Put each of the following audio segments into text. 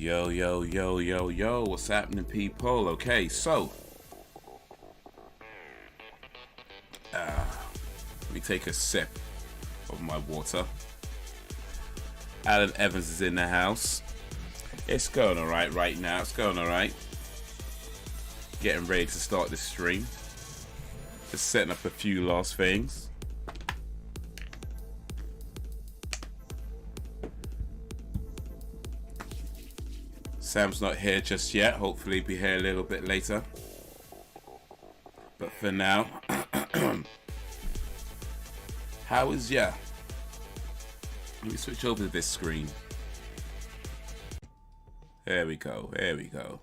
Yo, yo, yo, yo, yo, what's happening, people? Okay, so let me take a sip of my water. Alan Evans is in the house. It's going alright right now, it's going alright. Getting ready to start this stream. Just setting up a few last things. Sam's not here just yet. Hopefully he'll be here a little bit later. But for now, how is ya? Let me switch over to this screen. There we go. There we go.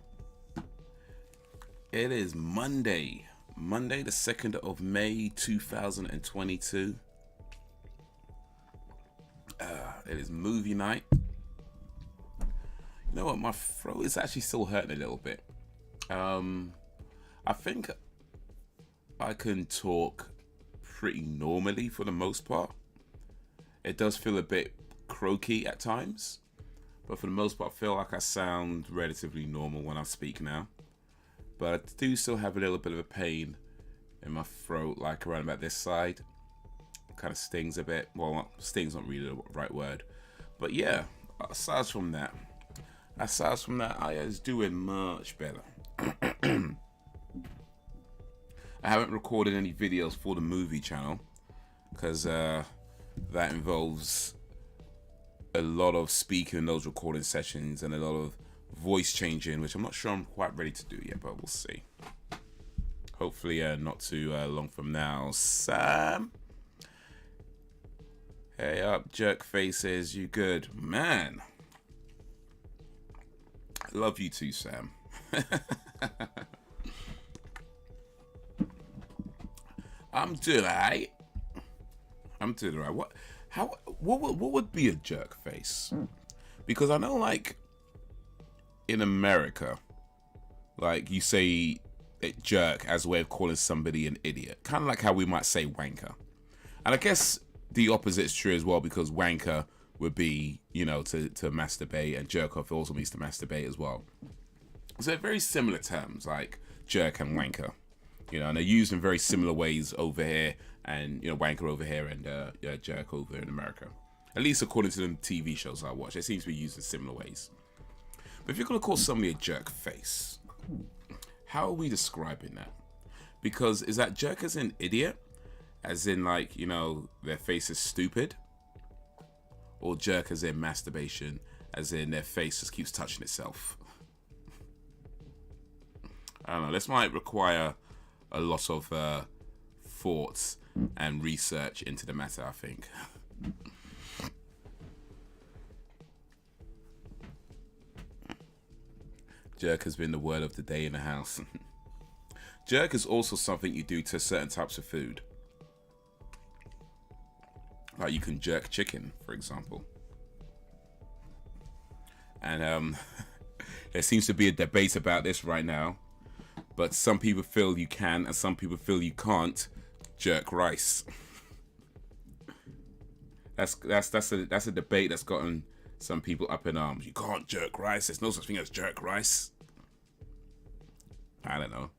It is Monday. Monday the 2nd of May 2022. It is movie night. You know what, my throat is actually still hurting a little bit. I think I can talk pretty normally for the most part. It does feel a bit croaky at times, but for the most part I feel like I sound relatively normal when I speak now. But I do still have a little bit of a pain in my throat, like around about this side. It kind of stings a bit. Well, stings not really the right word. But yeah, aside from that, I is doing much better. I haven't recorded any videos for the movie channel because that involves a lot of speaking in those recording sessions and a lot of voice changing, which I'm not sure I'm quite ready to do yet, but we'll see. Hopefully not too long from now. Sam? Hey up, jerk faces, you good? Man. I love you too, Sam. I'm doing alright. What would be a jerk face? Because I know, like, in America, like, you say jerk as a way of calling somebody an idiot. Kind of like how we might say wanker. And I guess the opposite is true as well, because wanker would be, you know, to masturbate, and jerk off also means to masturbate as well. So they're very similar terms, like jerk and wanker, you know, and they're used in very similar ways over here, and, you know, wanker over here and jerk over in America. At least according to the TV shows I watch, they seem to be used in similar ways. But if you're going to call somebody a jerk face, how are we describing that? Because is that jerk as in idiot? As in, like, you know, their face is stupid? Or jerk as in masturbation, as in their face just keeps touching itself? I don't know, this might require a lot of thoughts and research into the matter, I think. Jerk has been the word of the day in the house. Jerk is also something you do to certain types of food. Like, you can jerk chicken, for example. And there seems to be a debate about this right now. But some people feel you can, and some people feel you can't jerk rice. That's a debate that's gotten some people up in arms. You can't jerk rice. There's no such thing as jerk rice. I don't know.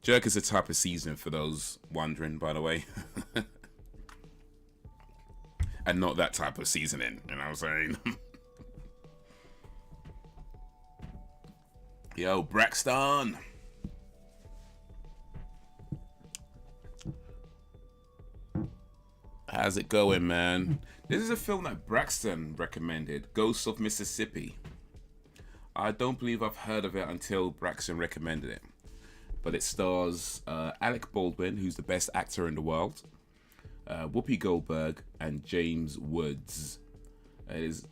Jerk is a type of seasoning, for those wondering, by the way. And not that type of seasoning, you know what I'm saying? Yo, Braxton! How's it going, man? This is a film that Braxton recommended, Ghosts of Mississippi. I don't believe I've heard of it until Braxton recommended it. But it stars Alec Baldwin, who's the best actor in the world, Whoopi Goldberg, and James Woods. It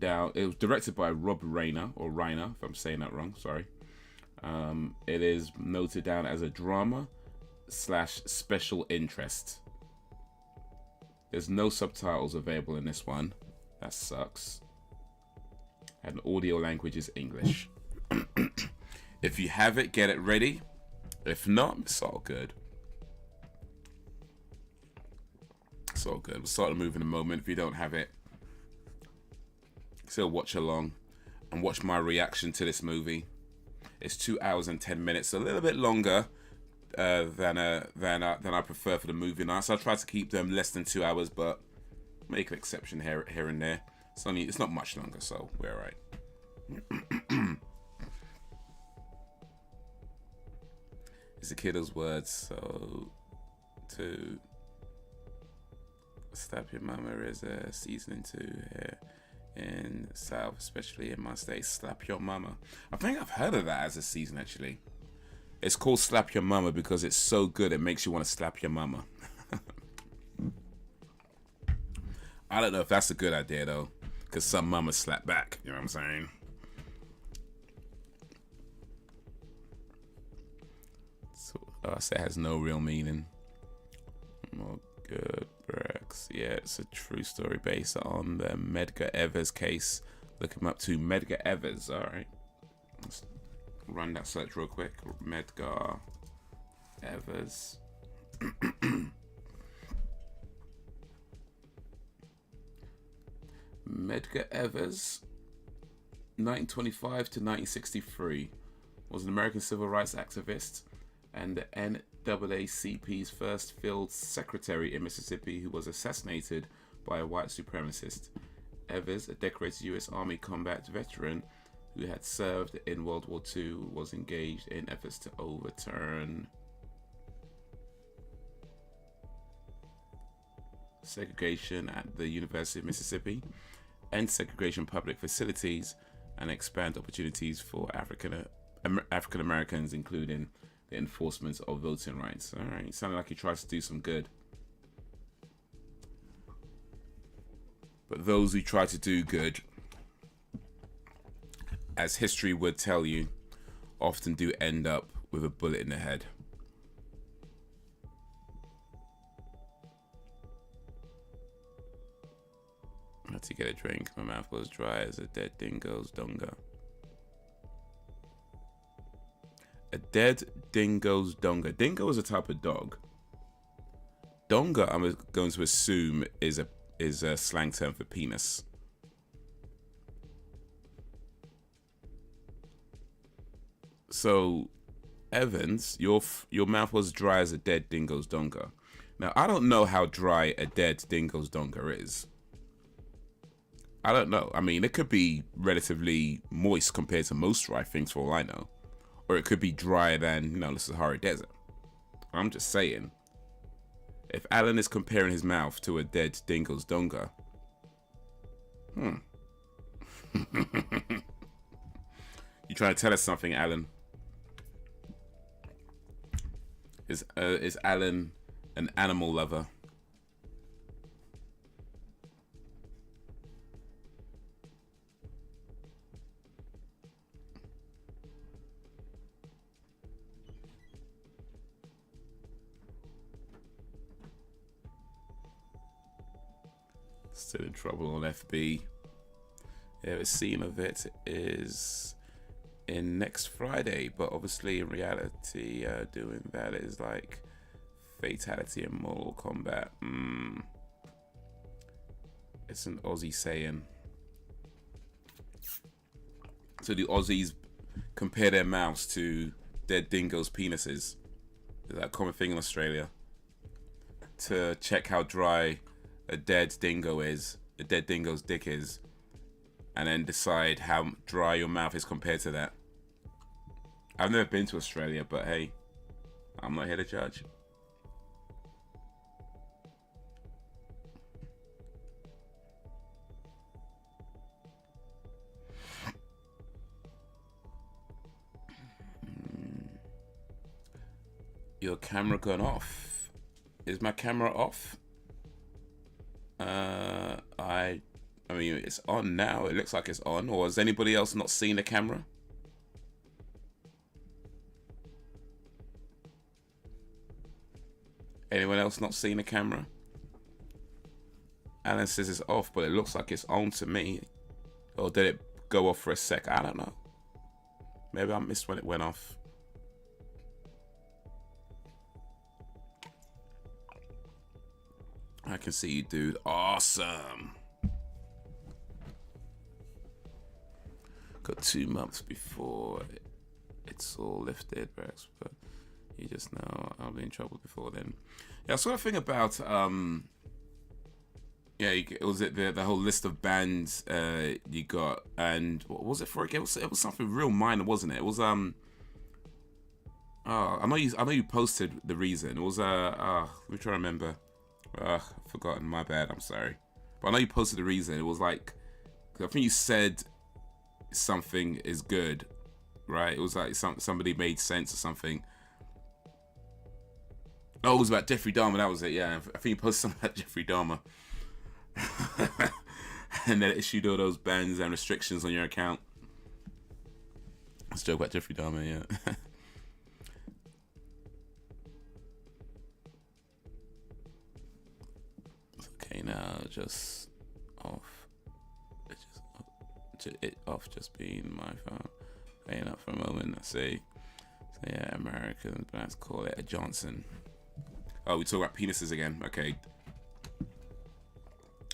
was directed by Rob Reiner, or Reiner, if I'm saying that wrong, sorry. It is noted down as a drama / special interest. There's no subtitles available in this one. That sucks. And audio language is English. If you have it, get it ready. If not, it's all good. It's all good. We'll start the move in a moment. If you don't have it, do a watch along and watch my reaction to this movie. It's 2 hours and 10 minutes, a little bit longer than I prefer for the movie night. So I try to keep them less than 2 hours, but make an exception here and there. It's not much longer, so we're all right. It's the kiddo's words. So to slap your mama is a seasoning to here in the South, especially in my state. Slap your mama. I think I've heard of that as a season, actually. It's called Slap Your Mama because it's so good it makes you want to slap your mama. I don't know if that's a good idea though, because some mamas slap back, you know what I'm saying? So I say it has no real meaning. More good Brex. Yeah, it's a true story based on the Medgar Evers case. Look him up to Medgar Evers. All right, let's run that search real quick. Medgar Evers. Medgar Evers, 1925 to 1963, was an American civil rights activist and the NAACP's first field secretary in Mississippi, who was assassinated by a white supremacist. Evers, a decorated U.S. Army combat veteran who had served in World War II, was engaged in efforts to overturn segregation at the University of Mississippi, end segregation public facilities, and expand opportunities for African Americans, including the enforcement of voting rights. All right, it sounded like he tries to do some good. But those who try to do good, as history would tell you, often do end up with a bullet in the head. I had to get a drink. My mouth was dry as a dead dingo's donga. A dead dingo's donga. Dingo is a type of dog. Donga, I'm going to assume, is a slang term for penis. So, Evans, your mouth was dry as a dead dingo's donga. Now, I don't know how dry a dead dingo's donga is. I don't know. I mean, it could be relatively moist compared to most dry things for all I know. Or it could be drier than, the Sahara Desert. I'm just saying. If Alan is comparing his mouth to a dead dingo's donga. You trying to tell us something, Alan? Is Alan an animal lover? Still in trouble on FB. Yeah, the scene of it is in next Friday, but obviously in reality, doing that is like fatality in Mortal Kombat. It's an Aussie saying. So do Aussies compare their mouths to dead dingoes' penises? Is that a common thing in Australia? To check how dry a dead dingo is, a dead dingo's dick is, and then decide how dry your mouth is compared to that. I've never been to Australia, but hey, I'm not here to judge. Your camera gone off. Is my camera off? I mean, it's on now. It looks like it's on. Or has anybody else not seen the camera? Anyone else not seen the camera? Alan says it's off, but it looks like it's on to me. Or did it go off for a sec? I don't know. Maybe I missed when it went off. I can see you, dude. Awesome. Got 2 months before it's all lifted, but you just know I'll be in trouble before then. Yeah, I saw a thing about yeah, it was the whole list of bands you got, and what was it for again? It was something real minor, wasn't it? It was oh, I know you posted the reason. It was let me try to remember. I've forgotten. My bad. I'm sorry. But I know you posted the reason. It was like, I think you said something is good, right? It was like somebody made sense or something. Oh, it was about Jeffrey Dahmer. That was it. Yeah, I think you posted something about Jeffrey Dahmer. And then it issued all those bans and restrictions on your account. Let's joke about Jeffrey Dahmer, yeah. Okay, now just off. Just being my phone. Playing up for a moment. I say, so yeah, American bands call it a Johnson. Oh, we talk about penises again. Okay.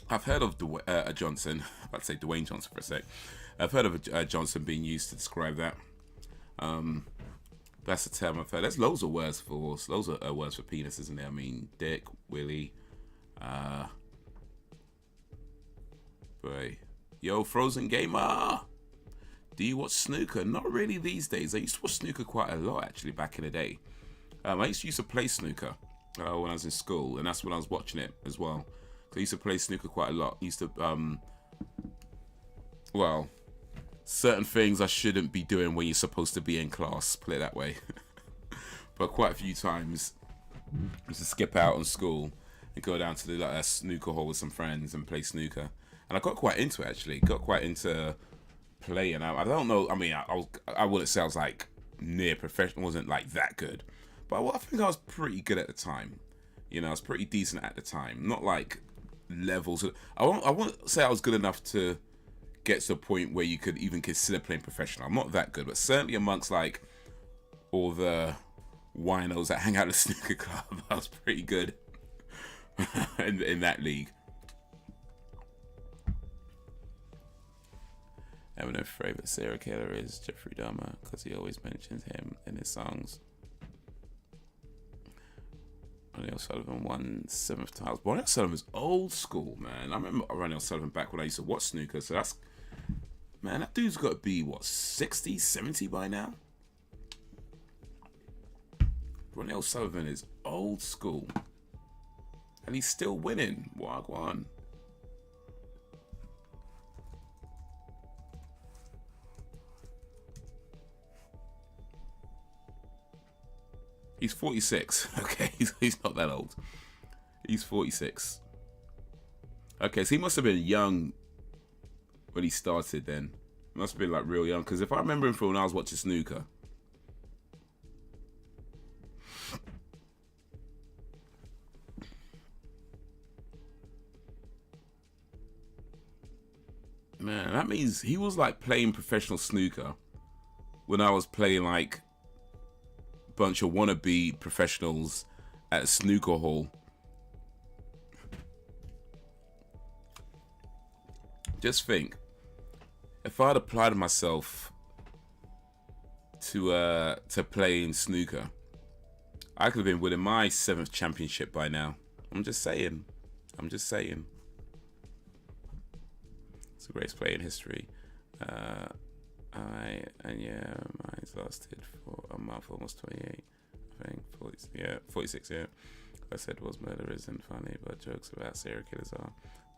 I've heard of a Johnson. I'm about to say Dwayne Johnson for a sec. I've heard of a Johnson being used to describe that. That's the term I've heard. There's loads of words for words for penis, isn't there? I mean, dick, willy, boy. Yo, Frozen Gamer! Do you watch snooker? Not really these days. I used to watch snooker quite a lot, actually, back in the day. I used to play snooker when I was in school, and that's when I was watching it as well. I used to play snooker quite a lot. I used to, well, certain things I shouldn't be doing when you're supposed to be in class, put it that way. But quite a few times, I used to skip out on school and go down to the snooker hall with some friends and play snooker. And I got quite into it, actually. Got quite into playing. I don't know, I mean, I wouldn't say I was like near professional, wasn't like that good. But I think I was pretty good at the time. You know, I was pretty decent at the time. Not like levels. I won't say I was good enough to get to a point where you could even consider playing professional. I'm not that good, but certainly amongst like all the winos that hang out at the snooker club, I was pretty good in that league. Eminem's favorite serial killer is Jeffrey Dahmer because he always mentions him in his songs. Ronnie O'Sullivan won 7th title. Ronnie O'Sullivan's old school, man. I remember Ronnie O'Sullivan back when I used to watch snooker. So that's, man, that dude's got to be, what, 60, 70 by now? Ronnie O'Sullivan is old school. And he's still winning. Wagwan. He's 46. Okay, he's not that old. He's 46. Okay, so he must have been young when he started then. Must have been like real young. Because if I remember him from when I was watching snooker. Man, that means he was like playing professional snooker when I was playing like bunch of wannabe professionals at a snooker hall. Just think, if I'd applied myself to playing snooker, I could have been winning my 7th championship by now. I'm just saying. It's the greatest play in history. Mine's lasted for a month, almost 28, I think, 46, yeah. I said was murder isn't funny, but jokes about serial killers are.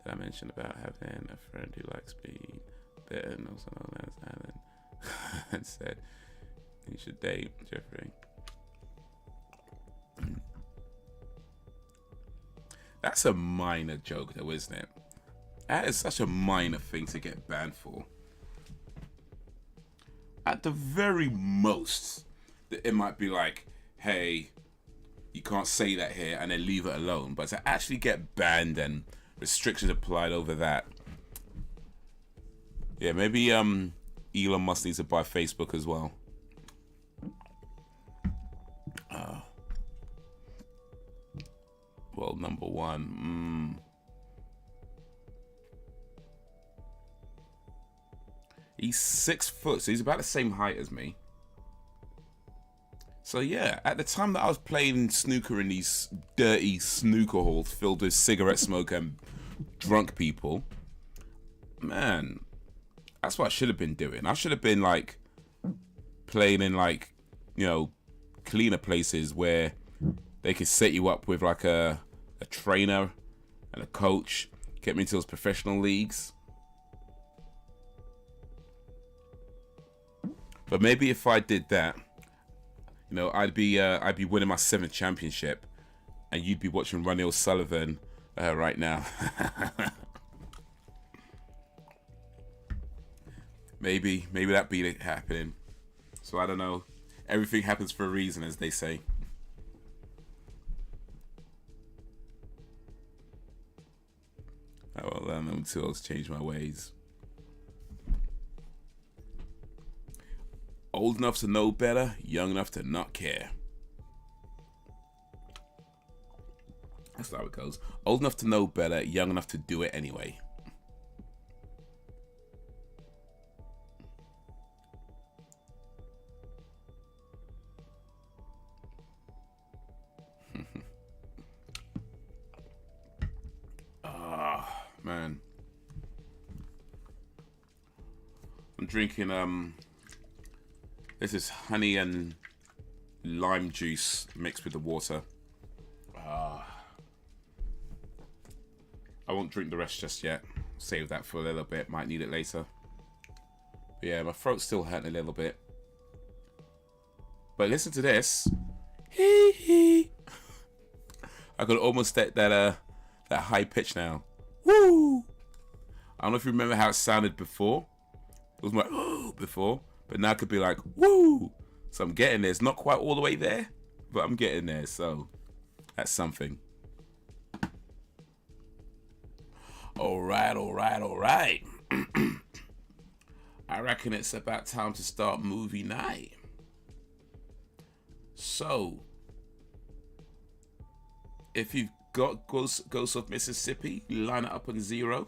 That I mentioned about having a friend who likes being bitten, also known as Alan, and said you should date Jeffrey. That's a minor joke though, isn't it? That is such a minor thing to get banned for. At the very most, it might be like, hey, you can't say that here, and then leave it alone. But to actually get banned and restrictions applied over that, yeah, maybe Elon Musk needs to buy Facebook as well. World number one. He's 6 foot, so he's about the same height as me. So yeah, at the time that I was playing snooker in these dirty snooker halls filled with cigarette smoke and drunk people, man, that's what I should have been doing. I should have been like playing in like, you know, cleaner places where they could set you up with like a trainer and a coach, get me into those professional leagues. But maybe if I did that, you know, I'd be winning my 7th championship, and you'd be watching Ronnie O'Sullivan right now. maybe that'd be happening. So I don't know. Everything happens for a reason, as they say. I will learn them to change my ways. Old enough to know better, young enough to not care. That's how it goes. Old enough to know better, young enough to do it anyway. Man. I'm drinking this is honey and lime juice mixed with the water. I won't drink the rest just yet. Save that for a little bit. Might need it later. But yeah, my throat's still hurting a little bit. But listen to this. Hee hee. I could almost get that high pitch now. Woo! I don't know if you remember how it sounded before. It was like oh before, but now it could be like woo. So I'm getting there. It's not quite all the way there, but I'm getting there. So that's something. All right. I reckon it's about time to start movie night. So, if you've got Ghost of Mississippi, line it up on 0.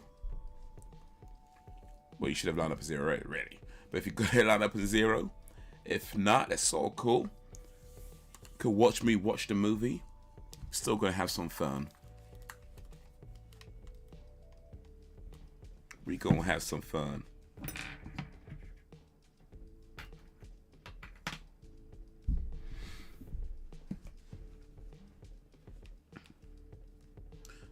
Well, you should have lined up on 0 already. But if you got it lined up on 0, if not, that's all cool. You could watch me watch the movie. Still gonna have some fun. We gonna have some fun.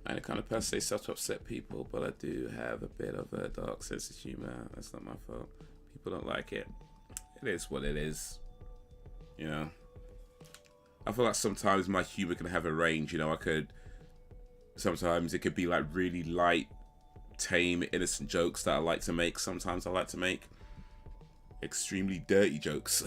I'm the kind of person they start to upset people, but I do have a bit of a dark sense of humor. That's not my fault. People don't like it. It is what it is. You know. I feel like sometimes my humor can have a range. You know, sometimes it could be like really light, tame, innocent jokes that I like to make. Sometimes I like to make extremely dirty jokes.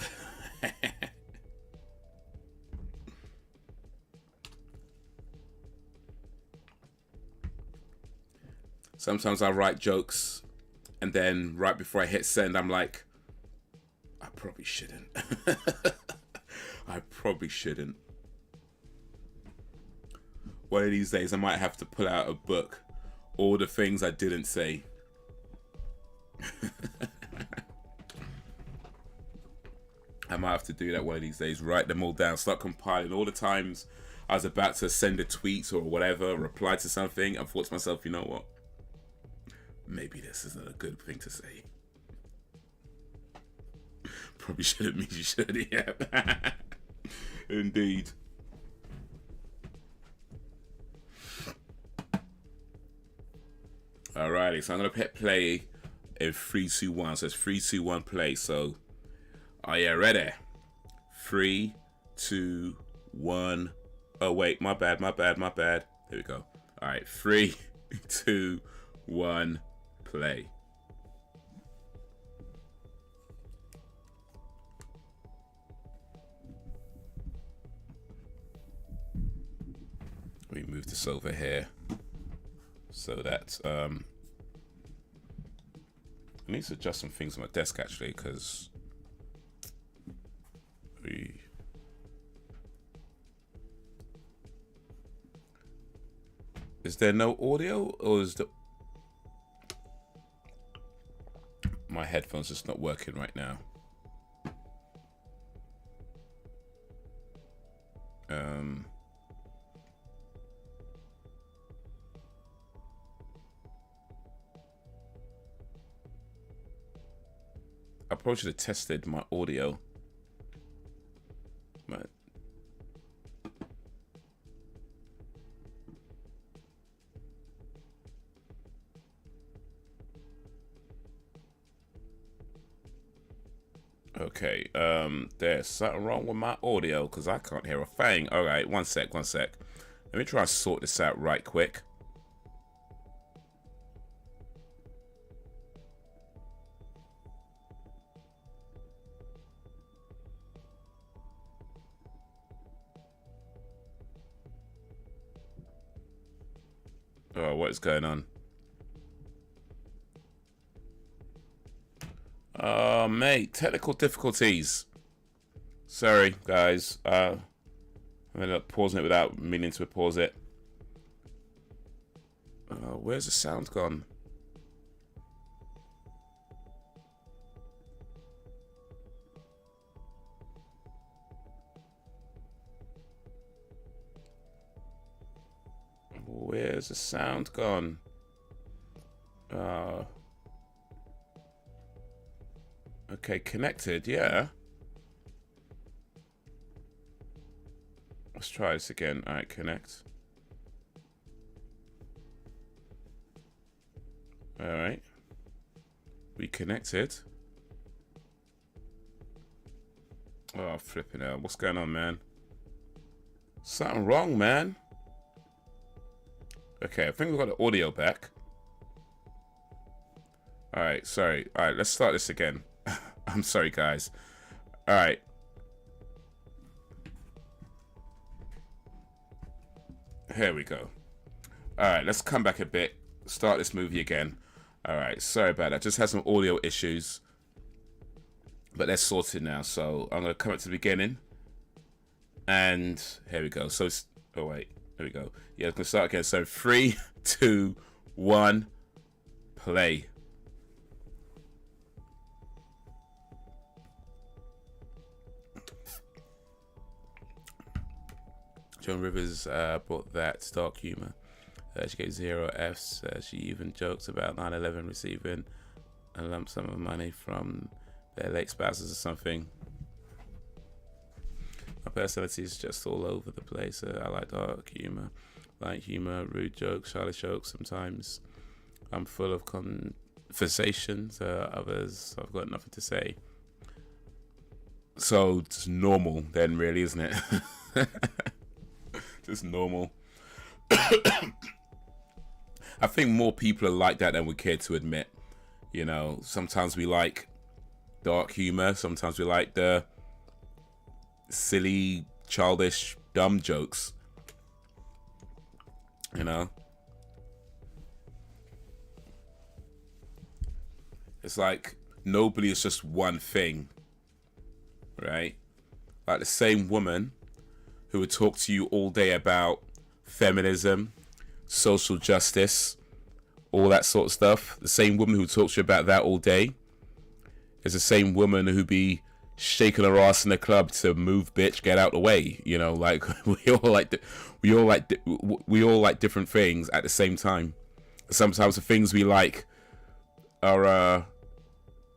Sometimes I write jokes and then right before I hit send, I'm like, I probably shouldn't. I probably shouldn't. One of these days I might have to pull out a book. All the things I didn't say. I might have to do that one of these days. Write them all down. Start compiling all the times I was about to send a tweet or whatever, reply to something, and thought to myself, you know what? Maybe this isn't a good thing to say. Probably shouldn't mean you should. Yeah. Indeed. Alrighty, so I'm gonna hit play in 3, 2, 1. So it's 3, 2, 1, play. So are you ready? 3, 2, 1. Oh wait, my bad. There we go. Alright, 3, 2, 1, play. Let me move this over here so that I need to adjust some things on my desk actually, because is there no audio, or is the my headphones just not working right now. I probably should have tested my audio. But okay, there's something wrong with my audio because I can't hear a thing. All right, one sec. Let me try and sort this out right quick. Oh, what is going on? Oh, mate, technical difficulties. Sorry, guys. I ended up pausing it without meaning to pause it. Where's the sound gone? Where's the sound gone? Okay, connected, yeah. Let's try this again. Alright, connect. Alright. We connected. Oh, flipping out. What's going on, man? Something wrong, man. Okay, I think we've got the audio back. Alright, sorry. Alright, let's start this again. I'm sorry, guys. Alright. Here we go. Alright, let's come back a bit. Start this movie again. Alright, sorry about that. Just had some audio issues. But they're sorted now. So I'm going to come up to the beginning. And here we go. So, oh wait. There we go. Yeah, it's going to start again. So 3, 2, 1, play. Joan Rivers brought that dark humor. She gave 0 Fs. She even jokes about 9/11 receiving a lump sum of money from their late spouses or something. My personality is just all over the place. I like dark humor, light humor, rude jokes, childish jokes. Sometimes I'm full of conversations. Others, I've got nothing to say. So it's normal then, really, isn't it? Just normal. I think more people are like that than we care to admit. You know, sometimes we like dark humor. Sometimes we like the silly, childish, dumb jokes. You know? It's like nobody is just one thing. Right? Like the same woman who would talk to you all day about feminism, social justice, all that sort of stuff. The same woman who talks to you about that all day is the same woman who be shaking her ass in the club to move, bitch, get out the way. You know, like we all like different things at the same time. Sometimes the things we like are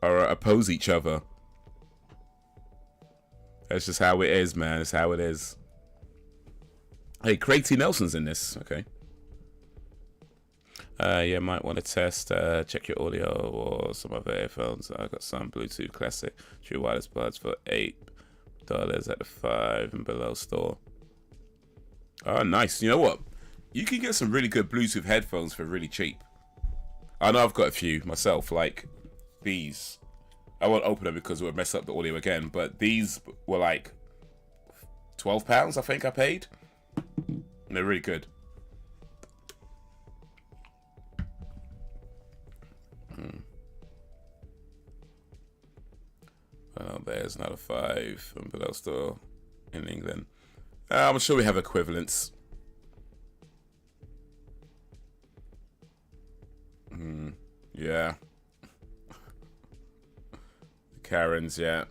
oppose each other. That's just how it is, man. It's how it is. Hey, Craig T. Nelson's in this. Okay. Yeah, might want to test. Check your audio or some other earphones. I got some Bluetooth Classic True Wireless Buds for $8 at the 5 and below store. Oh, nice. You know what? You can get some really good Bluetooth headphones for really cheap. I know I've got a few myself, like these. I won't open them because it would mess up the audio again, but these were like £12, I think I paid. And they're really good. Well, there's another 5 and below store in England. I'm sure we have equivalents. Yeah. Karens, yeah.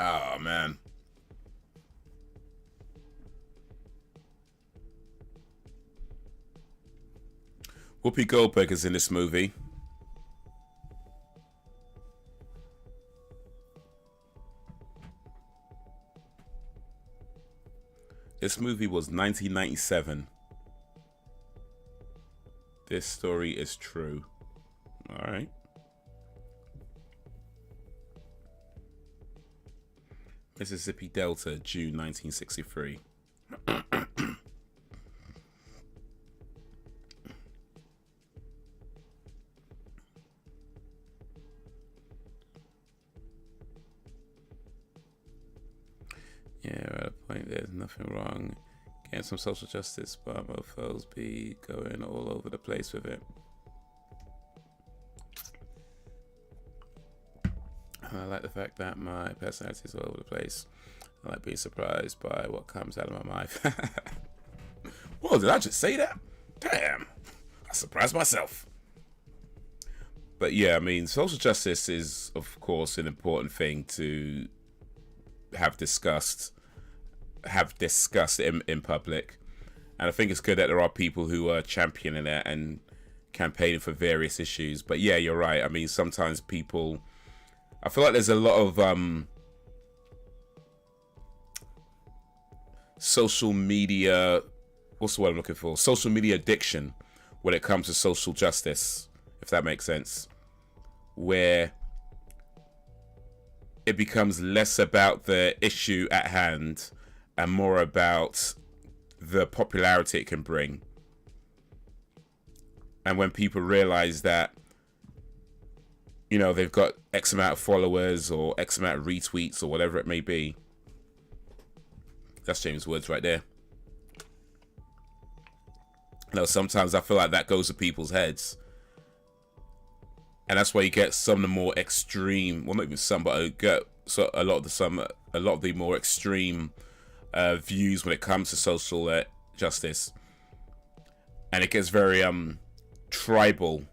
Oh, man. Whoopi Goldberg is in this movie. This movie was 1997. This story is true. All right. Mississippi Delta, June 1963. Yeah, at a point there's nothing wrong. Getting some social justice, but mofos be going all over the place with it. I like the fact that my personality is all over the place. I like being surprised by what comes out of my mouth. Whoa, did I just say that? Damn, I surprised myself. But yeah, I mean, social justice is, of course, an important thing to have discussed in public. And I think it's good that there are people who are championing it and campaigning for various issues. But yeah, you're right. I mean, sometimes people... I feel like there's a lot of social media, what's the word I'm looking for? Social media addiction when it comes to social justice, if that makes sense. Where it becomes less about the issue at hand and more about the popularity it can bring. And when people realize that, you know, they've got X amount of followers or X amount of retweets or whatever it may be. That's James Woods right there. You know, sometimes I feel like that goes to people's heads. And that's why you get some of the more extreme, well, not even some, but I get a lot of the more extreme views when it comes to social justice. And it gets very tribal.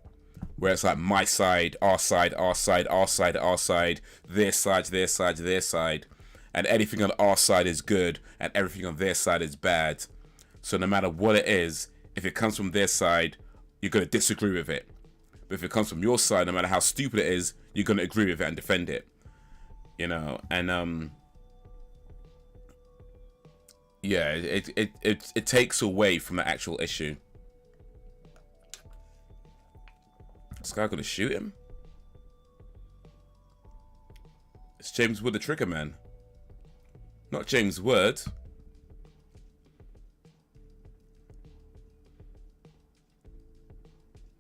Where it's like my side, our side, our side, our side, our side, their side, their side, their side. And anything on our side is good and everything on their side is bad. So no matter what it is, if it comes from their side, you're going to disagree with it. But if it comes from your side, no matter how stupid it is, you're going to agree with it and defend it. You know, and yeah, it takes away from the actual issue. This guy gonna shoot him? It's James Wood, the trigger man. Not James Wood.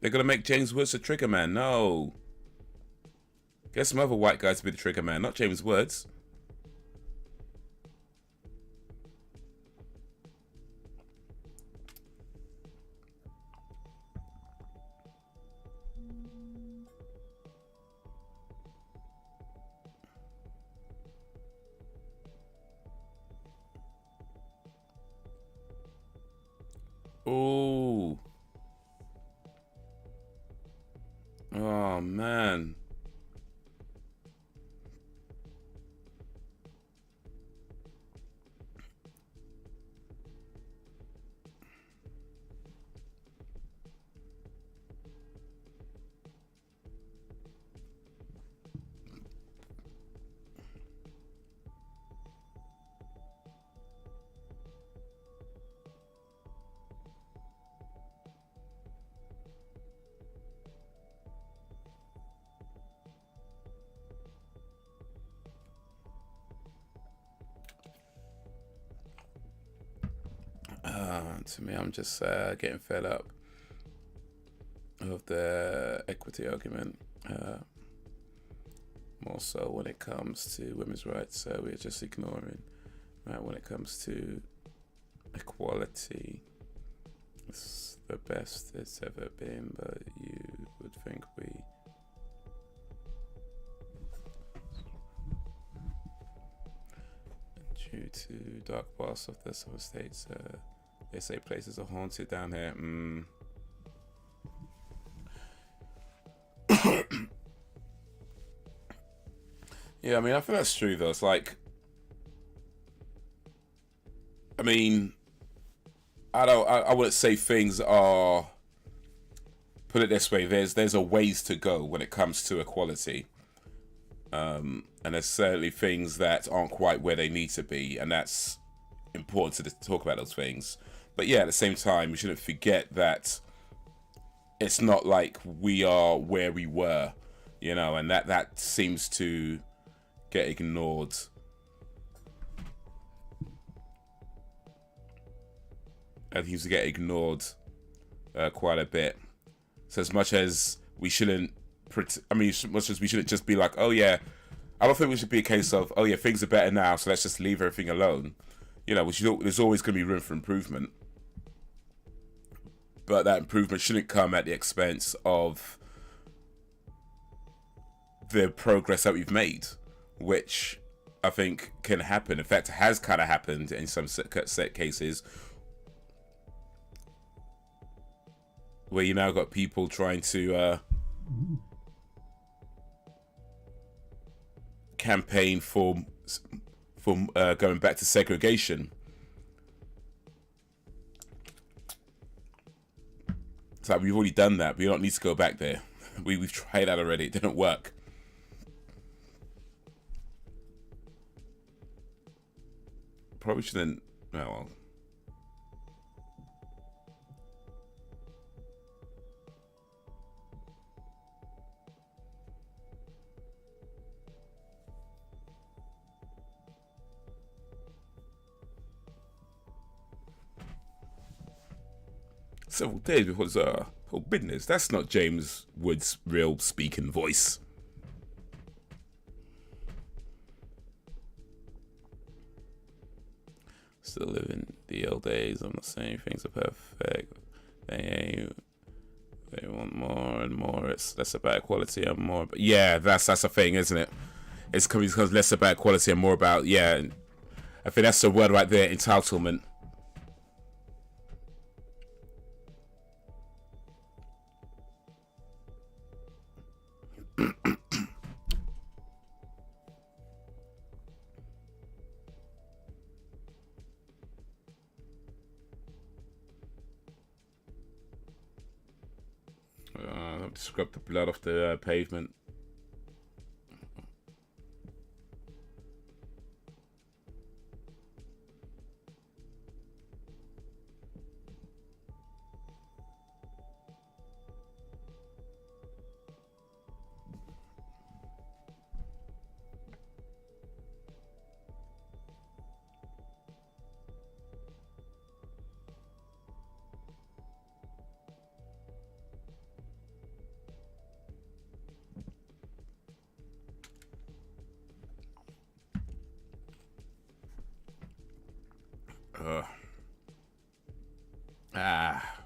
They're gonna make James Woods the trigger man. No. Get some other white guys to be the trigger man, not James Woods. Oh. Oh, man. To me, I'm just getting fed up of the equity argument. more so when it comes to women's rights. So we're just ignoring, right? When it comes to equality, it's the best it's ever been, but you would think we. Due to dark parts of the southern states, they say places are haunted down here. Yeah, I mean, I think that's true though. It's like, I mean, I wouldn't say things are, put it this way, there's a ways to go when it comes to equality. And there's certainly things that aren't quite where they need to be, and that's important to talk about those things. But yeah, at the same time, we shouldn't forget that it's not like we are where we were, you know, and that seems to get ignored. That seems to get ignored quite a bit. So as much as we shouldn't, as much as we shouldn't just be like, oh yeah, I don't think we should be a case of, oh yeah, things are better now, so let's just leave everything alone. You know, there's always going to be room for improvement. But that improvement shouldn't come at the expense of the progress that we've made, which I think can happen. In fact, has kind of happened in some set cases, where you now got people trying to campaign for going back to segregation. It's like, we've already done that. We don't need to go back there. We've tried that already. It didn't work. Probably shouldn't. Oh well. Several days before this whole business. That's not James Wood's real speaking voice. Still living the old days. I'm not saying things are perfect. They want more and more. It's less about quality and more. But yeah, that's the thing, isn't it? It's because less about quality and more about, yeah. I think that's the word right there, entitlement. Scrub the blood off the pavement.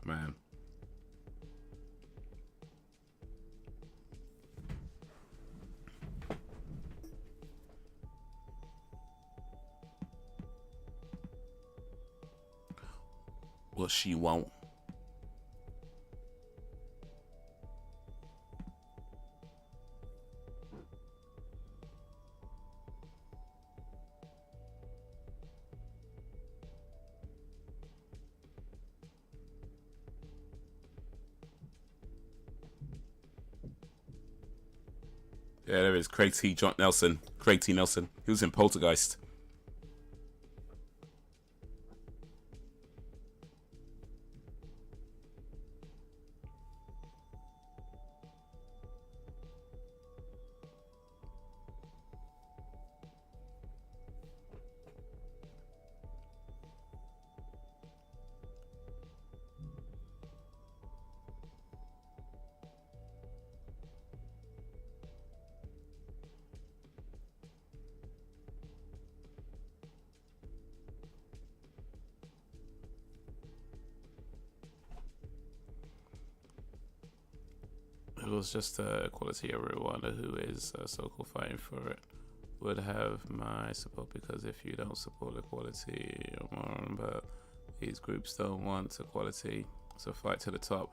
Man. Well, she won't. Yeah, there is Craig T. Nelson. Craig T. Nelson. He was in Poltergeist. was just quality. Everyone who is so-called fighting for it would have my support, because if you don't support equality, but these groups don't want equality, so fight to the top.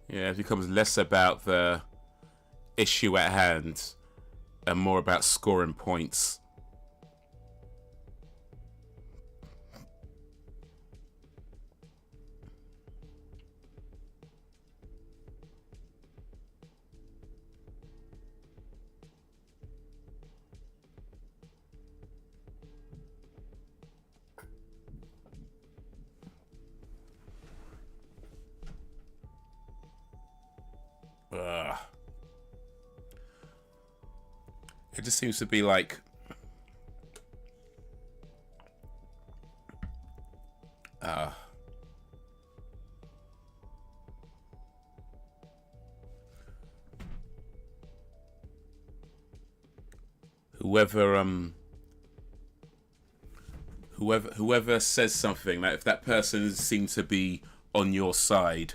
Yeah, it becomes less about the issue at hand and more about scoring points. It just seems to be like whoever says something, that if that person seems to be on your side,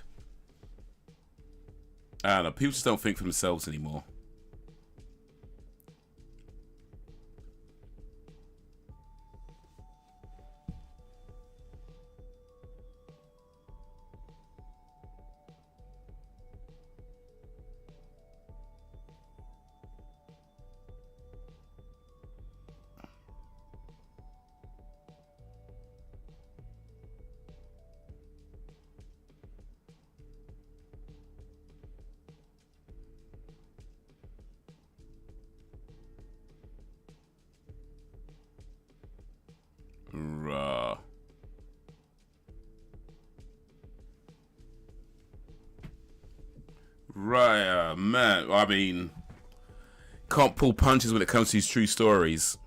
I don't know, people just don't think for themselves anymore. Right, man. I mean, can't pull punches when it comes to these true stories.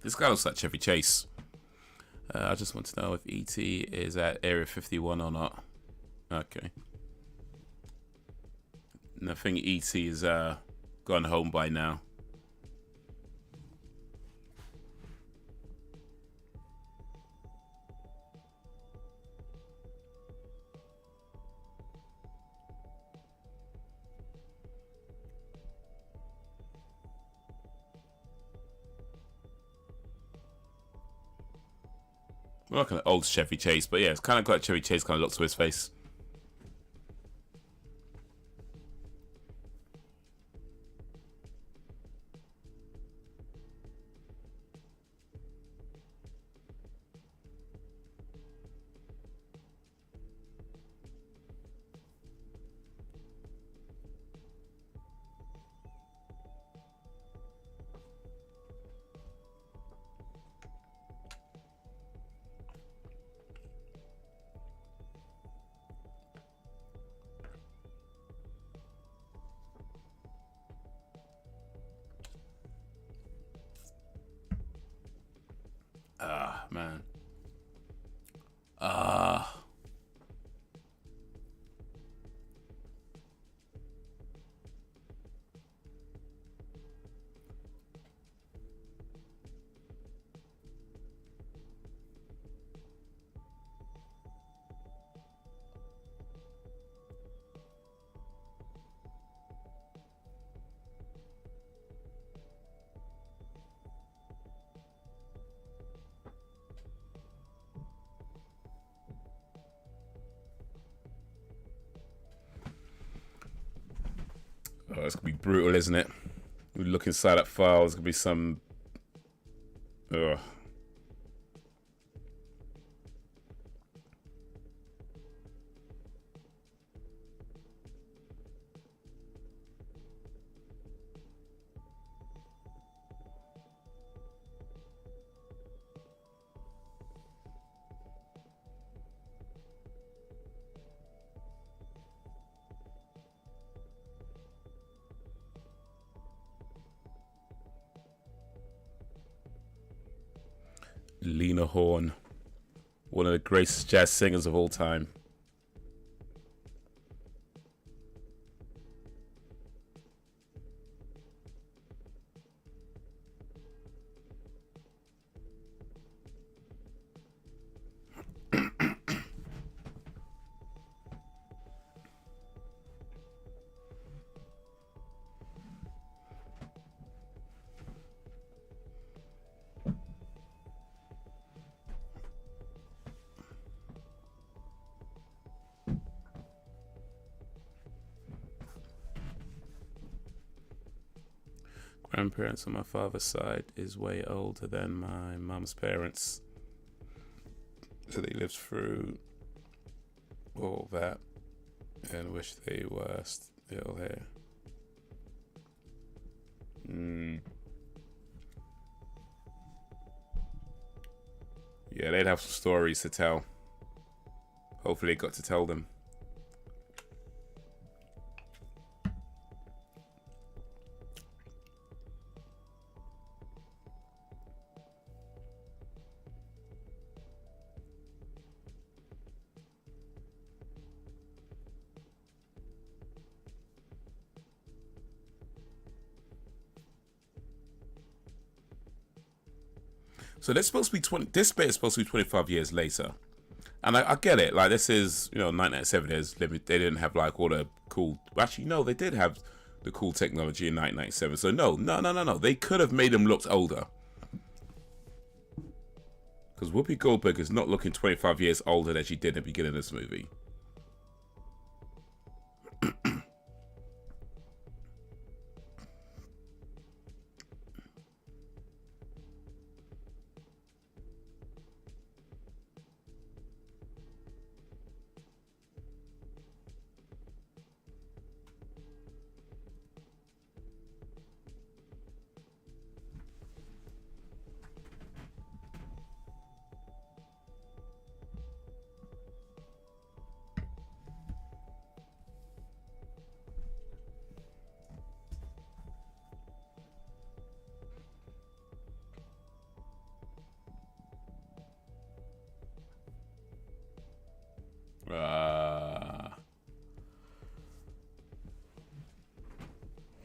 This guy looks like Chevy Chase. I just want to know if ET is at Area 51 or not. Okay. And I think ET is gone home by now. Well, like an old Chevy Chase, but yeah, it's kind of got a Chevy Chase kind of look to his face. Man. Oh, it's gonna be brutal, isn't it? We look inside that file. There's gonna be some. Ugh. Lena Horne, one of the greatest jazz singers of all time. grandparents on my father's side is way older than my mum's parents. So they lived through all that and wish they were still here. Yeah, they'd have some stories to tell. Hopefully they got to tell them. So this supposed to be this bit is supposed to be 25 years later, and I get it. Like, this is, 1997. They didn't have like all the cool. Actually, no, they did have the cool technology in 1997. So no. They could have made them look older, because Whoopi Goldberg is not looking 25 years older than she did at the beginning of this movie.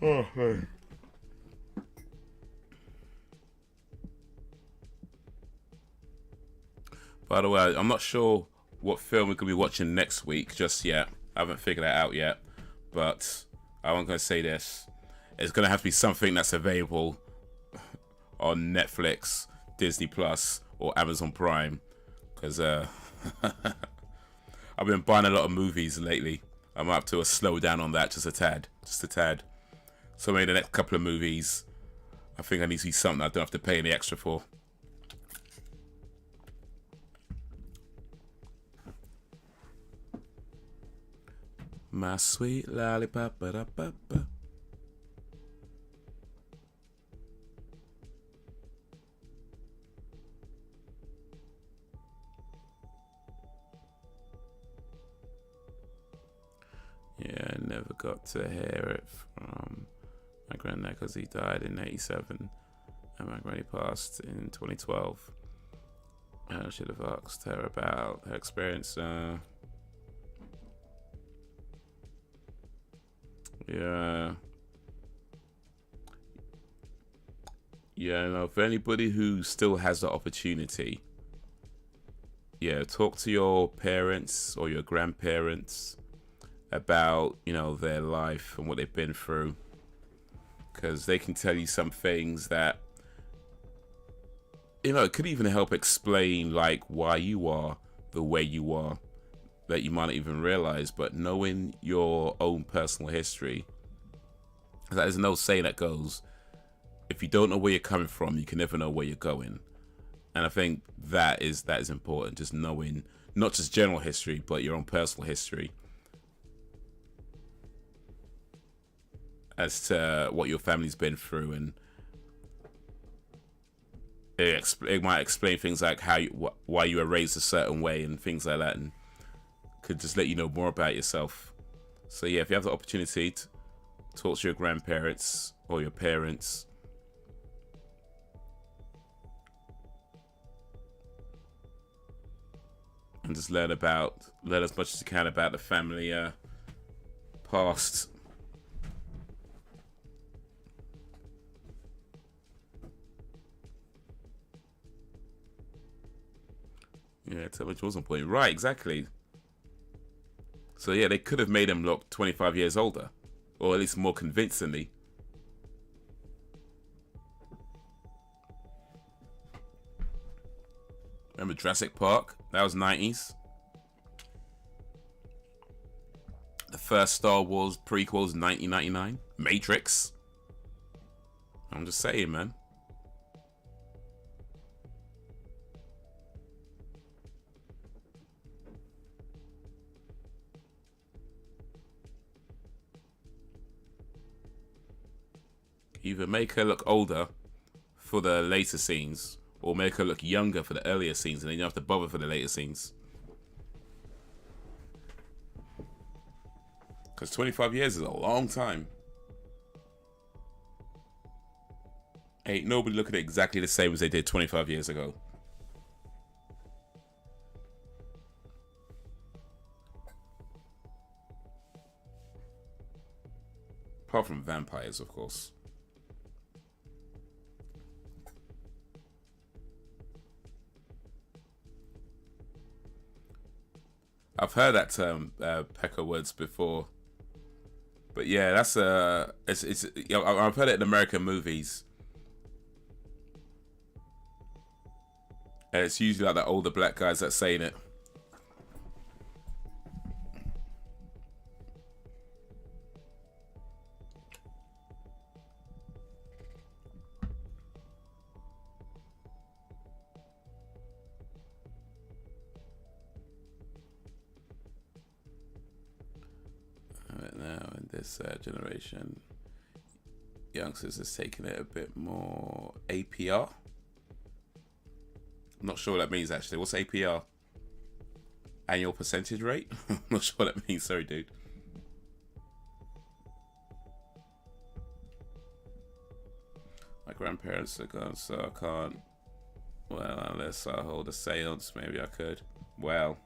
Oh, man. By the way, I'm not sure what film we're going to be watching next week just yet. I haven't figured that out yet. But I'm going to say this. It's going to have to be something that's available on Netflix, Disney Plus, or Amazon Prime. Because I've been buying a lot of movies lately. I'm up to a slow down on that just a tad. So maybe the next couple of movies, I think I need to see something I don't have to pay any extra for. My sweet lollipop, ba-da-ba-ba. Yeah, I never got to hear it from my granddad because he died in 87 and my granny passed in 2012. I should have asked her about her experience. Yeah, no, for anybody who still has the opportunity, talk to your parents or your grandparents about, their life and what they've been through, because they can tell you some things that, it could even help explain like why you are the way you are, that you might not even realize. But knowing your own personal history, there's no saying that goes, if you don't know where you're coming from, you can never know where you're going. And I think that is important, just knowing not just general history, but your own personal history as to what your family's been through. And it might explain things like why you were raised a certain way and things like that, and could just let you know more about yourself. So yeah, if you have the opportunity to talk to your grandparents or your parents, and just learn as much as you can about the family past. Yeah, tell me Jaws on point. Right, exactly. So yeah, they could have made him look 25 years older, or at least more convincingly. Remember Jurassic Park? That was 90s. The first Star Wars prequel was 1999. Matrix. I'm just saying, man. Either make her look older for the later scenes, or make her look younger for the earlier scenes, and then you don't have to bother for the later scenes. Because 25 years is a long time. Ain't nobody looking at exactly the same as they did 25 years ago. Apart from vampires, of course. I've heard that term, Pekka words, before. But yeah, that's it's you know, I've heard it in American movies. And it's usually like the older black guys that's saying it. Right now, in this generation, youngsters is taking it a bit more APR. I'm not sure what that means actually. What's APR? Annual percentage rate? I'm not sure what that means. Sorry, dude. My grandparents are gone, so I can't. Well, unless I hold a seance, maybe I could. Well,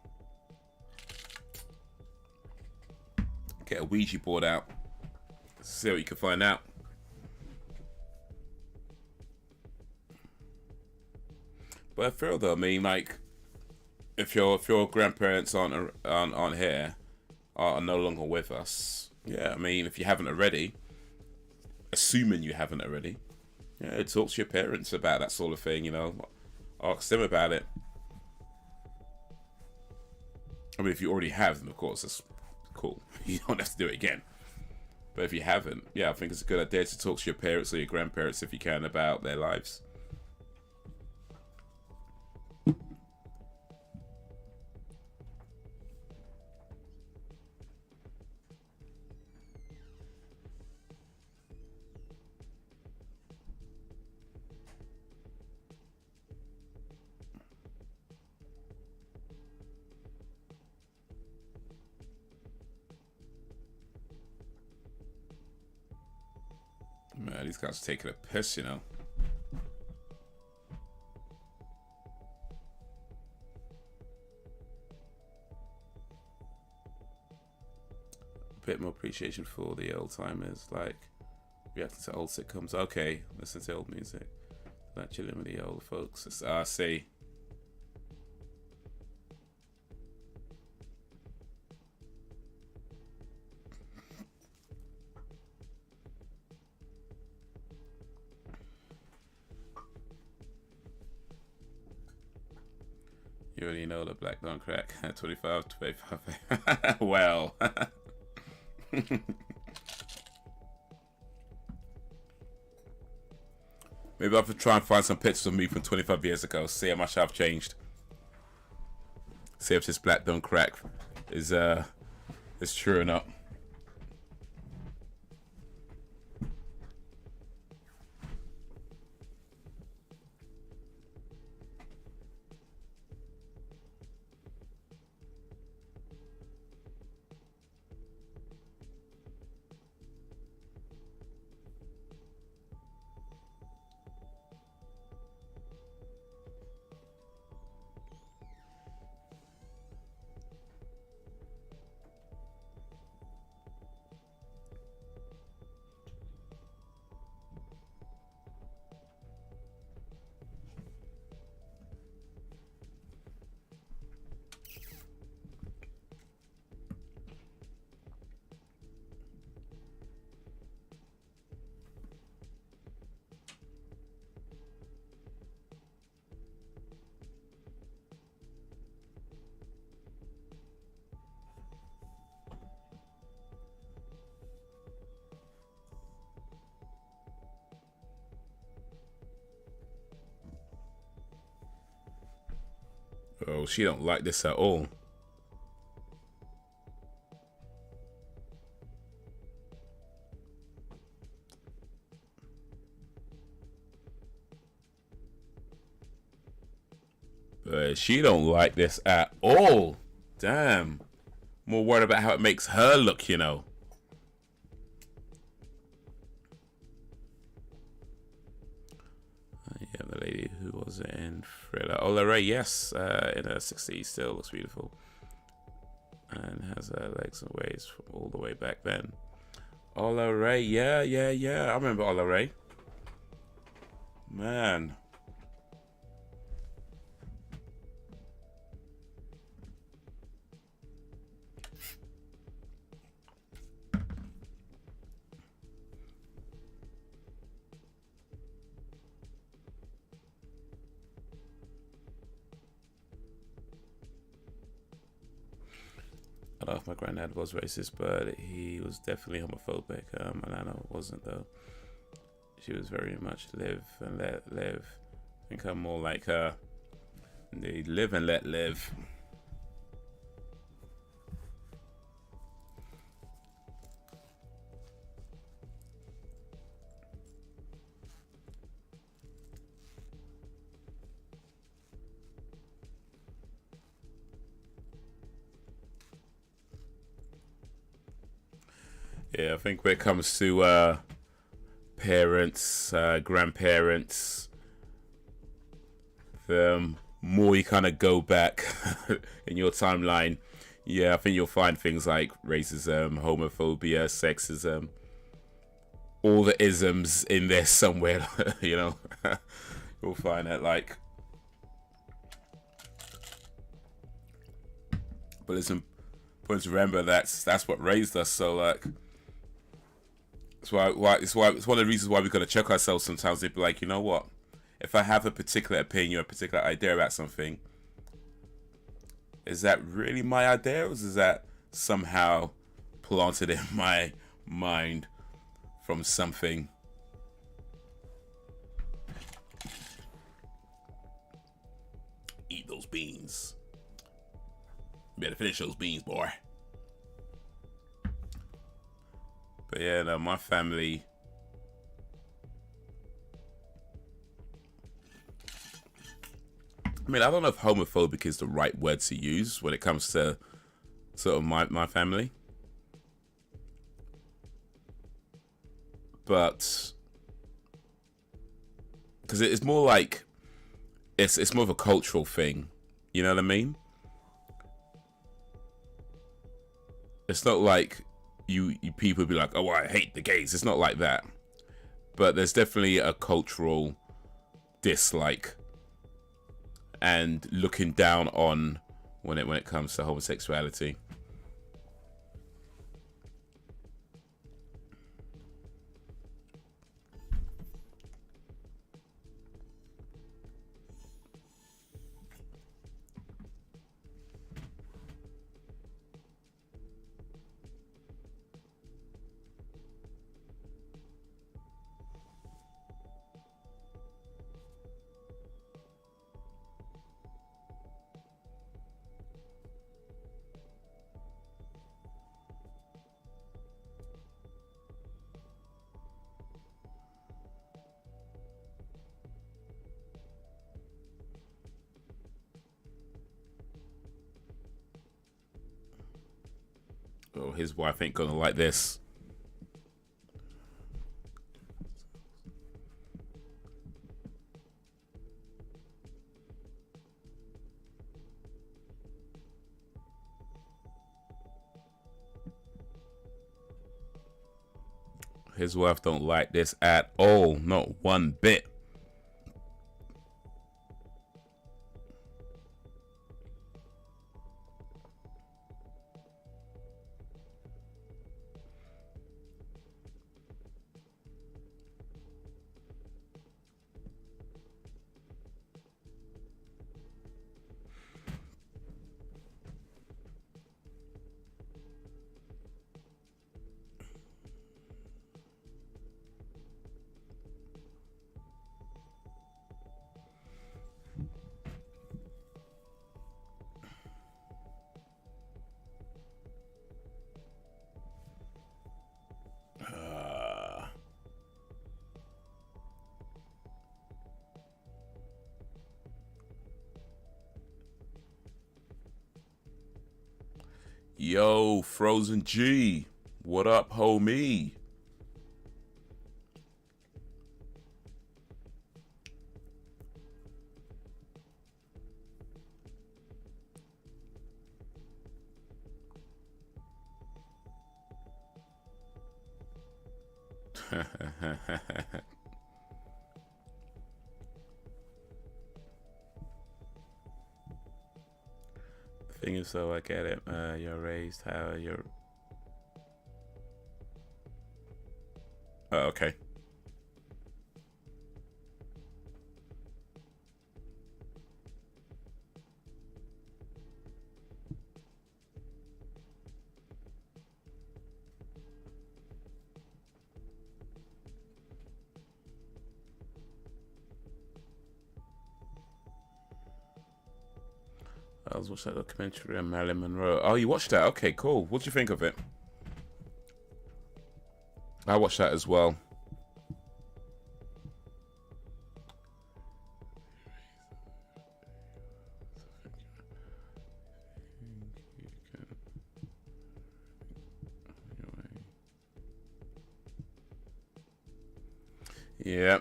get a Ouija board out. See what you can find out. But I feel though, I mean, like, if your grandparents aren't here, are no longer with us, yeah, I mean, if you haven't already, assuming you haven't already, yeah, talk to your parents about that sort of thing, you know, ask them about it. I mean, if you already have, then of course that's cool. You don't have to do it again. But if you haven't, yeah, I think it's a good idea to talk to your parents or your grandparents if you can about their lives. Man, these guys are taking a piss, you know. A bit more appreciation for the old timers, like reacting to old sitcoms. Okay, listen to old music. Like chilling with the old folks. I see. You already know the black don't crack. 25. Well. Maybe I'll have to try and find some pictures of me from 25 years ago. See how much I've changed. See if this black don't crack is true or not. Oh, she don't like this at all. But she don't like this at all. Damn. More worried about how it makes her look, you know. Yeah, the lady who was in Thriller. Oh, Lorraine, yes. In her 60s, still looks beautiful. And has her legs and waist from all the way back then. Ola Ray, yeah. I remember Ola Ray. Man. I don't know if my granddad was racist, but he was definitely homophobic. Alana wasn't, though. She was very much live and let live. I think I'm more like her. Indeed, live and let live. Yeah, I think when it comes to parents, grandparents, the more you kind of go back in your timeline, yeah, I think you'll find things like racism, homophobia, sexism, all the isms in there somewhere, you know. You'll find that, like. But it's important to remember that's what raised us, so, like. It's one of the reasons why we gotta check ourselves sometimes. They'd be like, you know what? If I have a particular opinion, a particular idea about something, is that really my idea, or is that somehow planted in my mind from something? Eat those beans. You better finish those beans, boy. But yeah, no, my family. I mean, I don't know if homophobic is the right word to use when it comes to sort of my family. But because it's more like it's more of a cultural thing. You know what I mean? It's not like you people be like, oh, I hate the gays. It's not like that. But there's definitely a cultural dislike and looking down on when it comes to homosexuality. Oh, his wife ain't gonna like this. His wife don't like this at all, not one bit. Yo, Frozen G. What up, homie? The thing is, though, I get it. You're raised how you're. Okay. I was watching that documentary on Marilyn Monroe. Oh, you watched that? Okay, cool. What do you think of it? I watched that as well. Yeah.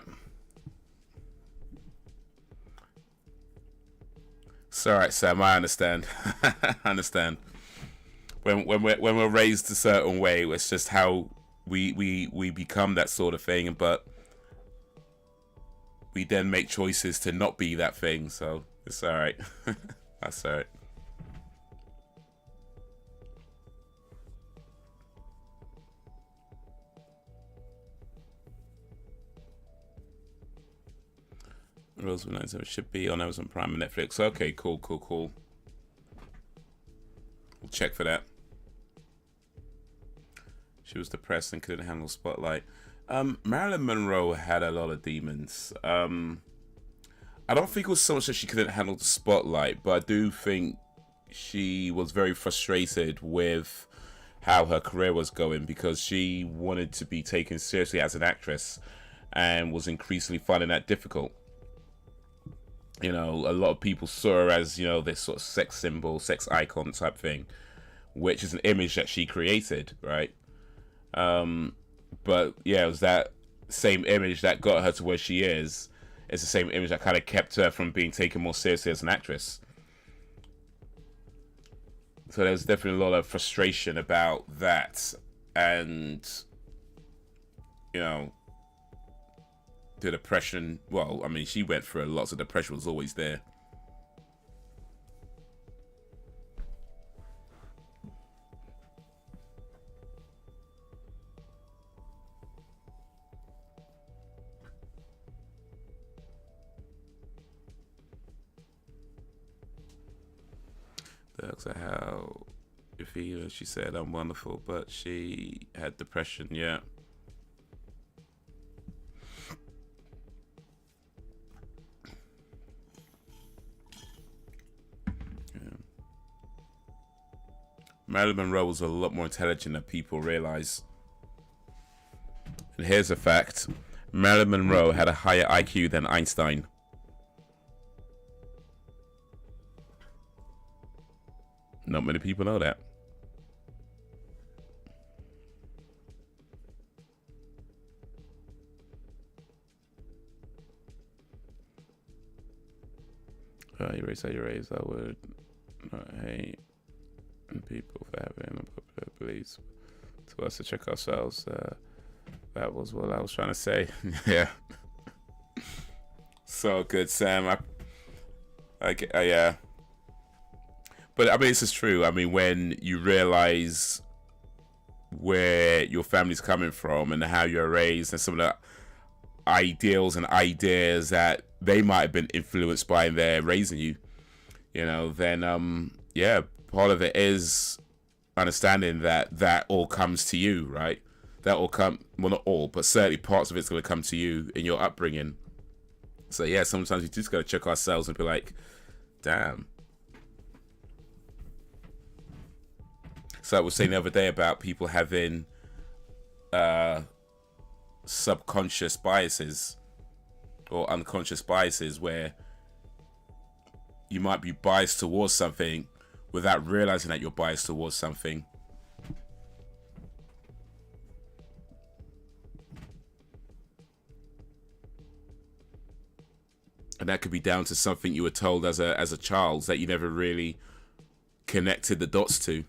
It's all right, Sam. I understand. I understand. When we're raised a certain way, it's just how we become that sort of thing. But we then make choices to not be that thing. So it's all right. That's all right. Rosewood 97 should be on Amazon Prime and Netflix. Okay, cool. We'll check for that. She was depressed and couldn't handle spotlight. Marilyn Monroe had a lot of demons. I don't think it was so much that she couldn't handle the spotlight, but I do think she was very frustrated with how her career was going because she wanted to be taken seriously as an actress and was increasingly finding that difficult. You know, a lot of people saw her as, you know, this sort of sex symbol, sex icon type thing, which is an image that she created, right? But yeah, it was that same image that got her to where she is. It's the same image that kind of kept her from being taken more seriously as an actress. So there's definitely a lot of frustration about that. And, you know, the depression, well, I mean, she went through lots of depression, was always there. That's how you feel. She said, I'm wonderful, but she had depression, yeah. Marilyn Monroe was a lot more intelligent than people realize. And here's a fact. Marilyn Monroe had a higher IQ than Einstein. Not many people know that. You raise how you raise. I would not hate people for having unpopular beliefs. To us to check ourselves. That was what I was trying to say. Yeah. So good, Sam. Yeah. But I mean, this is true. I mean, when you realize where your family's coming from and how you're raised and some of the ideals and ideas that they might have been influenced by in their raising you, you know, then, yeah, part of it is understanding that all comes to you, right? That all come, well, not all, but certainly parts of it's going to come to you in your upbringing. So, yeah, sometimes we just got to check ourselves and be like, damn. So I was saying the other day about people having subconscious biases or unconscious biases where you might be biased towards something without realizing that you're biased towards something. And that could be down to something you were told as a child that you never really connected the dots to.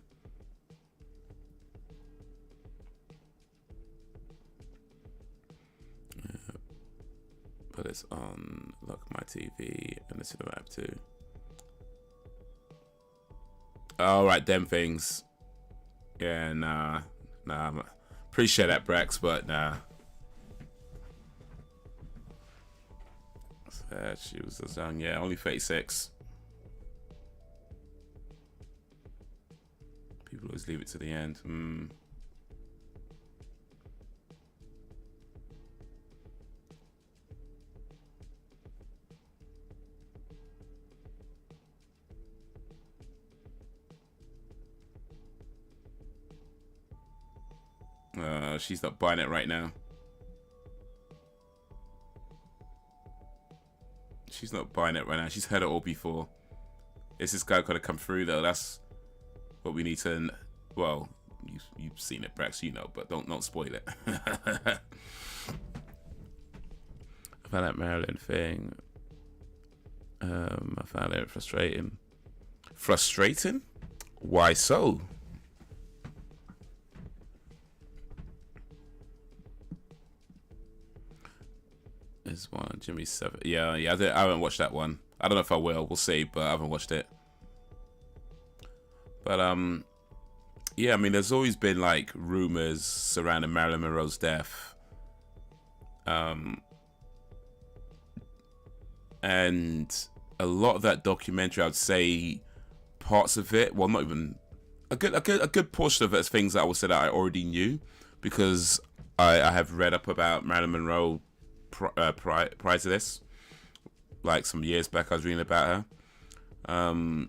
But it's on Look My TV and listen to the app too. All right, them things. Yeah, nah. Appreciate that, Brex, but nah. She was as young, yeah, only 36. People always leave it to the end. She's not buying it right now. She's not buying it right now. She's heard it all before. Is this guy gonna come through though? That's what we need to. Well, you've seen it, Brax, you know, but don't spoil it. I found that Marilyn thing. I found it frustrating. Frustrating? Why so? There's one, Jimmy Seven. Yeah. I haven't watched that one. I don't know if I will. We'll see, but I haven't watched it. But yeah. I mean, there's always been like rumors surrounding Marilyn Monroe's death. And a lot of that documentary, I'd say, parts of it. Well, not even a good portion of it is things that I would say that I already knew because I have read up about Marilyn Monroe. Prior to this, like some years back, I was reading about her.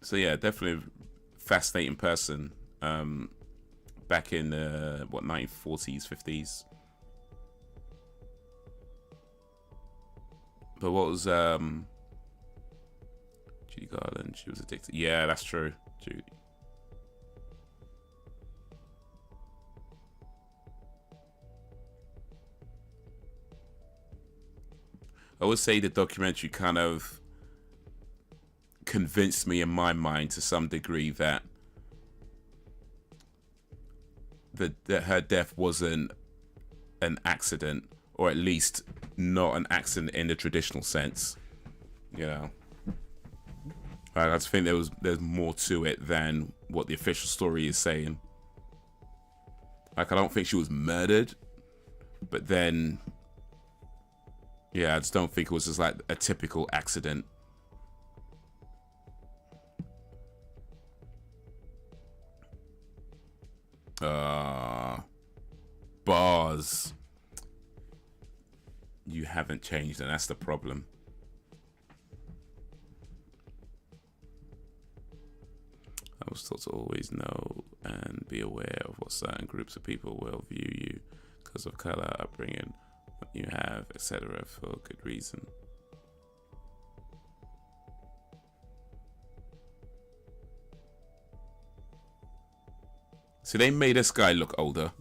So yeah, definitely a fascinating person. Back in the 1940s, 50s. But what was Judy Garland? She was addicted. Yeah, that's true, Judy. I would say the documentary kind of convinced me in my mind to some degree that her death wasn't an accident, or at least not an accident in the traditional sense. You know, I just think there's more to it than what the official story is saying. Like, I don't think she was murdered, but then. Yeah, I just don't think it was just like a typical accident. Bars. You haven't changed, and that's the problem. I was taught to always know and be aware of what certain groups of people will view you because of color, upbringing, what you have, etc., for good reason. So they made this guy look older.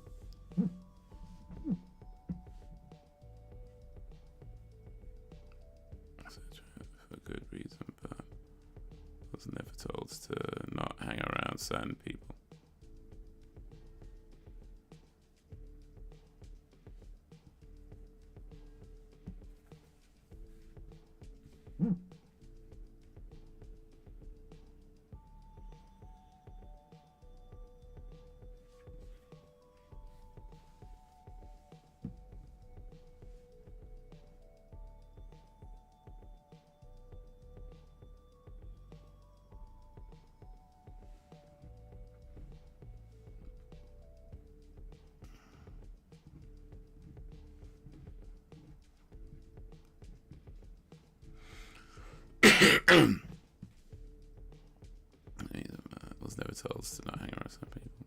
For good reason, but I was never told to not hang around certain people. Was never told to not hang around some people.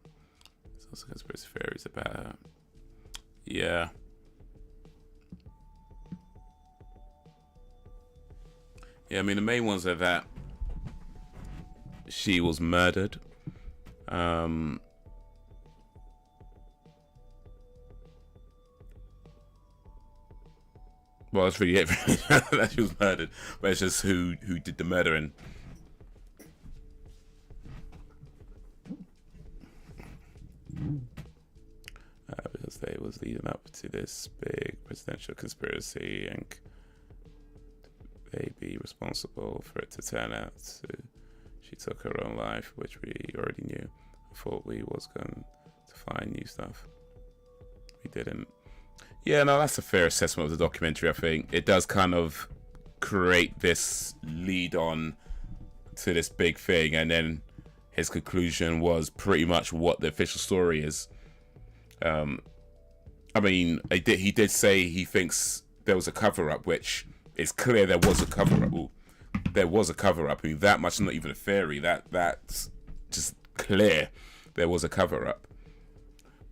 There's also conspiracy theories about her. Yeah. Yeah, I mean, the main ones are that she was murdered. Well, that's really it. That she was murdered, but it's just who did the murdering. Because they was leading up to this big presidential conspiracy, and they be responsible for it to turn out to she took her own life, which we already knew. I thought we was going to find new stuff. We didn't. Yeah, no, that's a fair assessment of the documentary. I think it does kind of create this lead on to this big thing, and then his conclusion was pretty much what the official story is. I mean, he did say he thinks there was a cover-up, which is clear there was a cover-up. Ooh, there was a cover-up. I mean, that much, not even a theory. That's just clear. There was a cover-up.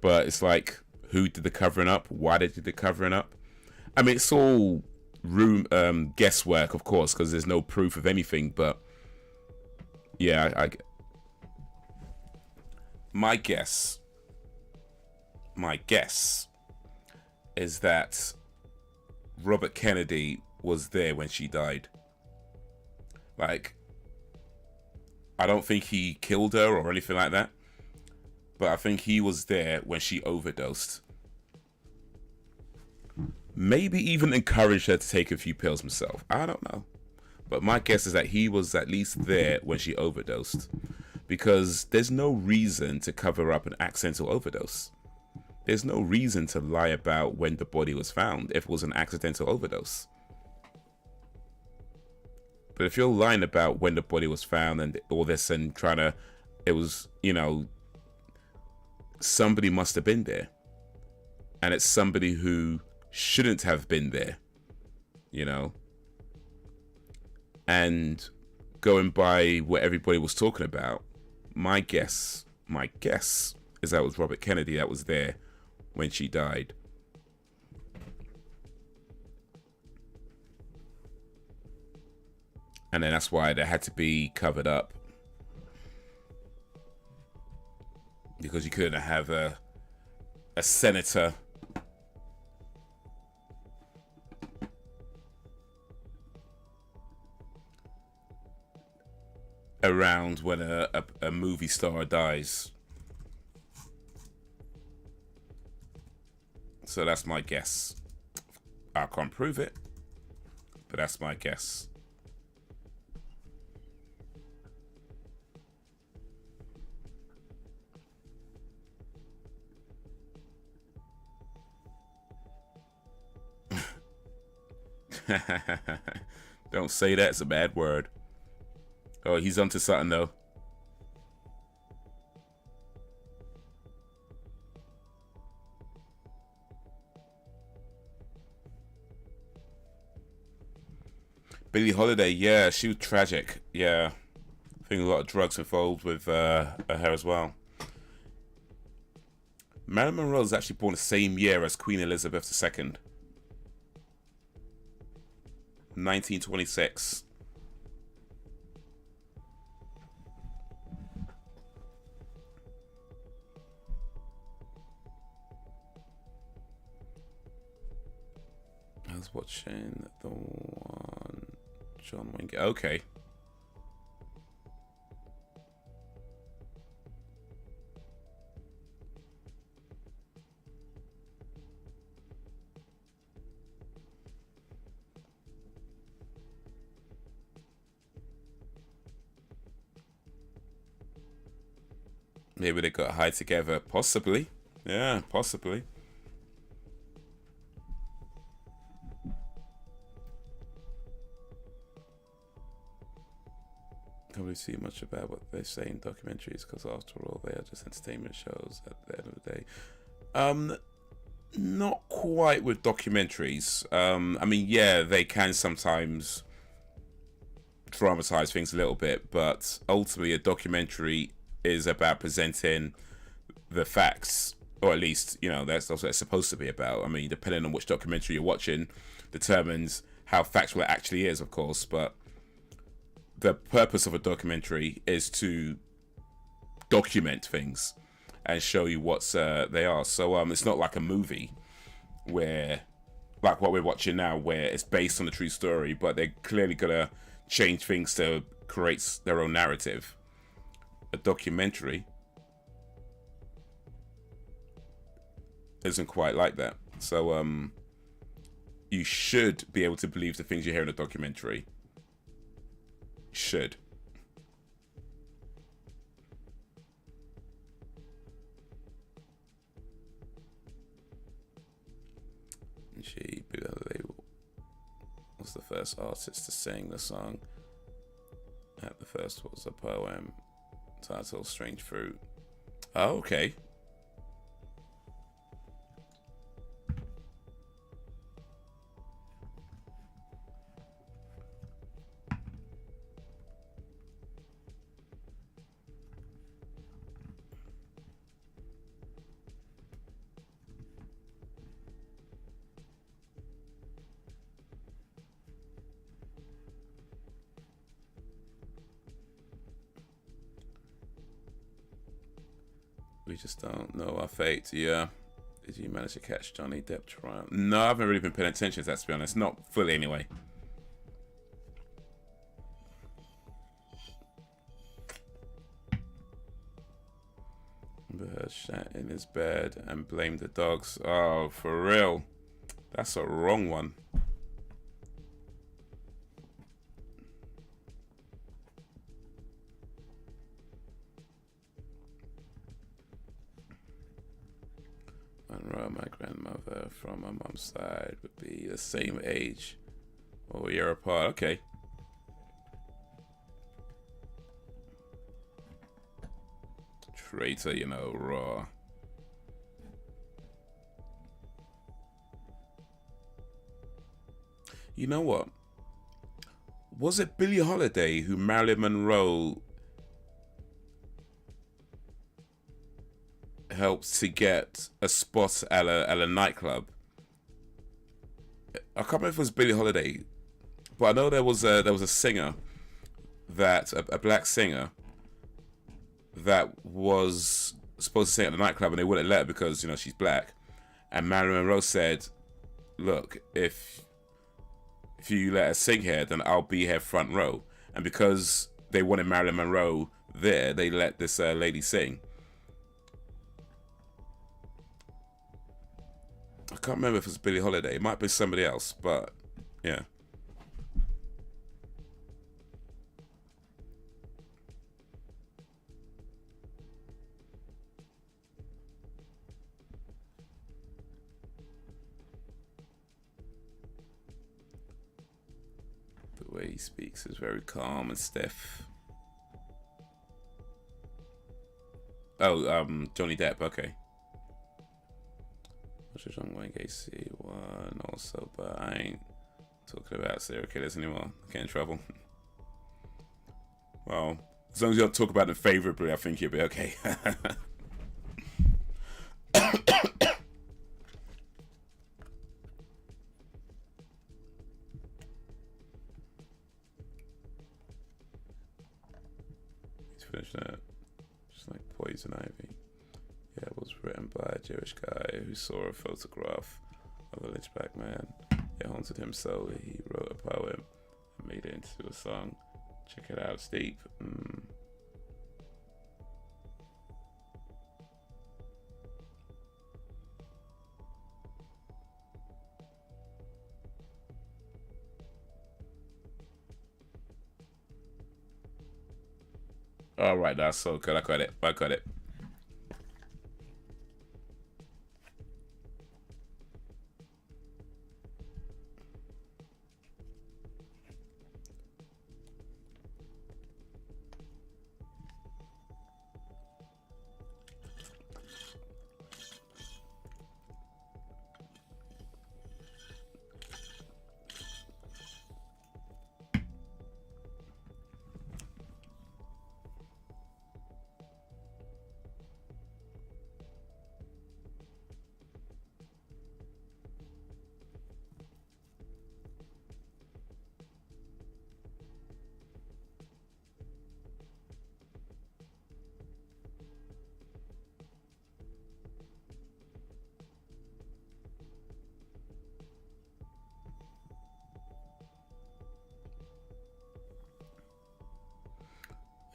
But it's like, who did the covering up? Why they did the covering up? I mean, it's all guesswork, of course, because there's no proof of anything. But yeah, my guess is that Robert Kennedy was there when she died. Like, I don't think he killed her or anything like that, but I think he was there when she overdosed. Maybe even encouraged her to take a few pills himself. I don't know. But my guess is that he was at least there when she overdosed, because there's no reason to cover up an accidental overdose. There's no reason to lie about when the body was found if it was an accidental overdose. But if you're lying about when the body was found and all this and trying to, it was, you know, somebody must have been there. And it's somebody who shouldn't have been there, you know. And going by what everybody was talking about, my guess is that it was Robert Kennedy that was there when she died. And then that's why they had to be covered up, because you couldn't have a senator around when a movie star dies. So that's my guess. I can't prove it, but that's my guess. Don't say that, it's a bad word. Oh, he's onto something though. Billie Holiday, yeah, she was tragic. Yeah, I think a lot of drugs involved with her as well. Marilyn Monroe was actually born the same year as Queen Elizabeth II. 1926. I was watching the one John Wayne. Okay. Maybe they got high together. Possibly. Yeah, possibly. Can't really see much about what they say in documentaries, because after all, they are just entertainment shows at the end of the day. Not quite with documentaries. I mean, yeah, they can sometimes dramatize things a little bit, but ultimately a documentary is about presenting the facts, or at least, you know, that's what it's supposed to be about. I mean, depending on which documentary you're watching determines how factual it actually is, of course, but the purpose of a documentary is to document things and show you what's they are. So it's not like a movie where, like what we're watching now, where it's based on a true story, but they're clearly gonna change things to create their own narrative. A documentary isn't quite like that. So you should be able to believe the things you hear in a documentary. Should. She was the first artist to sing the song. At the first was a poem titled Strange Fruit. Oh, okay. We just don't know our fate. Yeah. Did you manage to catch Johnny Depp trial? No, I haven't really been paying attention to that, to be honest. Not fully, anyway. Amber Heard shat in his bed and blamed the dogs. Oh, for real? That's a wrong one. Monroe, my grandmother from my mom's side, would be the same age or a year apart. Okay. Traitor, you know, raw. You know what? Was it Billie Holiday who Marilyn Monroe helped to get a spot at a nightclub? I can't remember if it was Billie Holiday, but I know there was a singer that a black singer that was supposed to sing at the nightclub, and they wouldn't let her because, you know, she's black. And Marilyn Monroe said, "Look, if you let her sing here, then I'll be here front row." And because they wanted Marilyn Monroe there, they let this lady sing. I can't remember if it's Billie Holiday. It might be somebody else, but yeah. The way he speaks is very calm and stiff. Oh, Johnny Depp, okay. John Wayne Gacy one also, but I ain't talking about serial killers anymore. I get in trouble. Well, as long as you don't talk about them favorably, I think you'll be okay. He's finished that. Just like Poison Ivy. Yeah, it was written by a Jewish guy who saw a photograph of a Lynchback man. It haunted him, so he wrote a poem and made it into a song. Check it out, it's deep. All right, that's so good. I got it.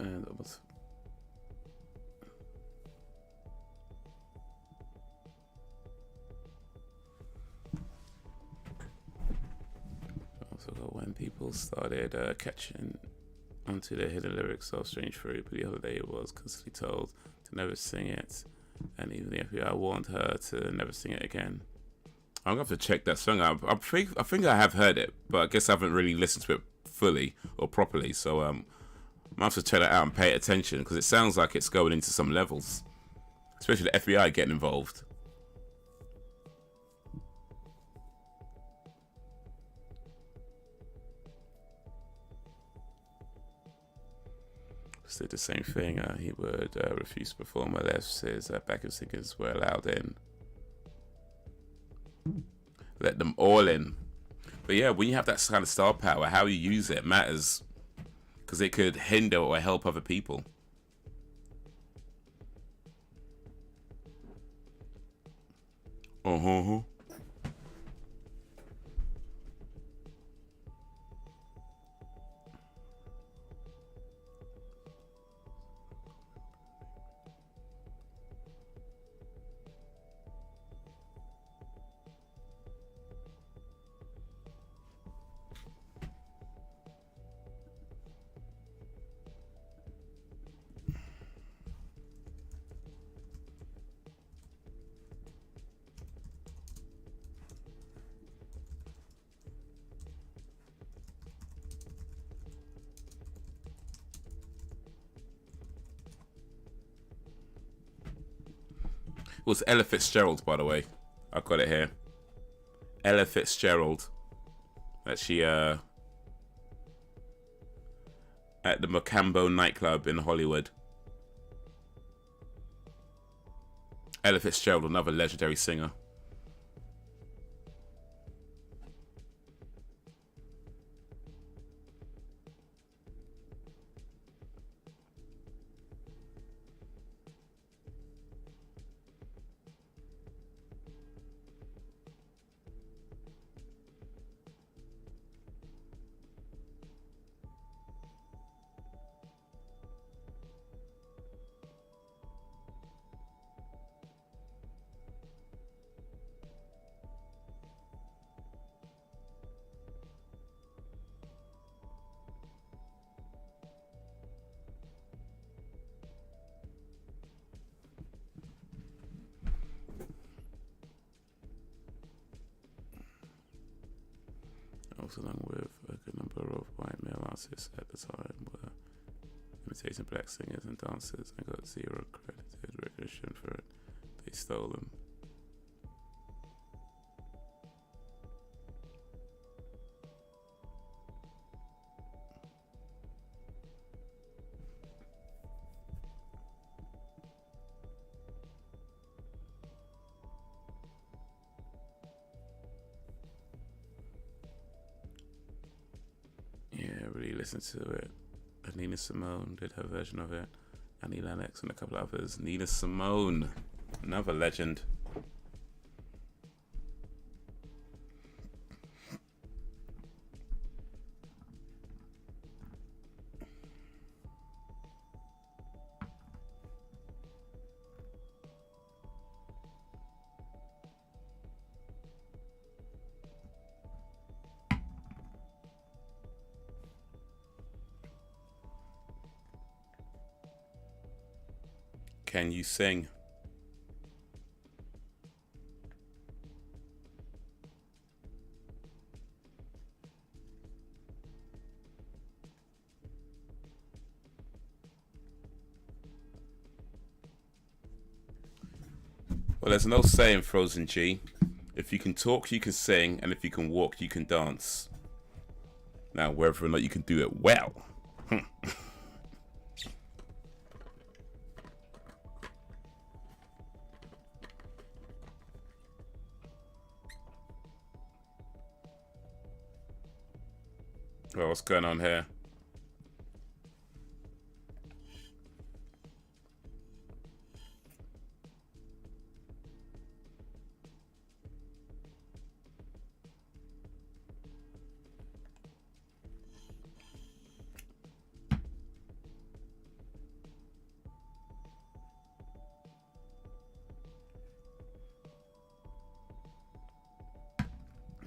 And that was also got when people started catching onto the hidden lyrics of Strange Fruit. Billie Holiday was constantly told to never sing it, and even the FBI warned her to never sing it again. I'm gonna have to check that song out. I think I have heard it, but I guess I haven't really listened to it fully or properly. So I might have to check that out and pay attention, because it sounds like it's going into some levels, especially the FBI getting involved. Did the same thing. He would refuse to perform unless his backup singers were allowed in. Let them all in. But yeah, when you have that kind of star power, how you use it matters, because it could hinder or help other people. Uh-huh. It was Ella Fitzgerald, by the way. I've got it here. Ella Fitzgerald. That she at the Mocambo nightclub in Hollywood. Ella Fitzgerald, another legendary singer. Also, along with a good number of white male artists at the time, were imitating black singers and dancers, and got zero credited recognition for it. They stole them. Listen to it. Nina Simone did her version of it. Annie Lennox and a couple others. Nina Simone, another legend. Can you sing? Well, there's an old saying, Frozen G. If you can talk, you can sing, and if you can walk, you can dance. Now, whether or not you can do it well. Well, what's going on here?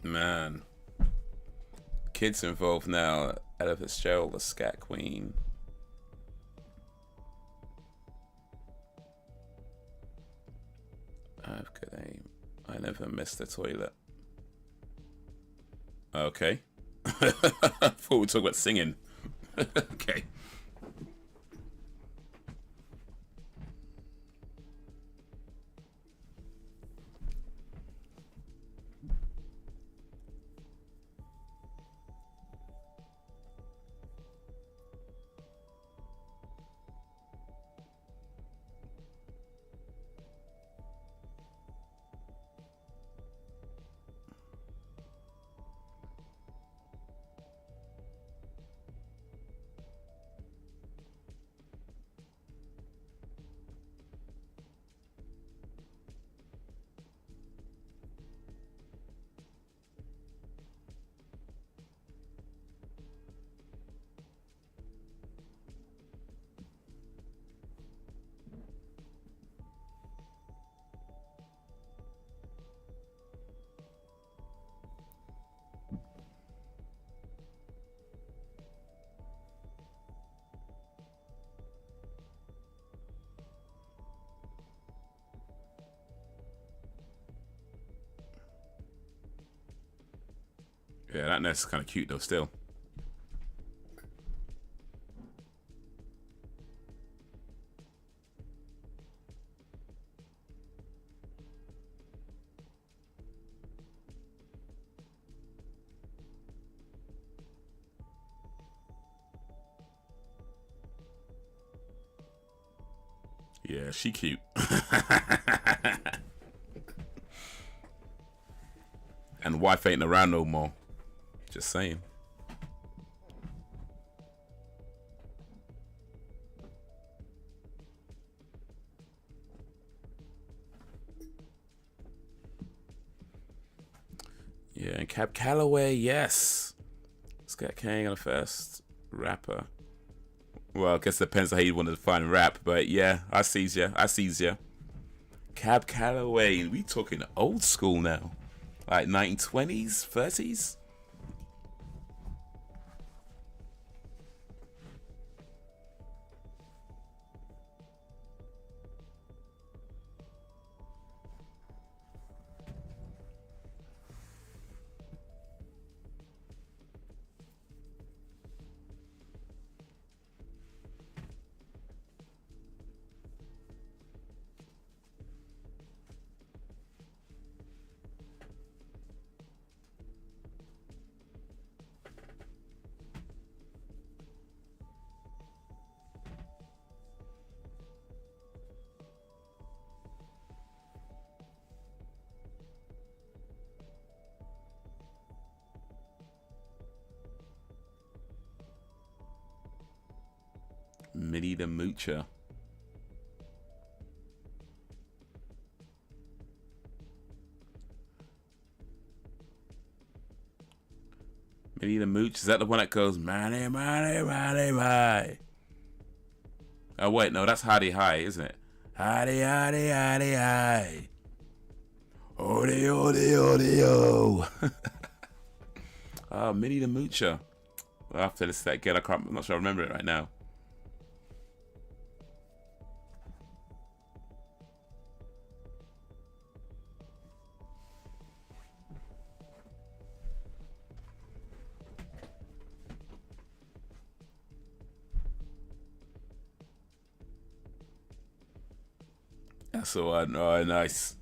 Man. Kids involved now. Ella Fitzgerald, the scat queen. I've got aim. I never missed the toilet. Okay. I thought we were talking about singing. Okay. Yeah, that nest is kind of cute though, still. Yeah, she cute. And wife ain't around no more. Just saying. Yeah, and Cab Calloway, yes. Scat King on the first rapper. Well, I guess it depends on how you want to define rap, but yeah, I sees ya. I sees ya. Cab Calloway, we talking old school now. Like 1920s, 30s? Minnie the Moocher. Minnie the Mooch, is that the one that goes money, money, money, money? Oh wait, no, that's Hardy High, isn't it? Hardy, Hardy, Hardy, High. Odi, odi, odi, oh. Oh, Minnie the Moocher. Well, after this that again, I'm not sure I remember it right now. That's the one. Oh, nice.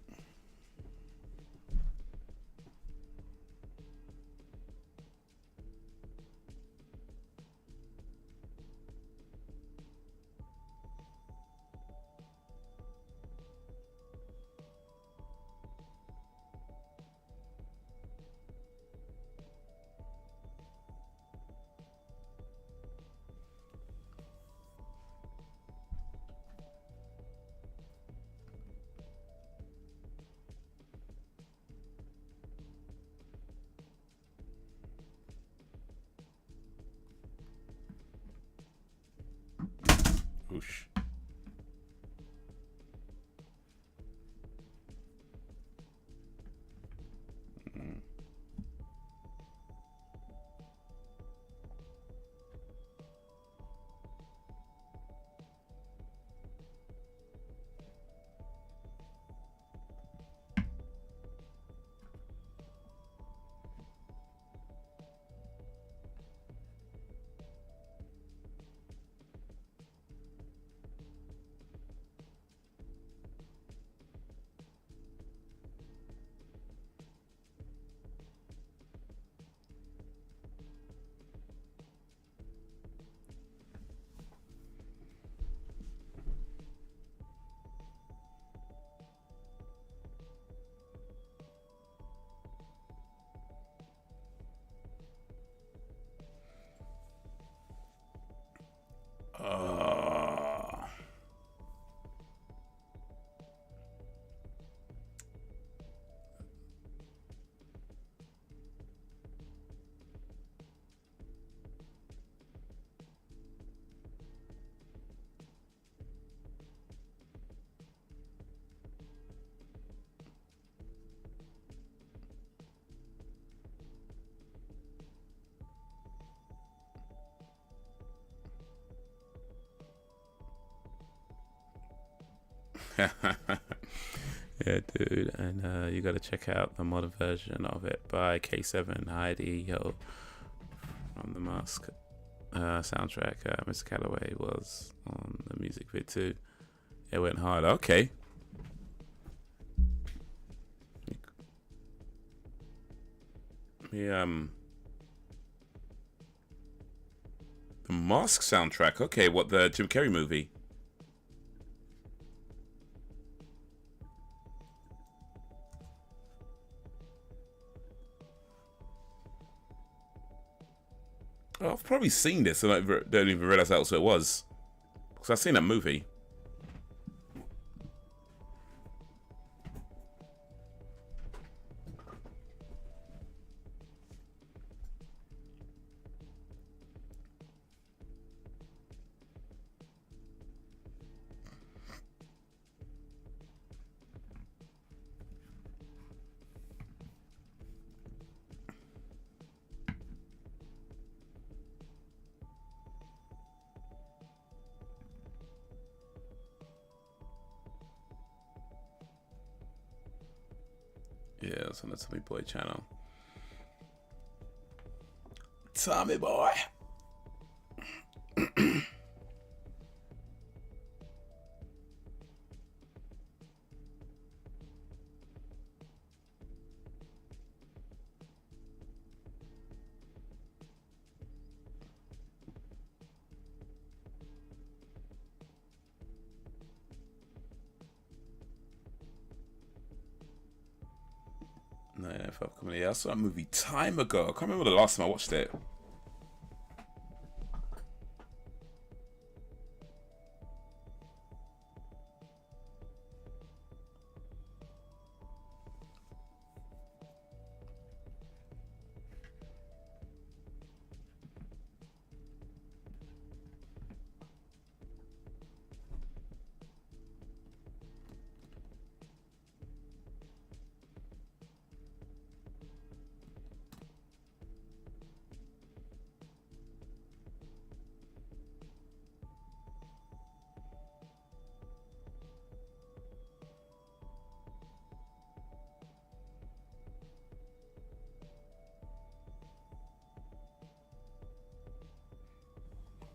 Yeah, dude, and you gotta check out the modern version of it by K7 Heidi Yo from the Mask soundtrack. Mr. Calloway was on the music vid too. It went hard. Okay. Yeah. The Mask soundtrack. Okay, what, the Jim Carrey movie? Oh, I've probably seen this and I don't even realize that's what it was. Because I've seen that movie. Yeah, it's on the Tommy Boy channel. Tommy Boy. No, yeah, I saw that movie time ago. I can't remember the last time I watched it.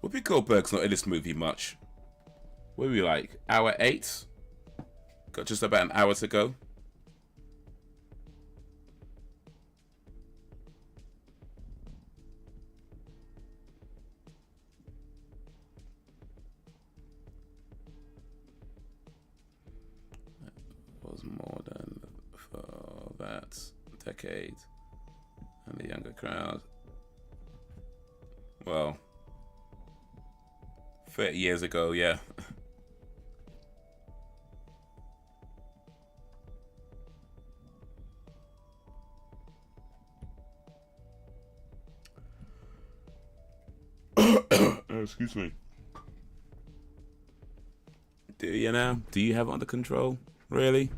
Whoopi Goldberg's not in this movie much. What were we like? Hour 8? Got just about an hour to go. That was more than for that decade. And the younger crowd. Well, 30 years ago, yeah. Excuse me. Do you now? Do you have it under control? Really?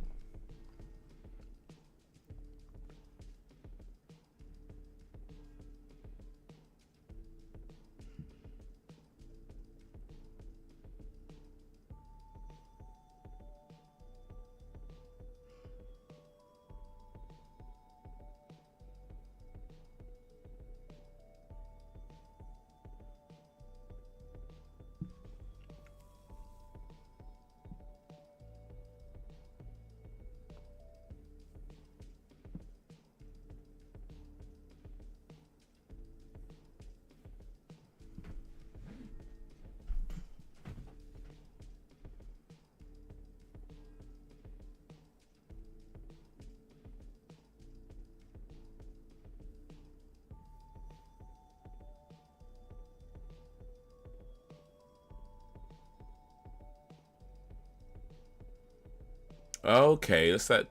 Okay, that's that.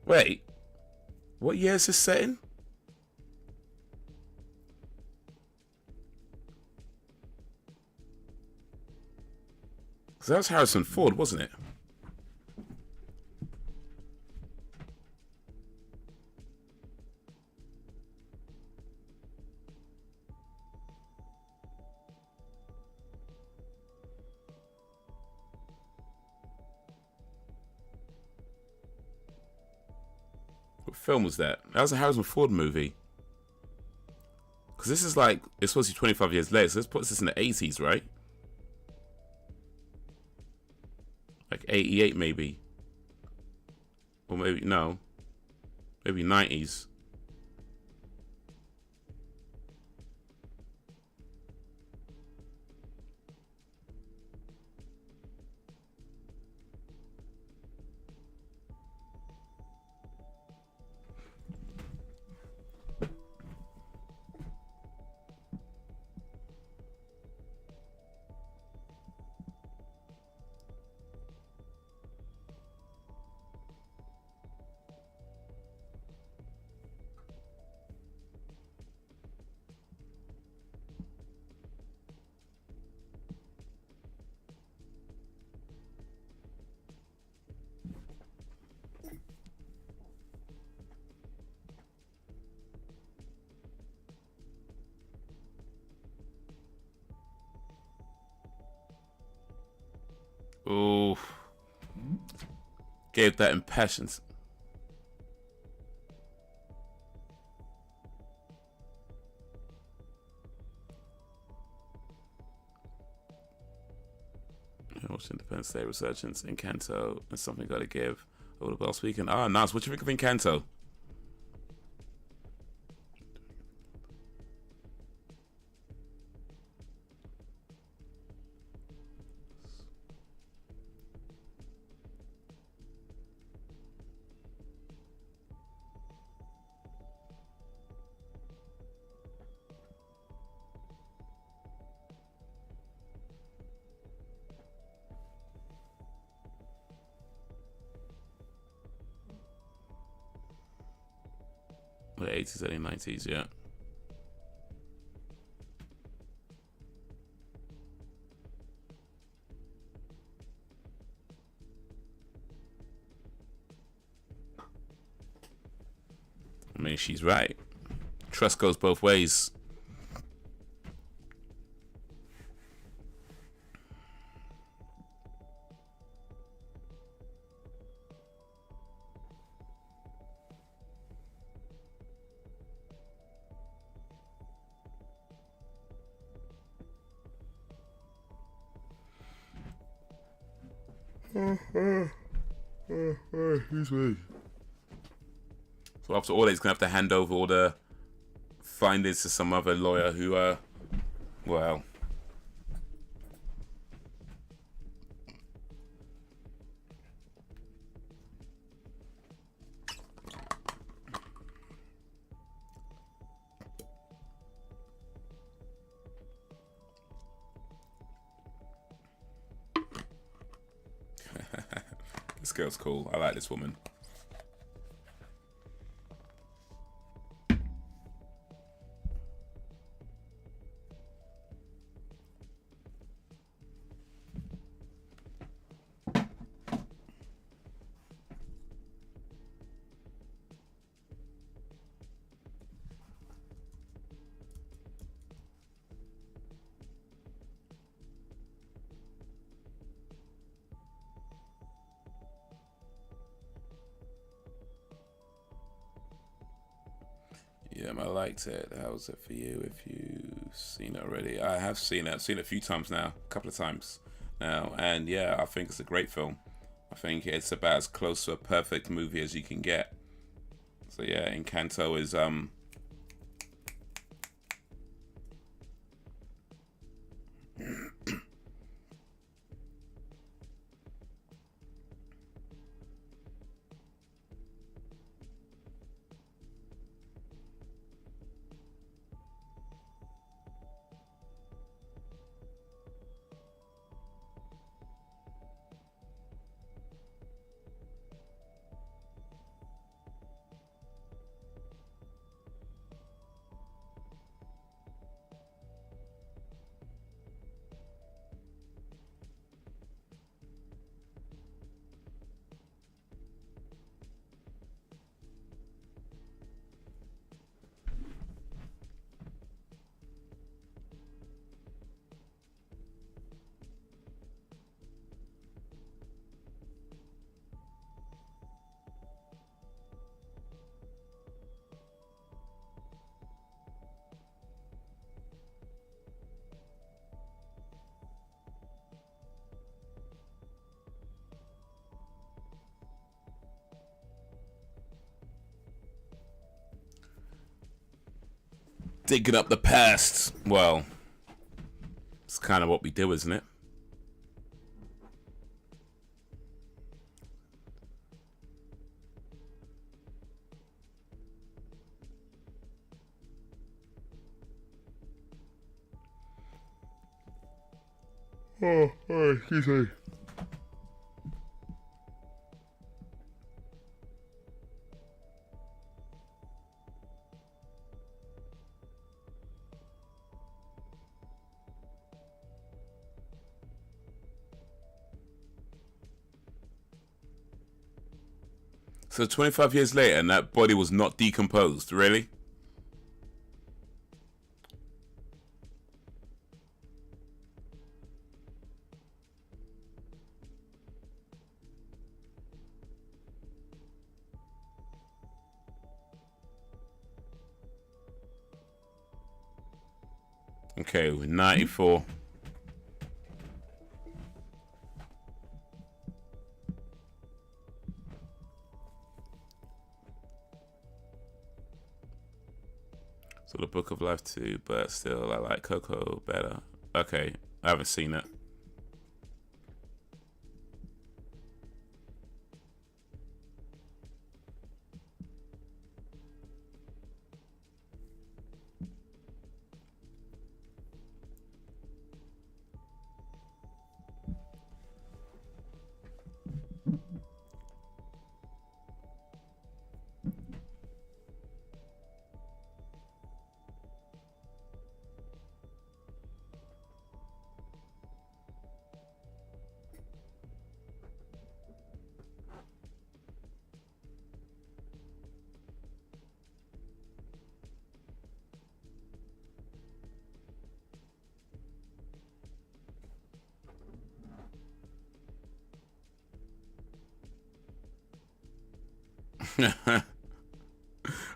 Wait, what year is this set in? Because that was Harrison Ford, wasn't it? What film was that? That was a Harrison Ford movie. Because this is like, it's supposed to be 25 years later, so this puts us in the 80s, right? Like 88 maybe. Or maybe, no. Maybe 90s. Ooh. Gave that impatience. Watch Independence Day resurgence in Kanto and something gotta give over the last weekend. Ah, nice. What do you think of Encanto? The 80s, early 90s, yeah. I mean, she's right. Trust goes both ways. Excuse me. So after all, he's gonna have to hand over all the findings to some other lawyer who, well. This girl's cool. I like this woman. Yeah, I liked it. How was it for you if you've seen it already? I have seen it. I've seen it a few times now, a couple of times now. And yeah, I think it's a great film. I think it's about as close to a perfect movie as you can get. So yeah, Encanto is Digging up the past. Well, it's kind of what we do, isn't it? Oh, excuse me. So 25 years later, and that body was not decomposed, really? Okay, we're 94. So the Book of Life too, but still I like Coco better. Okay, I haven't seen it.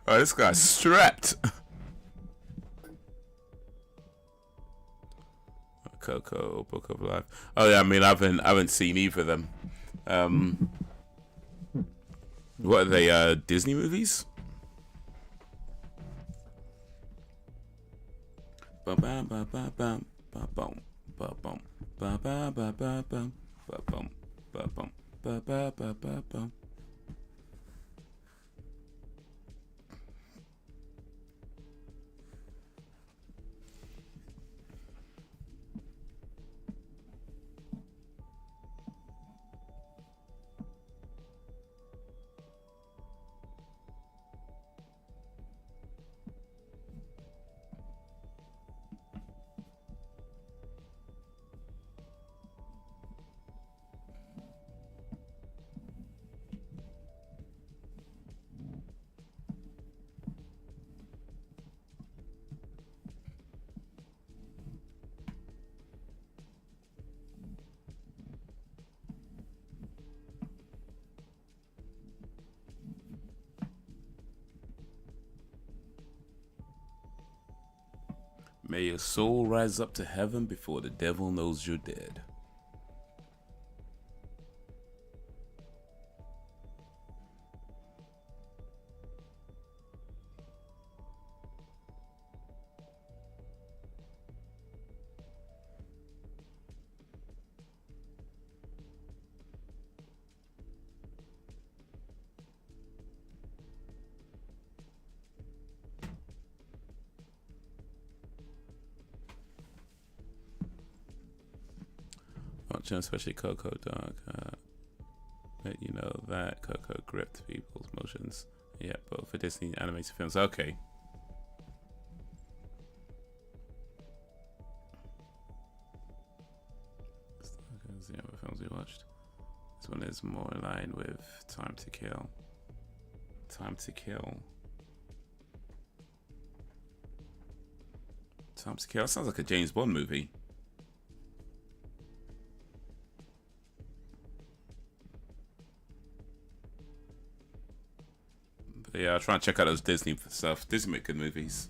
Oh, this guy's strapped. Coco, Book of Life. Oh yeah, I mean I haven't seen either of them. What are they? Disney movies? Bum bum bum bum bum bum bum bum bum bum bum bum bum bum bum bum bum bum. May your soul rise up to heaven before the devil knows you're dead. Watching especially Coco Dog, let you know that Coco gripped people's emotions. Yeah, both for Disney animated films. Okay. The other films we watched. This one is more in line with Time to Kill. Time to Kill. Time to Kill. That sounds like a James Bond movie. But yeah, I'll try and check out those Disney stuff. Disney make good movies.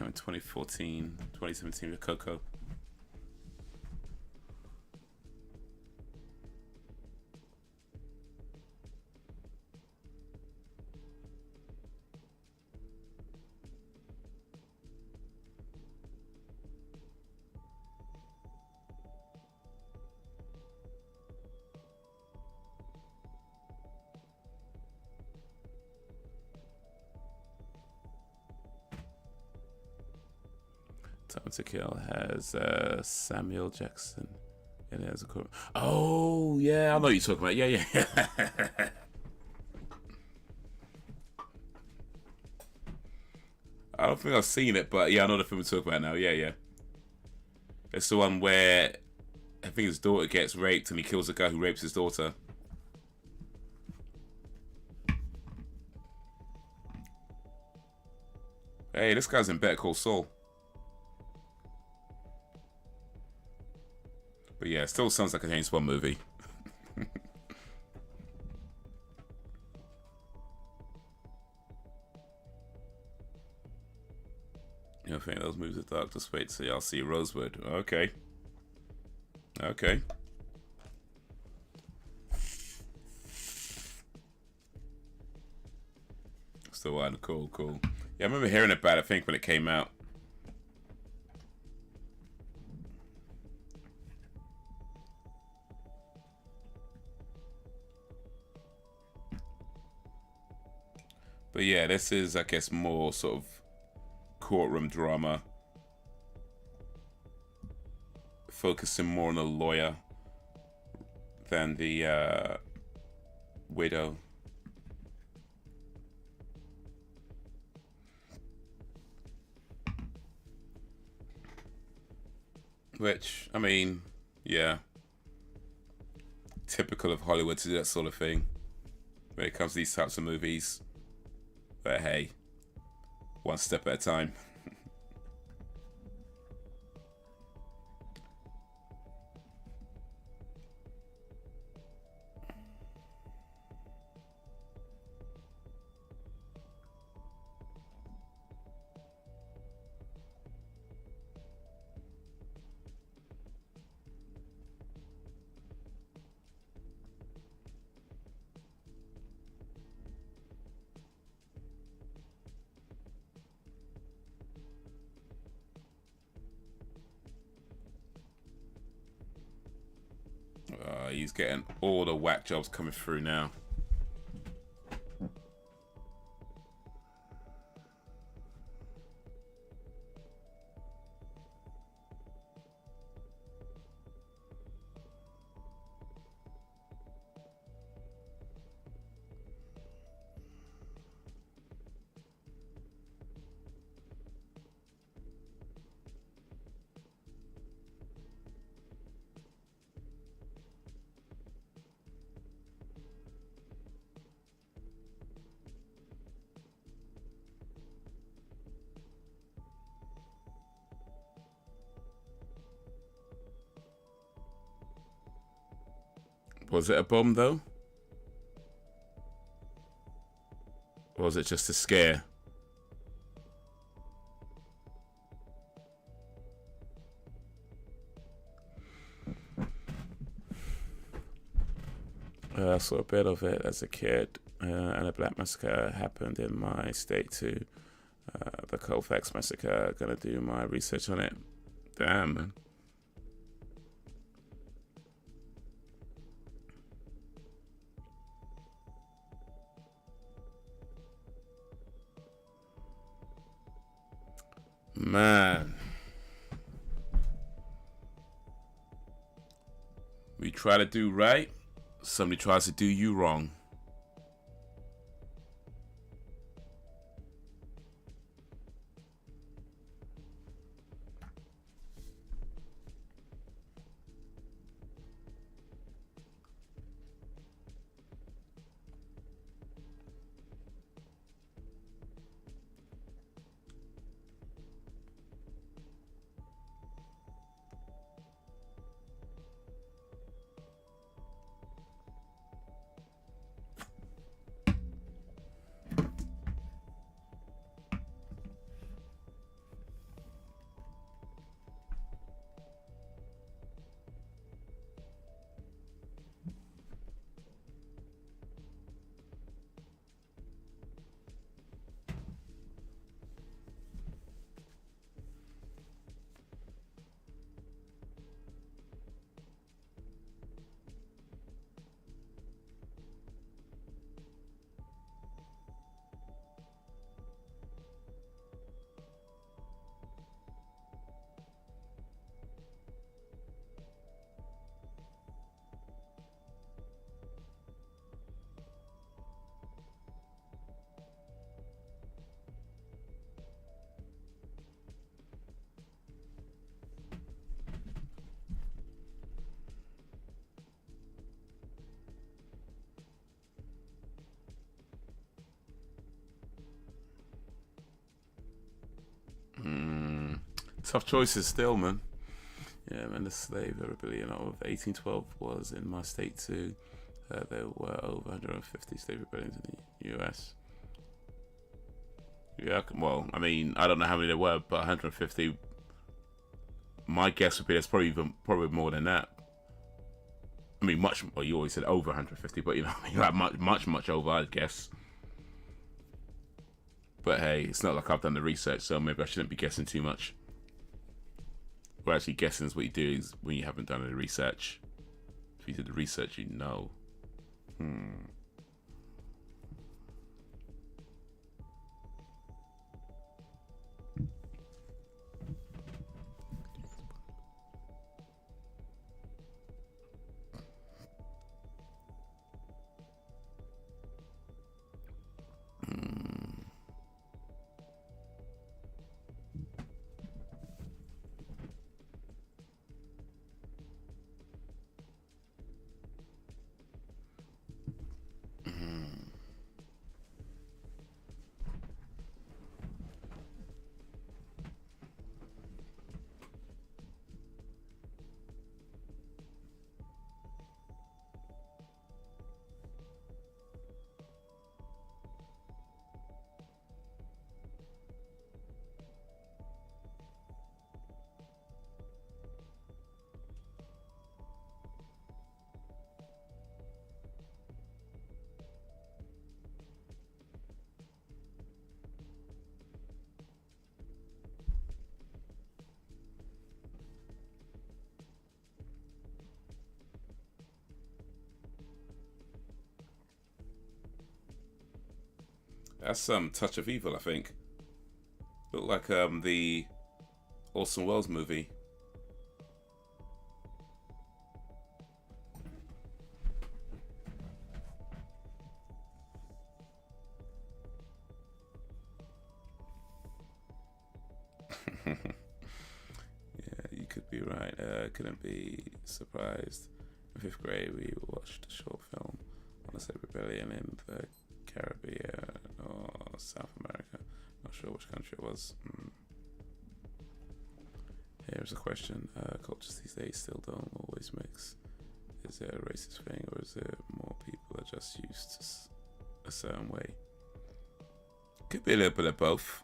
in 2014, 2017 with Coco. Time to Kill has Samuel Jackson in it as a co. Oh yeah, I know what you're talking about. Yeah. I don't think I've seen it, but yeah, I know the film we're talking about now. Yeah. It's the one where I think his daughter gets raped and he kills the guy who rapes his daughter. Hey, this guy's in Better Call Saul. But yeah, it still sounds like a James Bond movie. I think those movies are dark. Just wait till y'all see Rosewood. Okay. Still one. Cool. Yeah, I remember hearing about it, I think, when it came out. But yeah, this is, I guess, more sort of courtroom drama, focusing more on the lawyer than the widow. Which, I mean, yeah, typical of Hollywood to do that sort of thing when it comes to these types of movies. But hey, one step at a time. He's getting all the whack jobs coming through now. Was it a bomb though? Or was it just a scare? I saw a bit of it as a kid, and a black massacre happened in my state too. The Colfax massacre, gonna do my research on it. Damn, man. Man, we try to do right, somebody tries to do you wrong. Tough choices still, man. Yeah, man, the slave rebellion of 1812 was in my state too. There were over 150 slave rebellions in the US. Yeah, well, I mean, I don't know how many there were, but 150. My guess would be there's probably more than that. I mean, much. Well, you always said over 150, but you know, I mean, like much over, I'd guess. But hey, it's not like I've done the research, so maybe I shouldn't be guessing too much. Well, actually, guessing is what you do is when you haven't done any research. If you did the research, you know. That's some Touch of Evil, I think. Look like the Orson Welles movie. Yeah, you could be right. Couldn't be surprised. In 5th grade, we watched a short film on the Slave Rebellion in the Caribbean or South America. Not sure which country it was. Here's a question. Cultures these days still don't always mix. Is it a racist thing, or is it more people are just used to a certain way? Could be a little bit of both.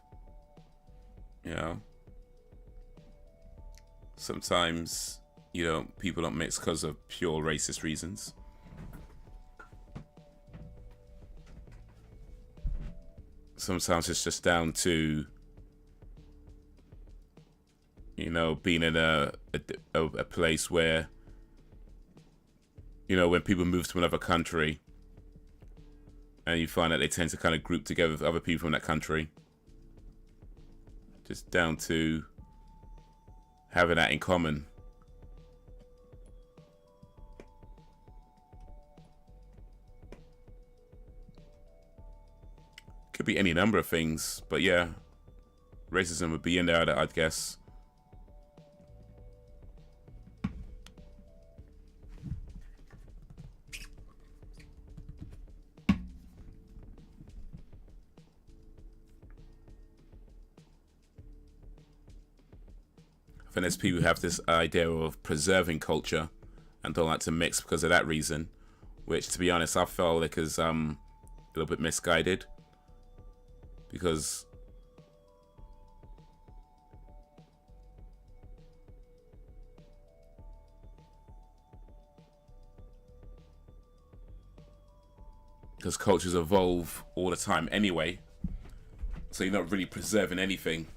You know, sometimes people don't mix because of pure racist reasons. Sometimes it's just down to being in a place where when people move to another country and you find that they tend to kind of group together with other people from that country, just down to having that in common. Could be any number of things, but yeah, racism would be in there, I'd guess. I think there's people who have this idea of preserving culture and don't like to mix because of that reason, which, to be honest, I felt like is a little bit misguided. Because cultures evolve all the time anyway, so you're not really preserving anything.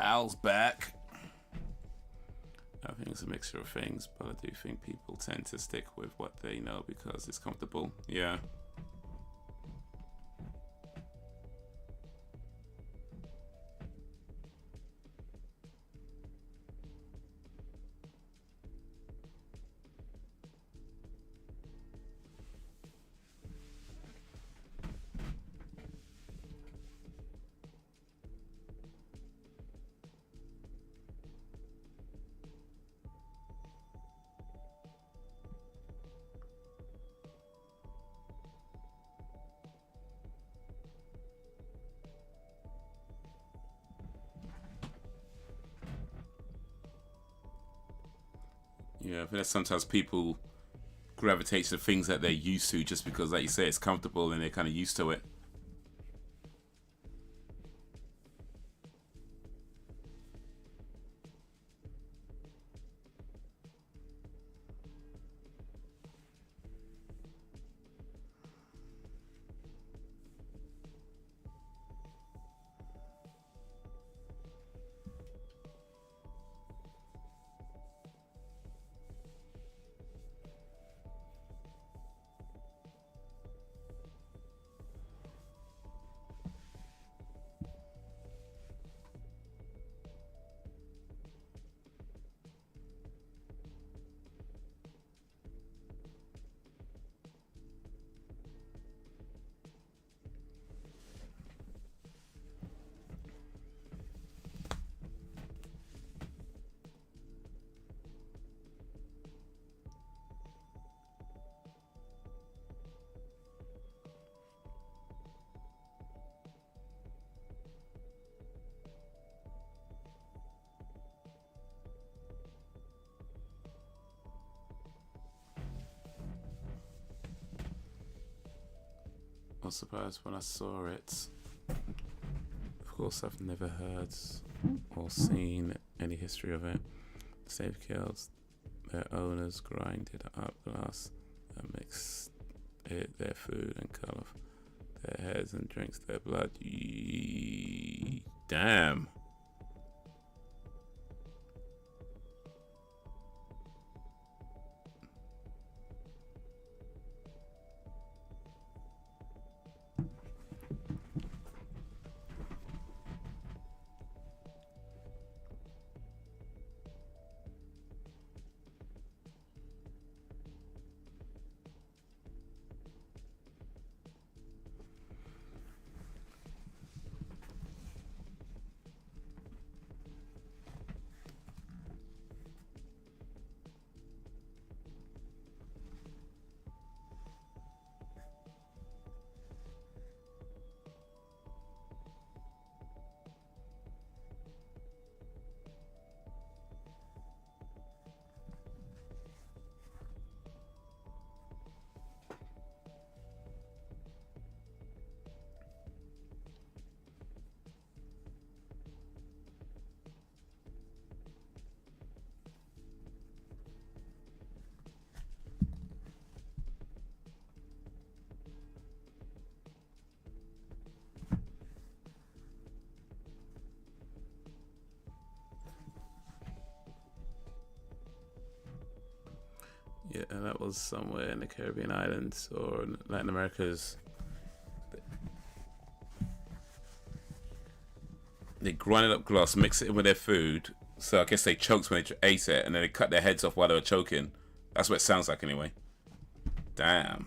Al's back. I think it's a mixture of things, but I do think people tend to stick with what they know because it's comfortable. Yeah. Yeah, I think that sometimes people gravitate to the things that they're used to just because, like you say, it's comfortable and they're kind of used to it. I was surprised when I saw it. Of course, I've never heard or seen any history of it. They've killed their owners, grinded up glass, and mixed it their food and cut off their heads and drinks their blood. Damn. Yeah, and that was somewhere in the Caribbean islands or Latin America's. They grinded up glass, mixed it in with their food. So I guess they choked when they ate it, and then they cut their heads off while they were choking. That's what it sounds like anyway. Damn.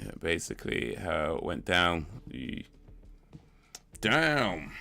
Yeah, basically how it went down. Damn.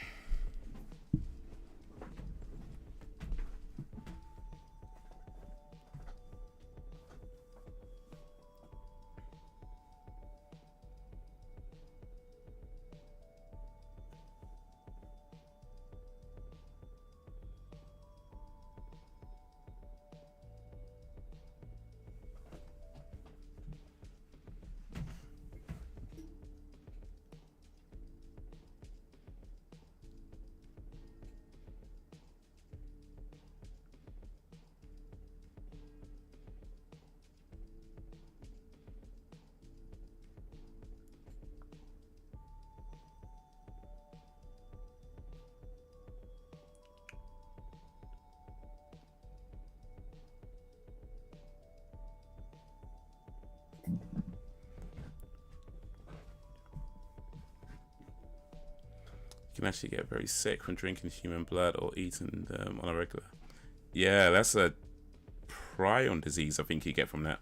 You can actually get very sick from drinking human blood or eating them on a regular. Yeah, that's a prion disease I think you get from that.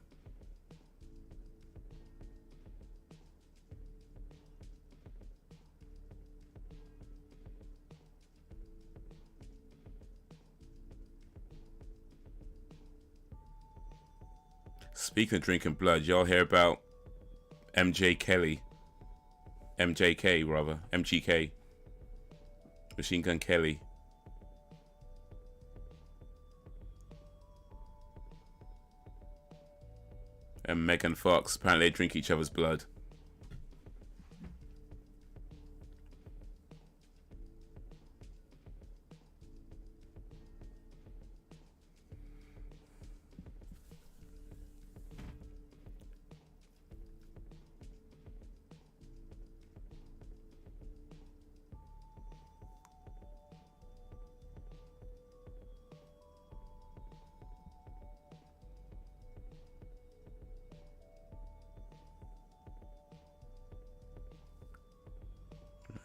Speaking of drinking blood, y'all hear about MJK, MGK, Machine Gun Kelly. And Megan Fox, apparently they drink each other's blood.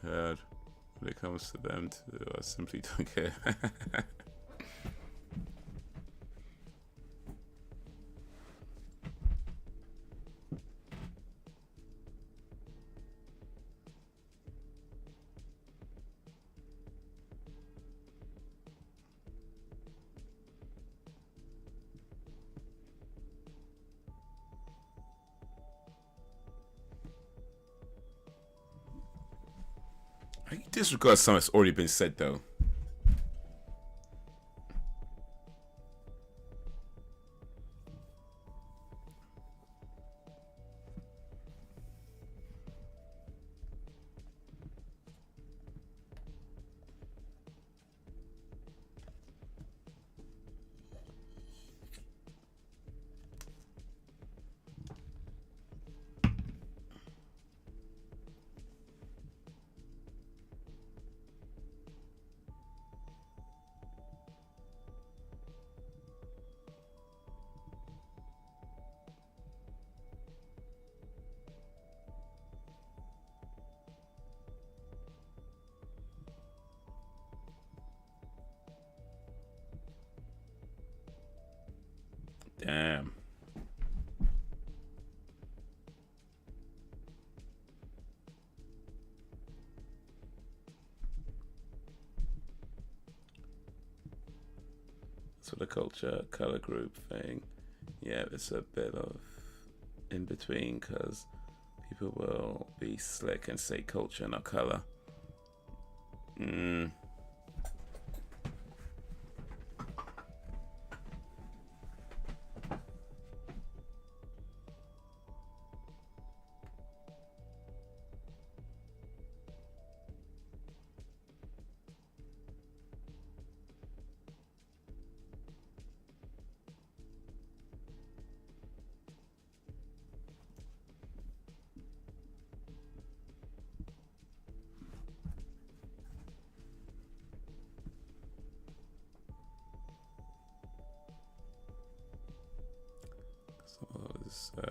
Heard when it comes to them too, I simply don't care. I disregard something that's already been said, though. Damn. So the culture, color group thing, yeah, it's a bit of in between because people will be slick and say culture, not color.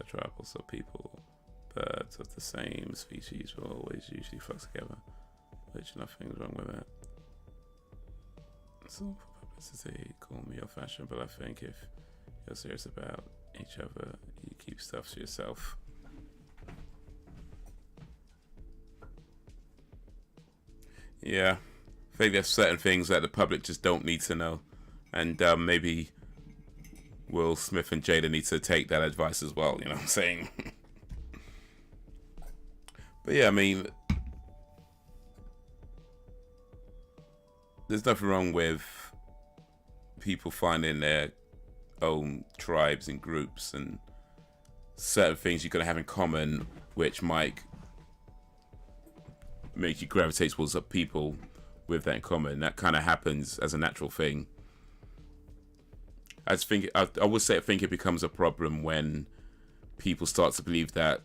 Tribal, so people, birds of the same species will always usually flock together, which nothing's wrong with that. So for publicity, call me old fashioned, but I think if you're serious about each other, you keep stuff to yourself. Yeah, I think there's certain things that the public just don't need to know, and maybe Will Smith and Jada need to take that advice as well, you know what I'm saying? But yeah, I mean, there's nothing wrong with people finding their own tribes and groups and certain things you're going to have in common, which might make you gravitate towards people with that in common. That kind of happens as a natural thing. I would say I think it becomes a problem when people start to believe that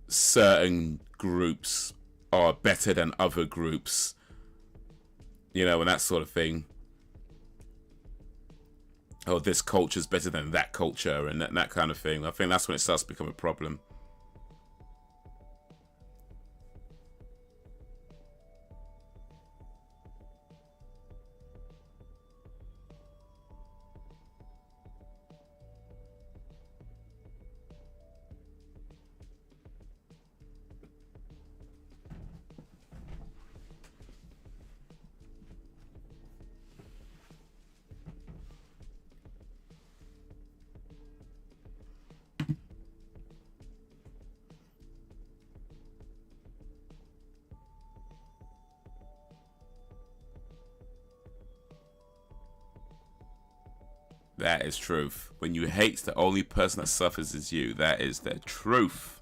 certain groups are better than other groups, you know, and that sort of thing. Oh, this culture's better than that culture, and that kind of thing. I think that's when it starts to become a problem. That is truth. When you hate, the only person that suffers is you. That is the truth.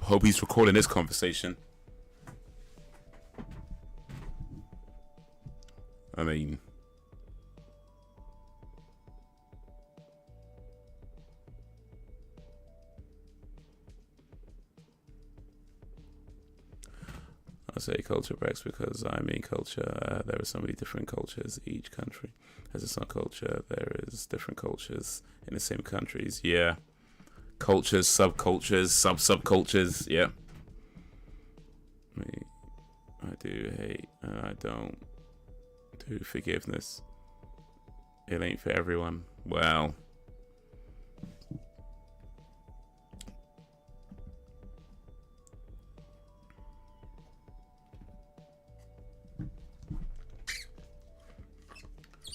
Hope he's recording this conversation. I mean, I say culture breaks because I mean culture. There are so many different cultures. Each country has its own culture. There is different cultures in the same countries. Yeah. Cultures, subcultures, subcultures. Yeah. I do hate and I don't do forgiveness. It ain't for everyone. Well,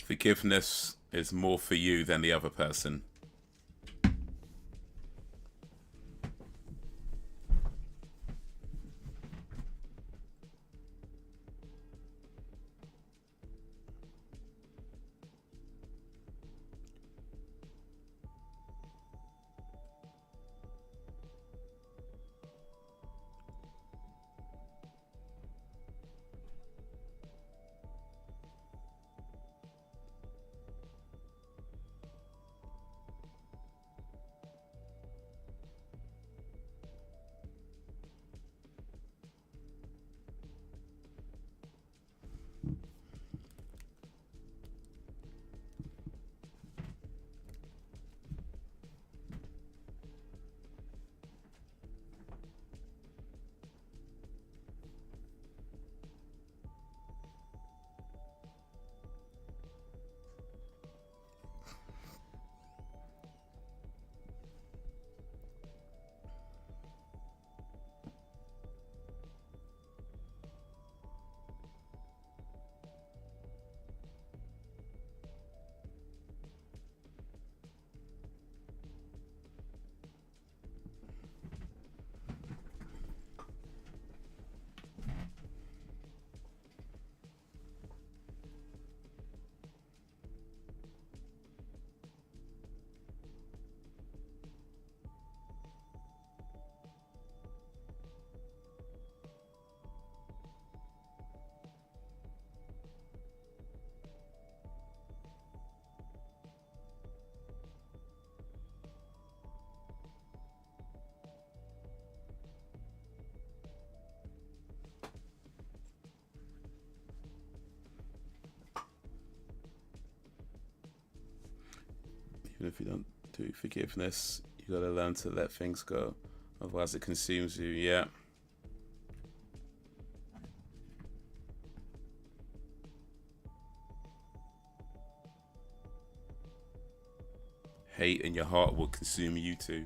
forgiveness is more for you than the other person. Even if you don't do forgiveness, you gotta learn to let things go. Otherwise it consumes you. Yeah. Hate in your heart will consume you too.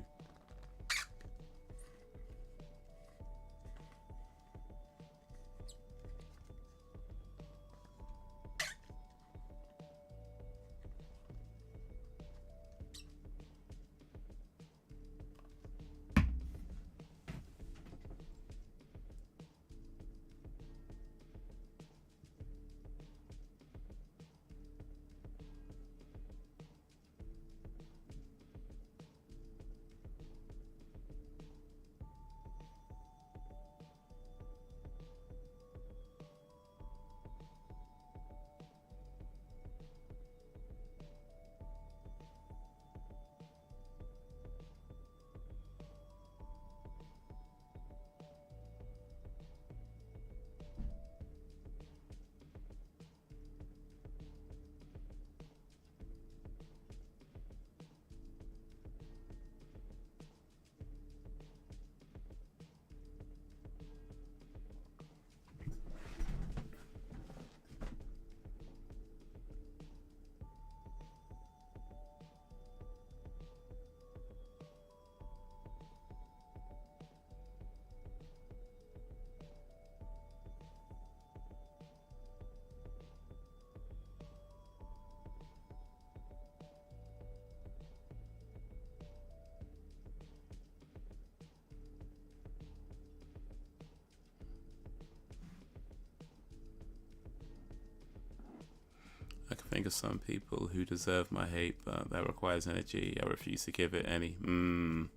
I can think of some people who deserve my hate, but that requires energy. I refuse to give it any. And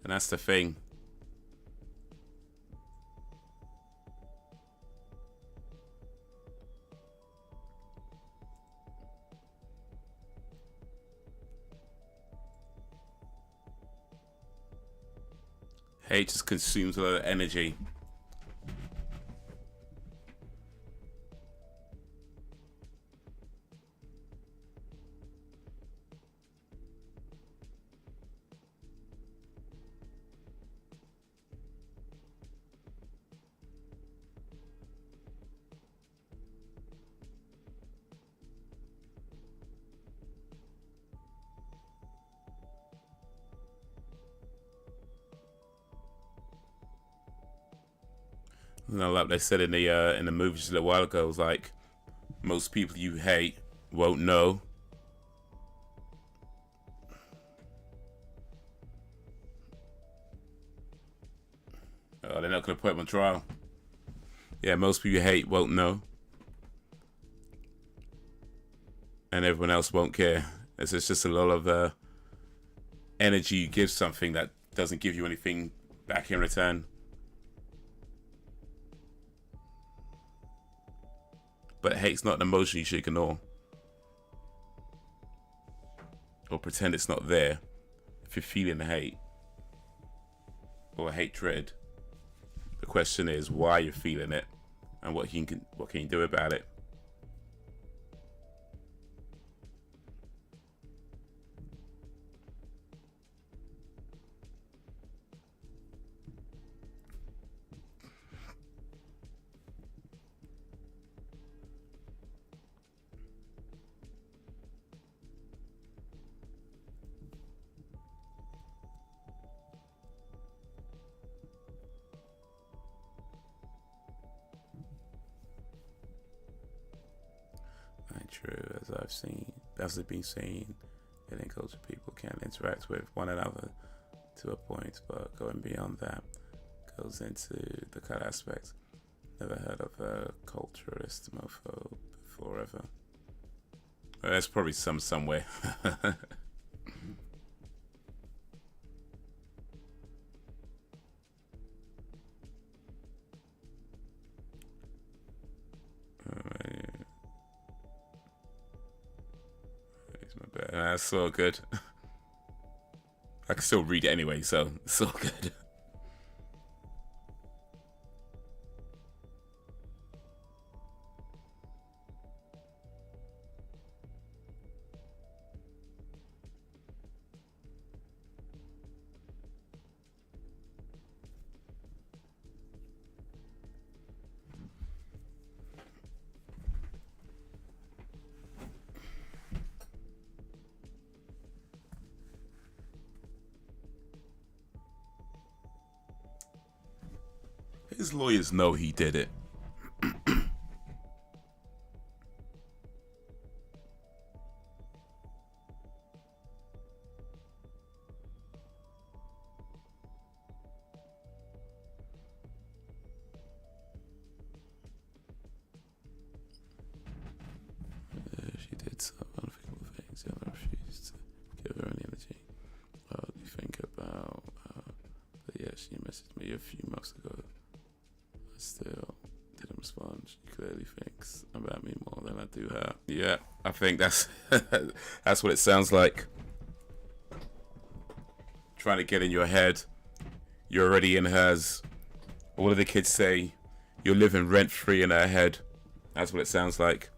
that's the thing. Hate just consumes a lot of energy. You know, like they said in the movie just a little while ago, it was like most people you hate won't know. Oh, they're not gonna put him on trial. Yeah, most people you hate won't know, and everyone else won't care. It's just a lot of energy you give something that doesn't give you anything back in return. But hate's not an emotion you should ignore or pretend it's not there. If you're feeling hate or hatred, the question is why you're feeling it and what can you do about it. True, as I've been saying, getting culture people can interact with one another to a point, but going beyond that goes into the cut aspect. Never heard of a culturalist mofo before ever. Well, there's probably somewhere. That's so good. I can still read it anyway, so it's so good. his lawyers know he did it. She did some unthinkable things. The other refused to give her any energy. You think about, but yeah, she messaged me a few months ago. I still didn't respond. She clearly thinks about me more than I do her. Yeah, I think that's that's what it sounds like. Trying to get in your head. You're already in hers. What do the kids say? You're living rent free in her head. That's what it sounds like.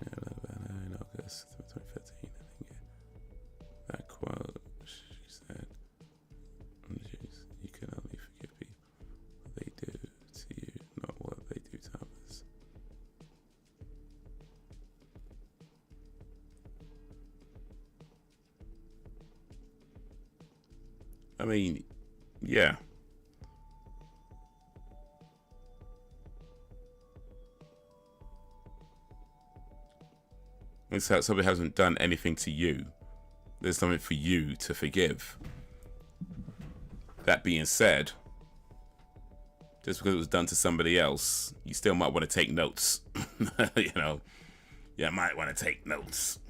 In August 2013, I think that quote, she said, "Jeez, you can only forgive people what they do to you, not what they do to others." I mean, yeah. It's how somebody hasn't done anything to you. There's something for you to forgive. That being said, just because it was done to somebody else, you still might want to take notes. You know, you might want to take notes.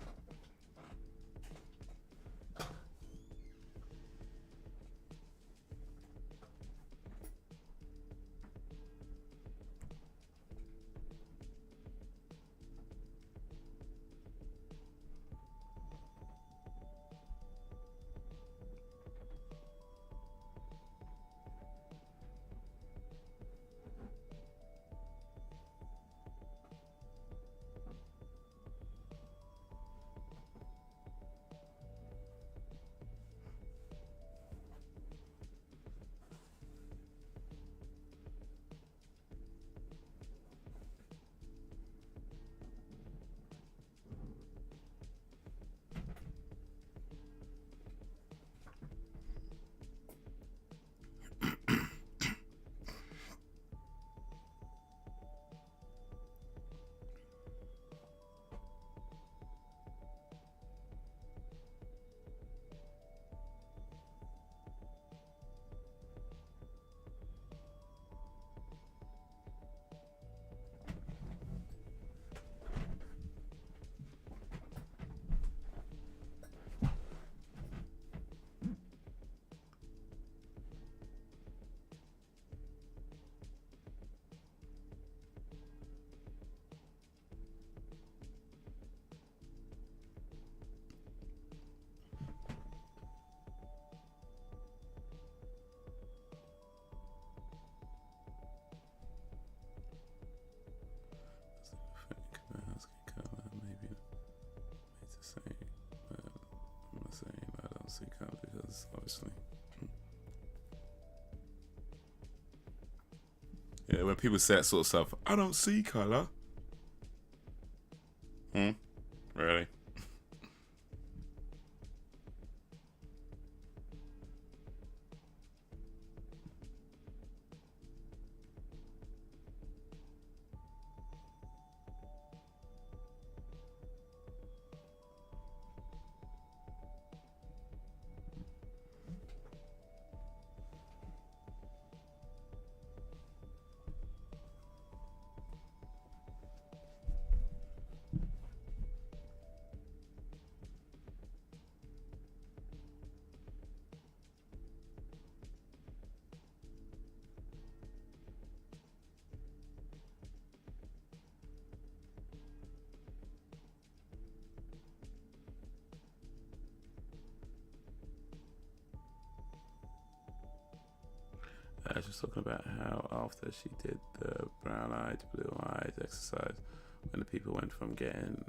Because obviously, yeah, when people say that sort of stuff, I don't see color. Really? I was just talking about how after she did the brown-eyed, blue-eyed exercise, when the people went from getting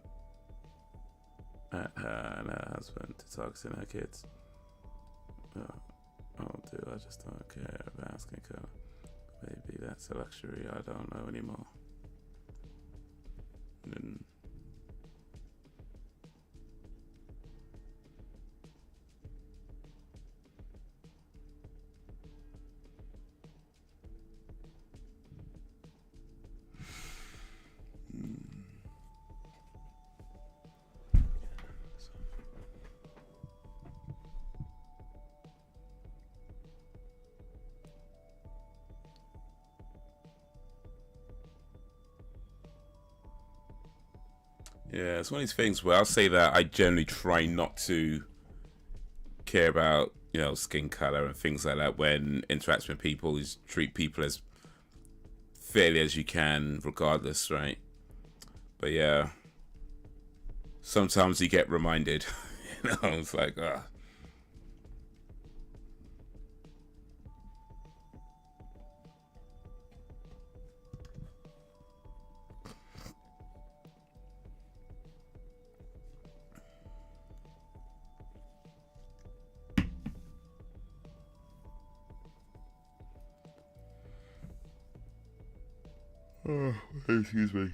at her and her husband to targeting her kids. Oh, dude, I just don't care about asking her. Maybe that's a luxury I don't know anymore. And yeah, it's one of these things where I'll say that I generally try not to care about, you know, skin color and things like that when interacting with people. Is treat people as fairly as you can, regardless, right? But yeah, sometimes you get reminded, you know, it's like, ah. Oh, excuse me.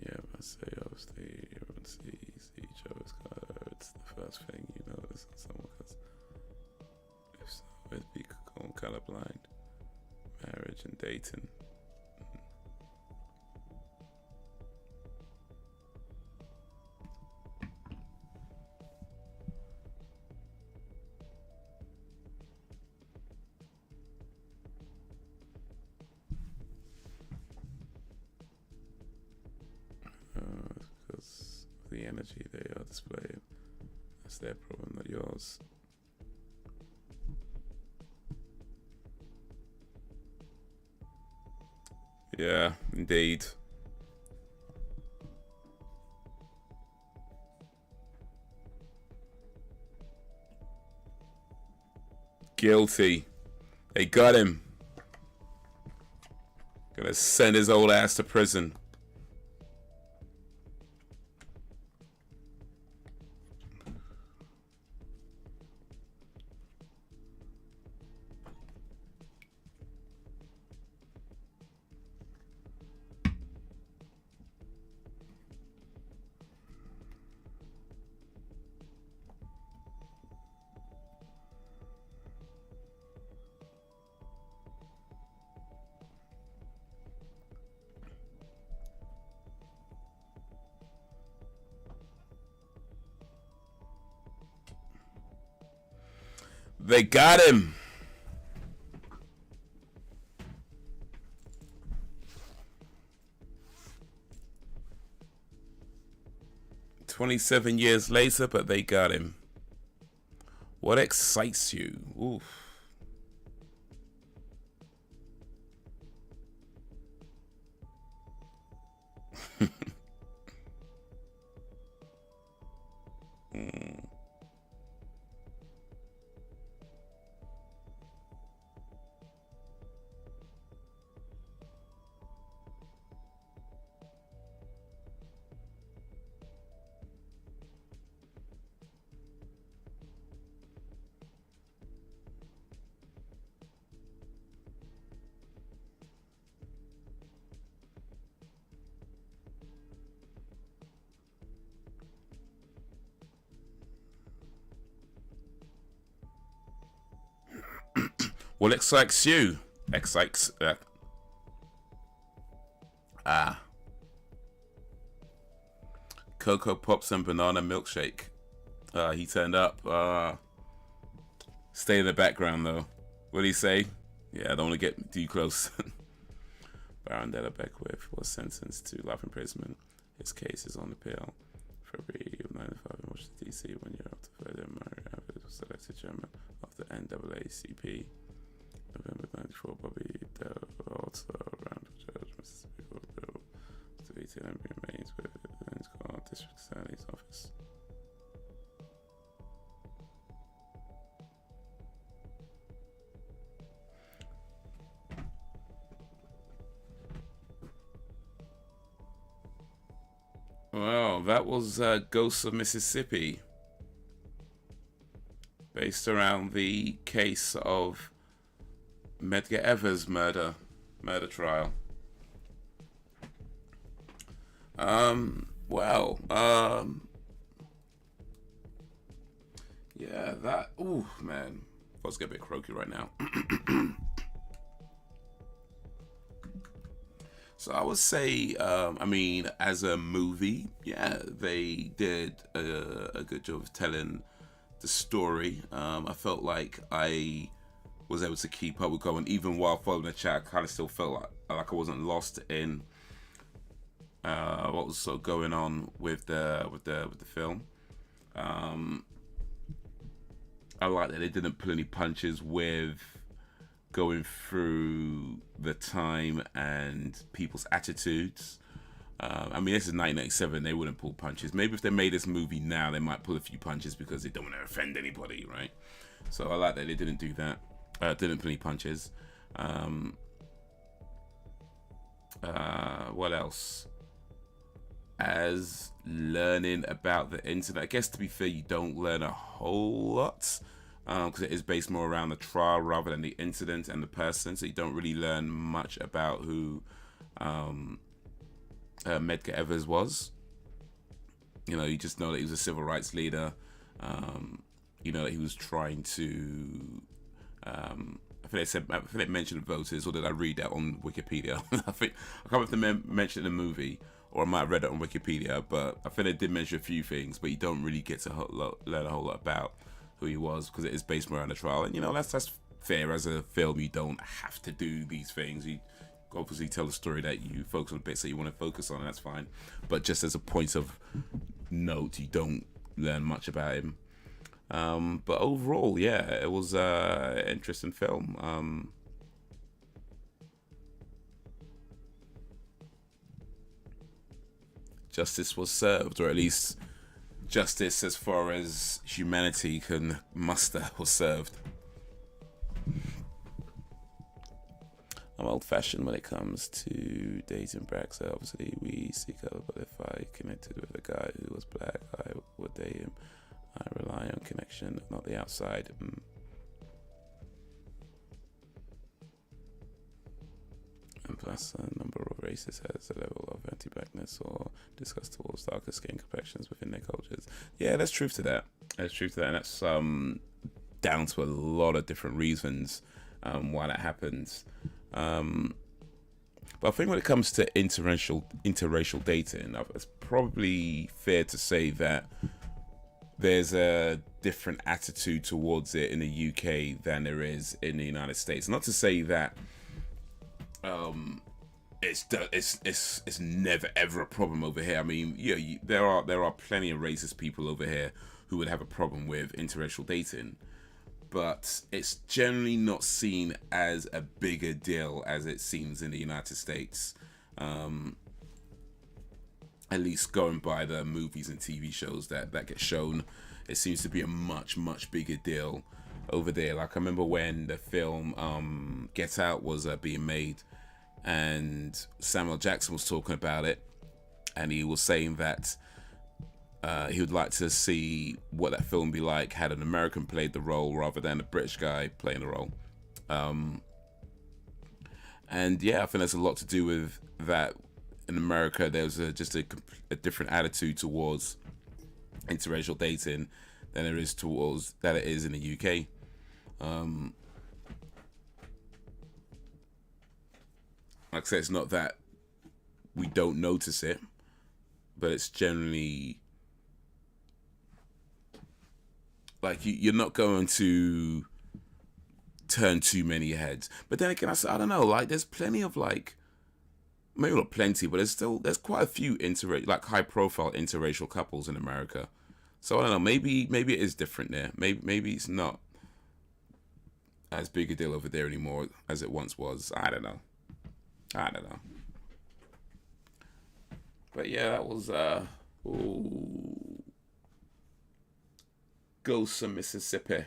yeah, I say obviously everyone sees each other's color. It's the first thing you notice in someone, because if so, it'd be called colorblind. Marriage and dating. Because of the energy they are displaying. That's their problem, not yours. Yeah, indeed. Guilty. They got him. Gonna send his old ass to prison. They got him. "27 years later, but they got him." What excites you? Oof. Mm. What excites you? Excites. Cocoa Pops and banana milkshake. He turned up. Stay in the background though. What did he say? Yeah, I don't want to get too close. Baron Beckwith was sentenced to life imprisonment. His case is on appeal. February of 95 in Washington, D.C. 1 year after Ferdinand Murray was selected chairman of the NAACP. November 94, Bobby Court around Judge Mississippi Court bill to VT and remains with the District Attorney's Office. Well, that was Ghosts of Mississippi, based around the case of Medgar Evers' murder trial. Yeah, that. Ooh, man, I was getting a bit croaky right now. So I would say, I mean, as a movie, yeah, they did a good job of telling the story. I felt like I was able to keep up with going, even while following the chat. I kind of still felt like I wasn't lost in what was sort of going on with the film. I like that they didn't pull any punches with going through the time and people's attitudes. I mean, this is 1997. They wouldn't pull punches. Maybe if they made this movie now, they might pull a few punches because they don't want to offend anybody, right? So I like that they didn't do that. Didn't pull any punches. What else? As learning about the internet, I guess to be fair, you don't learn a whole lot. Because it is based more around the trial rather than the incident and the person, so you don't really learn much about who Medgar Evers was. You know, you just know that he was a civil rights leader. You know that he was trying to. I think they mentioned voters, or did I read that on Wikipedia? I can't remember if they mentioned it in the movie, or I might have read it on Wikipedia. But I think they did mention a few things, but you don't really get to learn a whole lot about who he was, because it is based more on the trial. And you know, that's fair. As a film, you don't have to do these things. You obviously tell a story that you focus on bits that you want to focus on, and that's fine. But just as a point of note, you don't learn much about him. But overall, yeah, it was an interesting film. Justice was served, or at least justice as far as humanity can muster was served. I'm old-fashioned when it comes to dating Brax. Obviously, we seek out, but if I connected with a guy who was black, I would date him. I rely on connection, not the outside. And plus, a number of races has a level of anti-blackness or disgust towards darker skin complexions within their cultures. Yeah, there's truth to that. There's truth to that, and that's down to a lot of different reasons why that happens. But I think when it comes to interracial dating, it's probably fair to say that there's a different attitude towards it in the UK than there is in the United States. Not to say that it's never ever a problem over here. I mean, yeah, there are plenty of racist people over here who would have a problem with interracial dating, but it's generally not seen as a bigger deal as it seems in the United States. At least going by the movies and TV shows that get shown, it seems to be a much bigger deal over there. Like, I remember when the film Get Out was being made, and Samuel Jackson was talking about it, and he was saying that he would like to see what that film would be like had an American played the role rather than a British guy playing the role. And yeah, I think there's a lot to do with that. In America, there's just a different attitude towards interracial dating than there is towards that it is in the UK. Like I said, it's not that we don't notice it, but it's generally like you're not going to turn too many heads. But then again, I don't know. Like, there's plenty of maybe not plenty, but there's quite a few high-profile interracial couples in America. So I don't know. Maybe it is different there. Maybe it's not as big a deal over there anymore as it once was. I don't know. I don't know. But yeah, that was Ghosts of Mississippi.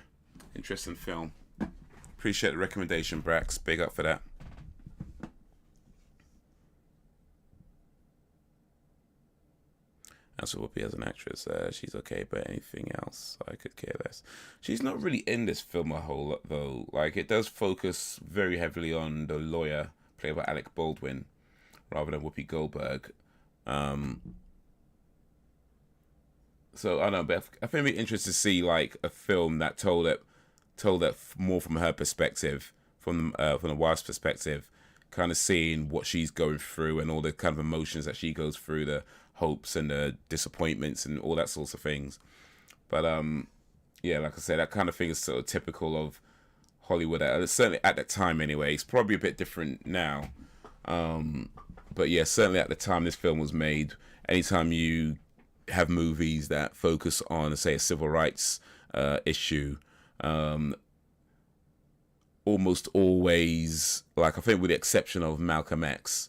Interesting film. Appreciate the recommendation, Brax. Big up for that. As for Whoopi as an actress, she's okay, but anything else, I could care less. She's not really in this film a whole lot, though. Like, it does focus very heavily on the lawyer, played by Alec Baldwin, rather than Whoopi Goldberg. So, I don't know, but I think it'd be interesting to see, like, a film that told it more from her perspective, from the wife's perspective, kind of seeing what she's going through and all the kind of emotions that she goes through, the hopes and the disappointments and all that sorts of things. But yeah, like I said, that kind of thing is sort of typical of Hollywood, certainly at that time anyway. It's probably a bit different now, but yeah, certainly at the time this film was made, anytime you have movies that focus on, say, a civil rights issue, almost always, like, I think with the exception of Malcolm X,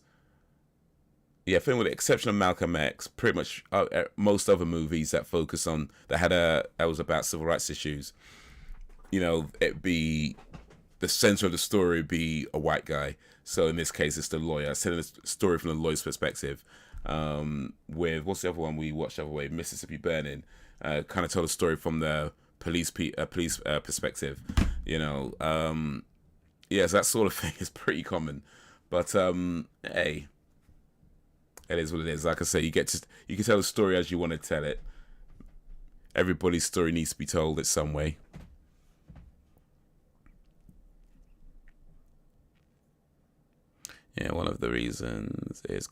pretty much most other movies that focus on that was about civil rights issues, it'd be the center of the story would be a white guy. So in this case, it's the lawyer, telling the story from the lawyer's perspective. With what's the other one we watched the other way, Mississippi Burning, kind of told a story from the police perspective. So that sort of thing is pretty common. But hey. It is what it is. Like I say, you can tell the story as you want to tell it. Everybody's story needs to be told in some way. Yeah, one of the reasons is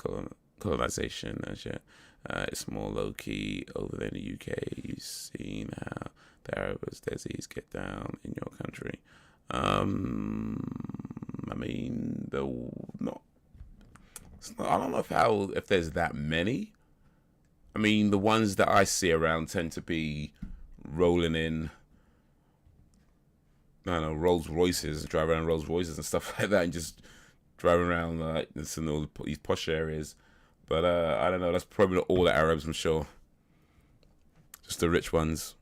colonization. It's more low key over there in the UK. You've seen how the Arabs disease get down in your country. I mean, I don't know if there's that many. I mean, the ones that I see around tend to be rolling in, I don't know, Rolls Royces, drive around Rolls Royces and stuff like that, and just driving around like this in all these posh areas. But I don't know. That's probably not all the Arabs, I'm sure. Just the rich ones.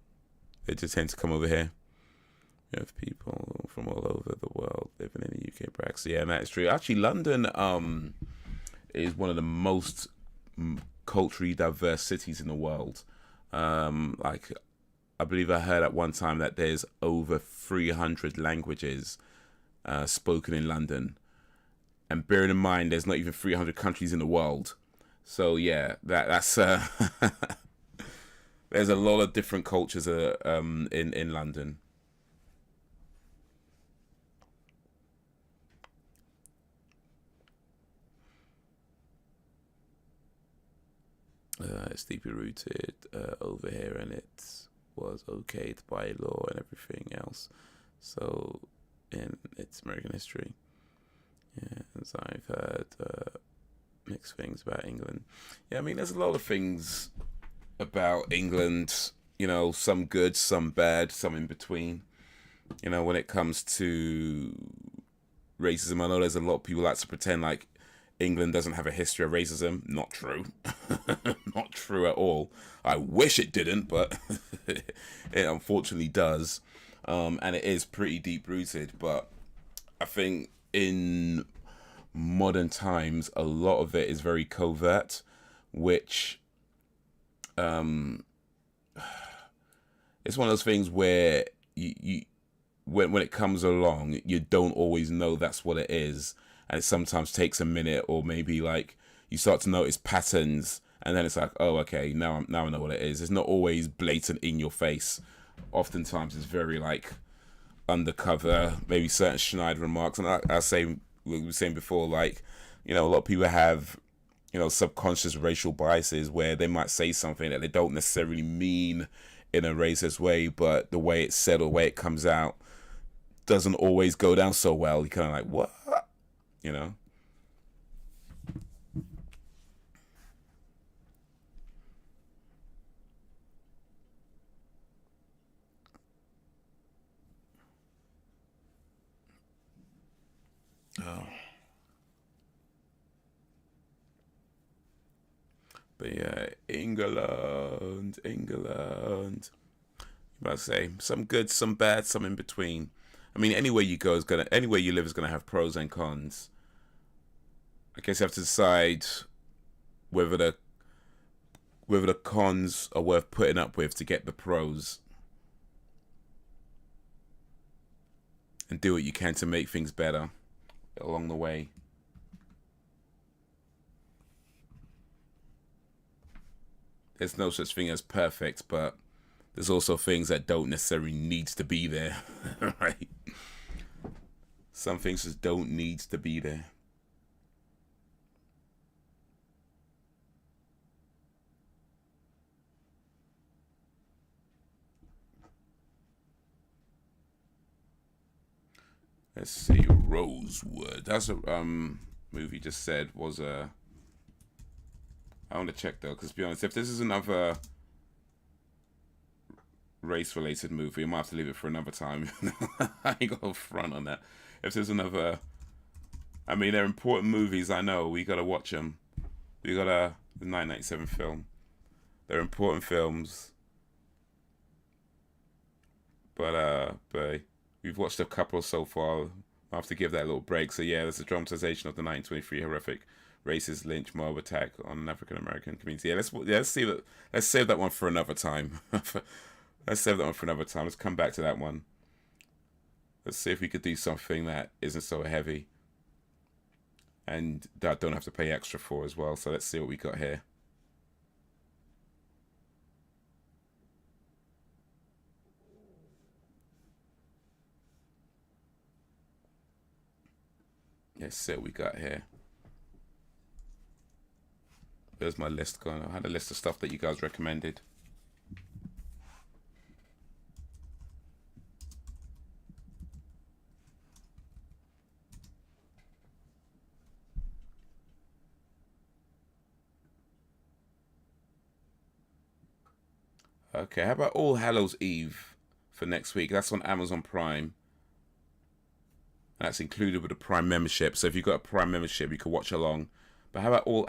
They just tend to come over here. You have people from all over the world living in the UK, Brax. Yeah, and that's true. Actually, London is one of the most culturally diverse cities in the world. Like, I believe I heard at one time that there's over 300 languages spoken in London. And bearing in mind, there's not even 300 countries in the world. So yeah, that's there's a lot of different cultures in London. It's deeply rooted over here, and it was okay to buy law and everything else. So, in its American history, yeah, as I've heard mixed things about England. Yeah, I mean, there's a lot of things about England. Some good, some bad, some in between. When it comes to racism, I know there's a lot of people like to pretend like England doesn't have a history of racism. Not true. Not true at all. I wish it didn't, but it unfortunately does. And it is pretty deep rooted. But I think in modern times, a lot of it is very covert, which it's one of those things where you when it comes along, you don't always know that's what it is. And it sometimes takes a minute, or maybe like you start to notice patterns, and then it's like, oh, okay, now I know what it is. It's not always blatant in your face. Oftentimes it's very like undercover, maybe certain snide remarks. And I say, we were saying before, like, a lot of people have, subconscious racial biases where they might say something that they don't necessarily mean in a racist way, but the way it's said or the way it comes out doesn't always go down so well. You're kind of like, what? Oh. But yeah, England. About to say some good, some bad, some in between. I mean, anywhere you go is gonna, anywhere you live is gonna have pros and cons. I guess you have to decide whether the cons are worth putting up with to get the pros, and do what you can to make things better along the way. There's no such thing as perfect, but there's also things that don't necessarily need to be there, right? Some things just don't need to be there. Let's see, Rosewood. That's a movie just said was a. I want to check though, because to be honest, if this is another race-related movie, I might have to leave it for another time. I ain't got a front on that. If there's another, I mean, they're important movies. I know we gotta watch them. We got the 1997 film. They're important films, but we've watched a couple so far. I have to give that a little break. So yeah, there's a dramatization of the 1923 horrific racist lynch mob attack on an African American community. Yeah, let's see that. Let's save that one for another time. Let's save that one for another time. Let's come back to that one. Let's see if we could do something that isn't so heavy and that I don't have to pay extra for as well. So let's see what we got here. Let's see what we got here. There's my list going. I had a list of stuff that you guys recommended. Okay, how about All Hallows Eve for next week? That's on Amazon Prime. That's included with the Prime membership. So if you've got a Prime membership, you can watch along. But how about All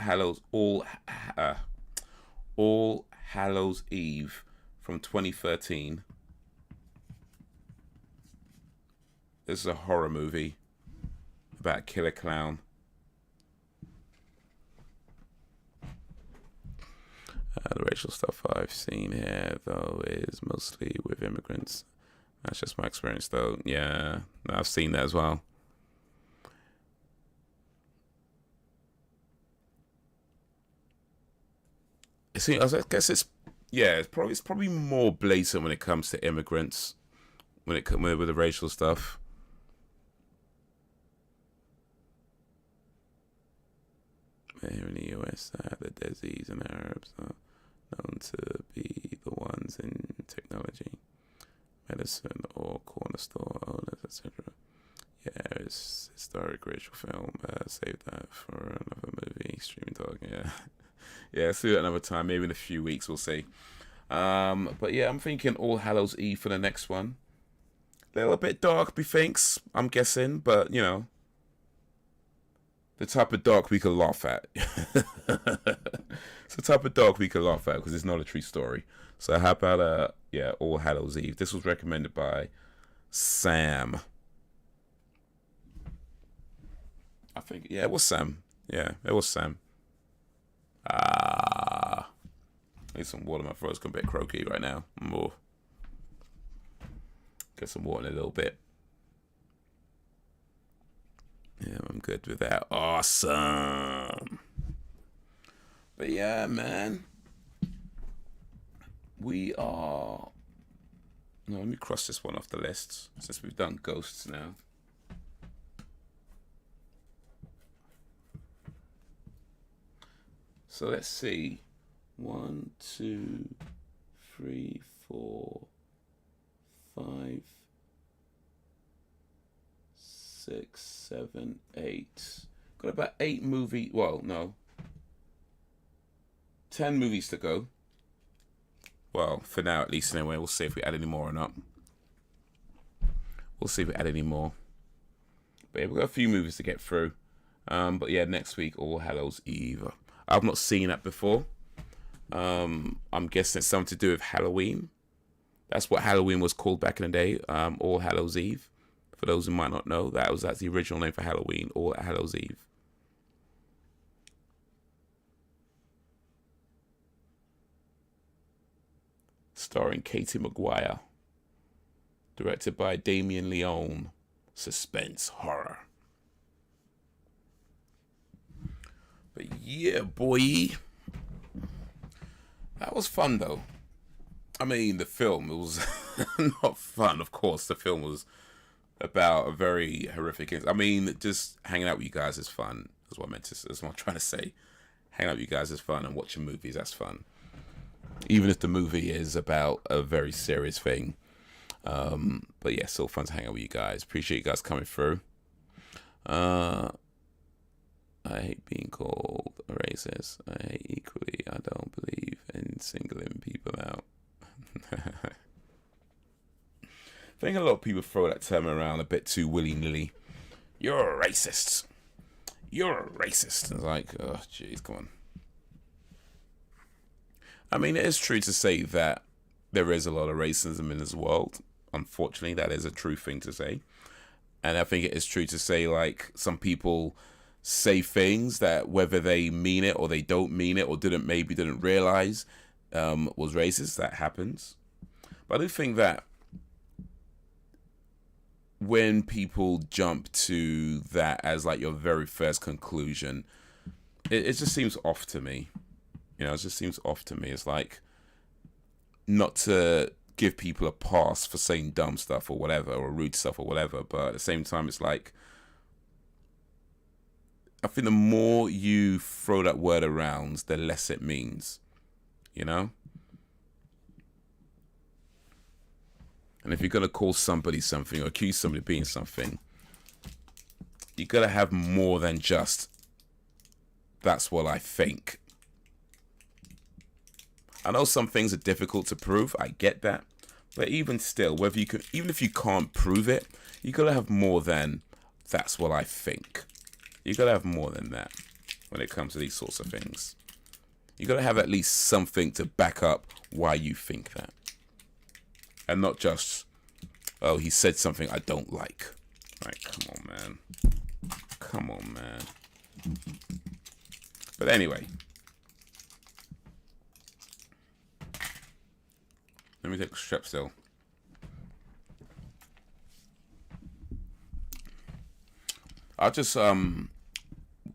Hallows Eve from 2013? This is a horror movie about a killer clown. The racial stuff I've seen here, though, is mostly with immigrants. That's just my experience, though. Yeah, I've seen that as well. See, I guess it's probably more blatant when it comes to immigrants, when it comes with the racial stuff. Here in the US, the Desi's and Arabs are known to be the ones in technology, medicine, or corner store owners, etc. Yeah, it's historic racial film. Save that for another movie. Streaming dog. Yeah, yeah. See that another time. Maybe in a few weeks. We'll see. But yeah, I'm thinking All Hallows Eve for the next one. A little bit dark, methinks. I'm guessing, but you know, the type of dark we can laugh at. It's the type of dark we can laugh at because it's not a true story. So how about All Hallows Eve? This was recommended by Sam. I think it was Sam. Yeah, it was Sam. I need some water. My throat's a bit croaky right now. More. Get some water in a little bit. Yeah, I'm good with that. Awesome. But yeah, man. We are... No, let me cross this one off the list since we've done ghosts now. So let's see. 1, 2, 3, 4, 5, 6, 7, 8. Got about 8 movies. Well, no. 10 movies to go. Well, for now at least anyway. We'll see if we add any more or not. We'll see if we add any more. But yeah, we've got a few movies to get through. But yeah, next week, All Hallows Eve. I've not seen that before. I'm guessing it's something to do with Halloween. That's what Halloween was called back in the day. All Hallows Eve. For those who might not know, that's the original name for Halloween. All Hallows Eve. Starring Katie Maguire. Directed by Damien Leone. Suspense horror. But yeah, boy. That was fun, though. I mean, the film, it was not fun, of course. The film was about a very horrific incident. I mean, just hanging out with you guys is fun. That's what I meant to. That's what I'm trying to say. Hanging out with you guys is fun, and watching movies, that's fun. Even if the movie is about a very serious thing. But yeah, still fun to hang out with you guys. Appreciate you guys coming through. I hate being called a racist. I hate equally. I don't believe in singling people out. I think a lot of people throw that term around a bit too willy-nilly. You're a racist. You're a racist. It's like, oh, jeez, come on. I mean, it is true to say that there is a lot of racism in this world. Unfortunately, that is a true thing to say. And I think it is true to say, like, some people say things that whether they mean it or they don't mean it or didn't realize was racist. That happens. But I do think that when people jump to that as like your very first conclusion, it just seems off to me. You know, it just seems off to me. It's like, not to give people a pass for saying dumb stuff or whatever, or rude stuff or whatever, but at the same time, it's like, I think the more you throw that word around, the less it means, you know? And if you're going to call somebody something or accuse somebody of being something, you got to have more than just, that's what I think. I know some things are difficult to prove. I get that. But even still, even if you can't prove it, you got to have more than, that's what I think. You got to have more than that when it comes to these sorts of things. You got to have at least something to back up why you think that. And not just, oh, he said something I don't like. Right, come on, man. Come on, man. But anyway. Let me take a strap still. I just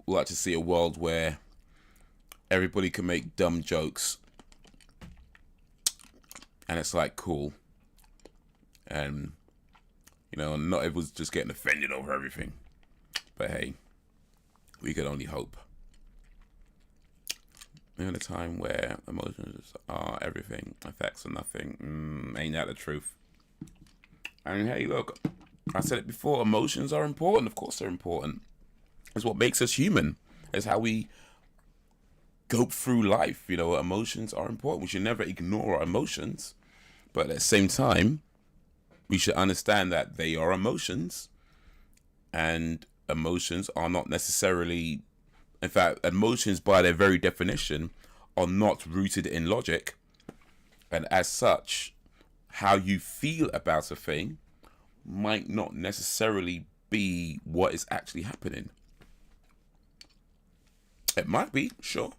like to see a world where everybody can make dumb jokes and it's like cool, and you know, not everyone's just getting offended over everything. But hey, we could only hope. We're in a time where emotions are everything, facts are nothing. Ain't that the truth? I mean, hey, look, I said it before, emotions are important. Of course they're important. It's what makes us human. It's how we go through life. You know, emotions are important. We should never ignore our emotions. But at the same time, we should understand that they are emotions. And emotions are not necessarily... In fact, emotions by their very definition are not rooted in logic. And as such, how you feel about a thing might not necessarily be what is actually happening. It might be, sure,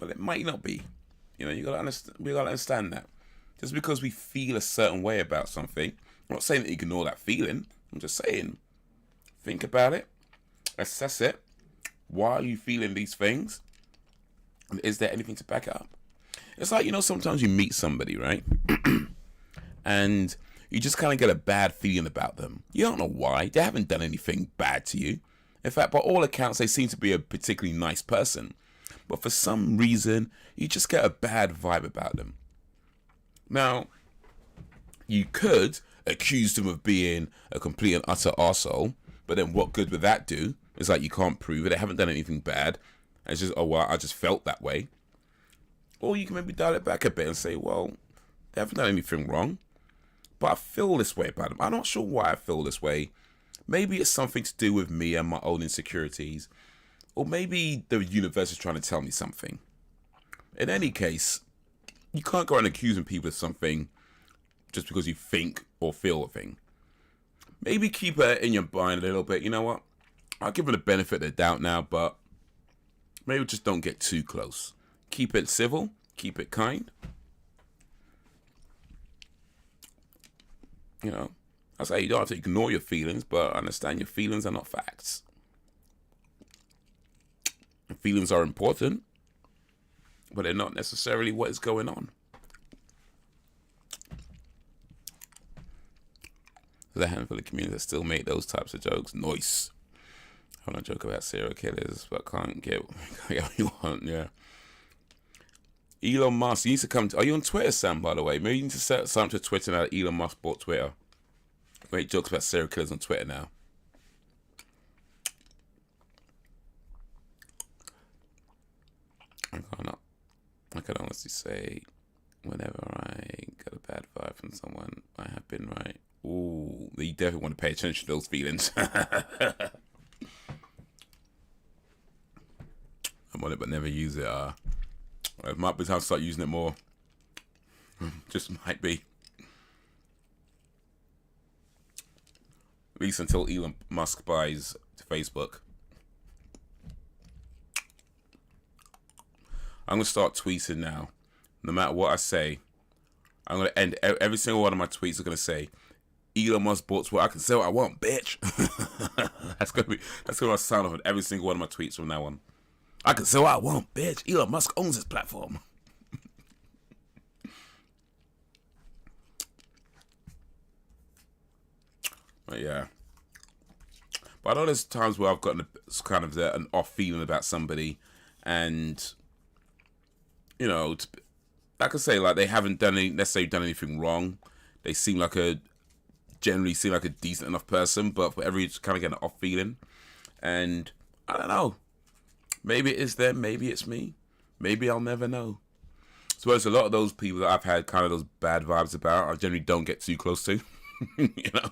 but it might not be. You know, you gotta understand. We gotta understand that just because we feel a certain way about something, I'm not saying to ignore that feeling. I'm just saying, think about it, assess it. Why are you feeling these things? And is there anything to back it up? It's like, you know, sometimes you meet somebody, right? And you just kind of get a bad feeling about them. You don't know why. They haven't done anything bad to you. In fact, by all accounts, they seem to be a particularly nice person. But for some reason, you just get a bad vibe about them. Now, you could accuse them of being a complete and utter arsehole, but then what good would that do? It's like you can't prove it. They haven't done anything bad. It's just, oh, well, I just felt that way. Or you can maybe dial it back a bit and say, well, they haven't done anything wrong, but I feel this way about them. I'm not sure why I feel this way. Maybe it's something to do with me and my own insecurities. Or maybe the universe is trying to tell me something. in any case, you can't go around accusing people of something just because you think or feel a thing. Maybe keep it in your mind a little bit. You know what? I'll give it the benefit of the doubt now, but maybe just don't get too close. Keep it civil. Keep it kind. You know, I say you don't have to ignore your feelings, but understand your feelings are not facts. Feelings are important, but they're not necessarily what is going on. There's a handful of communities that still make those types of jokes. Nice. I want to joke about serial killers, but can't get what you want. Yeah. Elon Musk, you need to come. Are you on Twitter, Sam? By the way, maybe you need to set something to Twitter now that Elon Musk bought Twitter. Great jokes about serial killers on Twitter now. I can honestly say, whenever I get a bad vibe from someone, I have been right. Ooh, you definitely want to pay attention to those feelings. I'm on it, but never use it. It might be time to start using it more. Just might be. At least until Elon Musk buys Facebook. I'm going to start tweeting now. No matter what I say, I'm going to end every single one of my tweets. Are going to say, Elon Musk bought Twitter. I can say what I want, bitch. That's going to be sound of every single one of my tweets from now on. I can say what I want, bitch. Elon Musk owns this platform. But yeah. But I know there's times where I've gotten kind of an off feeling about somebody, and you know, like I say, like they haven't necessarily done anything wrong. They generally seem like a decent enough person, but for every kind of get an off feeling, and I don't know. Maybe it is them, maybe it's me. Maybe I'll never know. So there's a lot of those people that I've had kind of those bad vibes about, I generally don't get too close to. You know?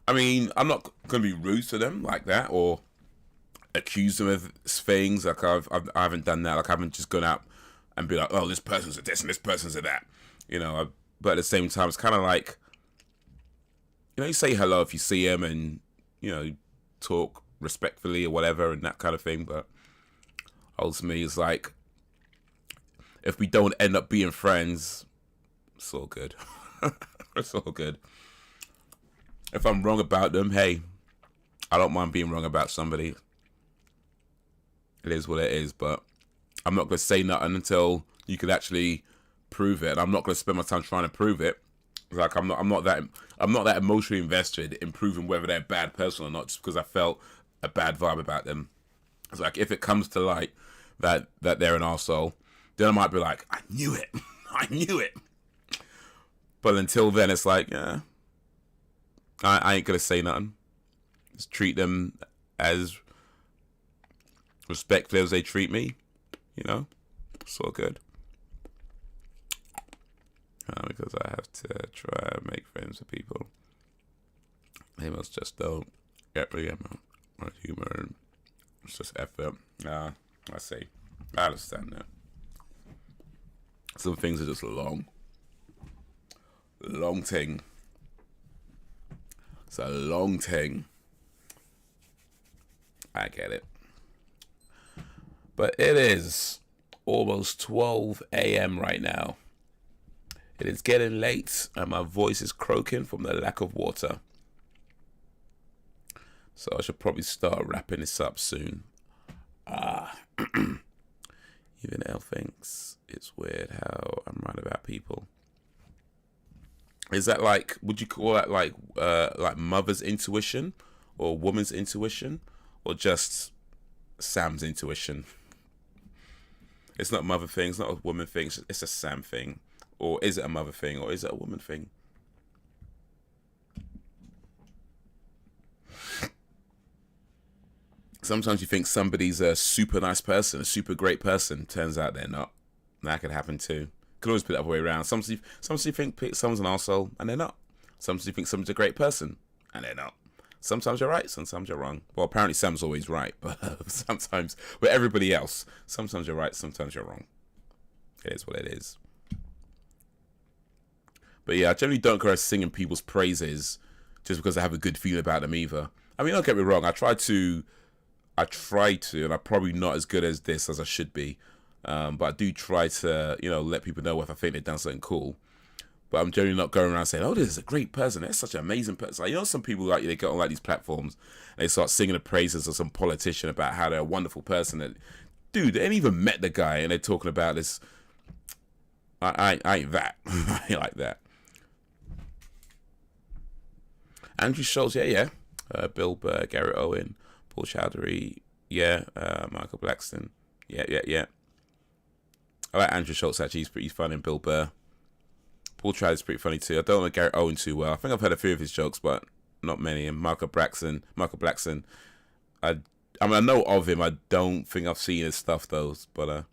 I mean, I'm not going to be rude to them like that or accuse them of things. Like I haven't done that. Like I haven't just gone out and be like, oh, this person's a this and this person's a that. You know, but at the same time, it's kind of like, you know, you say hello if you see them and, you know, talk respectfully or whatever and that kind of thing. But ultimately, it's like, if we don't end up being friends, it's all good. It's all good. If I'm wrong about them, hey, I don't mind being wrong about somebody. It is what it is, but I'm not going to say nothing until you can actually prove it. And I'm not going to spend my time trying to prove it. Like I'm not that emotionally invested in proving whether they're a bad person or not, just because I felt a bad vibe about them. It's like, if it comes to light that they're an arsehole, then I might be like, I knew it. I knew it. But until then, it's like, yeah, I ain't going to say nothing. Just treat them as respectfully as they treat me. You know? It's all good. Because I have to try and make friends with people. They must just don't get me my humor. It's just effort. I see. I understand that. Some things are just long thing. It's a long thing. I get it. But it is almost 12 a.m. right now. It is getting late and my voice is croaking from the lack of water. So I should probably start wrapping this up soon. Even Elle thinks it's weird how I'm right about people. Is that like, would you call that like mother's intuition or woman's intuition or just Sam's intuition? It's not a mother thing, it's not a woman thing, it's a Sam thing. Or is it a mother thing or is it a woman thing? Sometimes you think somebody's a super nice person, a super great person. Turns out they're not. That could happen too. Could always put it the other way around. Sometimes you think someone's an arsehole and they're not. Sometimes you think someone's a great person and they're not. Sometimes you're right, sometimes you're wrong. Well, apparently Sam's always right, but sometimes with everybody else, sometimes you're right, sometimes you're wrong. It is what it is. But yeah, I generally don't go singing people's praises just because I have a good feeling about them either. I mean, don't get me wrong. I try to, and I'm probably not as good as this as I should be. But I do try to, let people know if I think they've done something cool. But I'm generally not going around saying, "Oh, this is a great person. That's such an amazing person." Like, some people like they get on like these platforms and they start singing the praises of some politician about how they're a wonderful person. And dude, they ain't even met the guy, and they're talking about this. I ain't that. I ain't like that. Andrew Schultz, yeah. Bill Burr, Garrett Owen, Paul Chowdhury, yeah. Michael Blackston, yeah. I like Andrew Schultz, actually. He's pretty funny. And Bill Burr. Paul Chowdhury's pretty funny too. I don't know Garrett Owen too well. I think I've heard a few of his jokes, but not many. And Michael Blackson, I know of him. I don't think I've seen his stuff though. But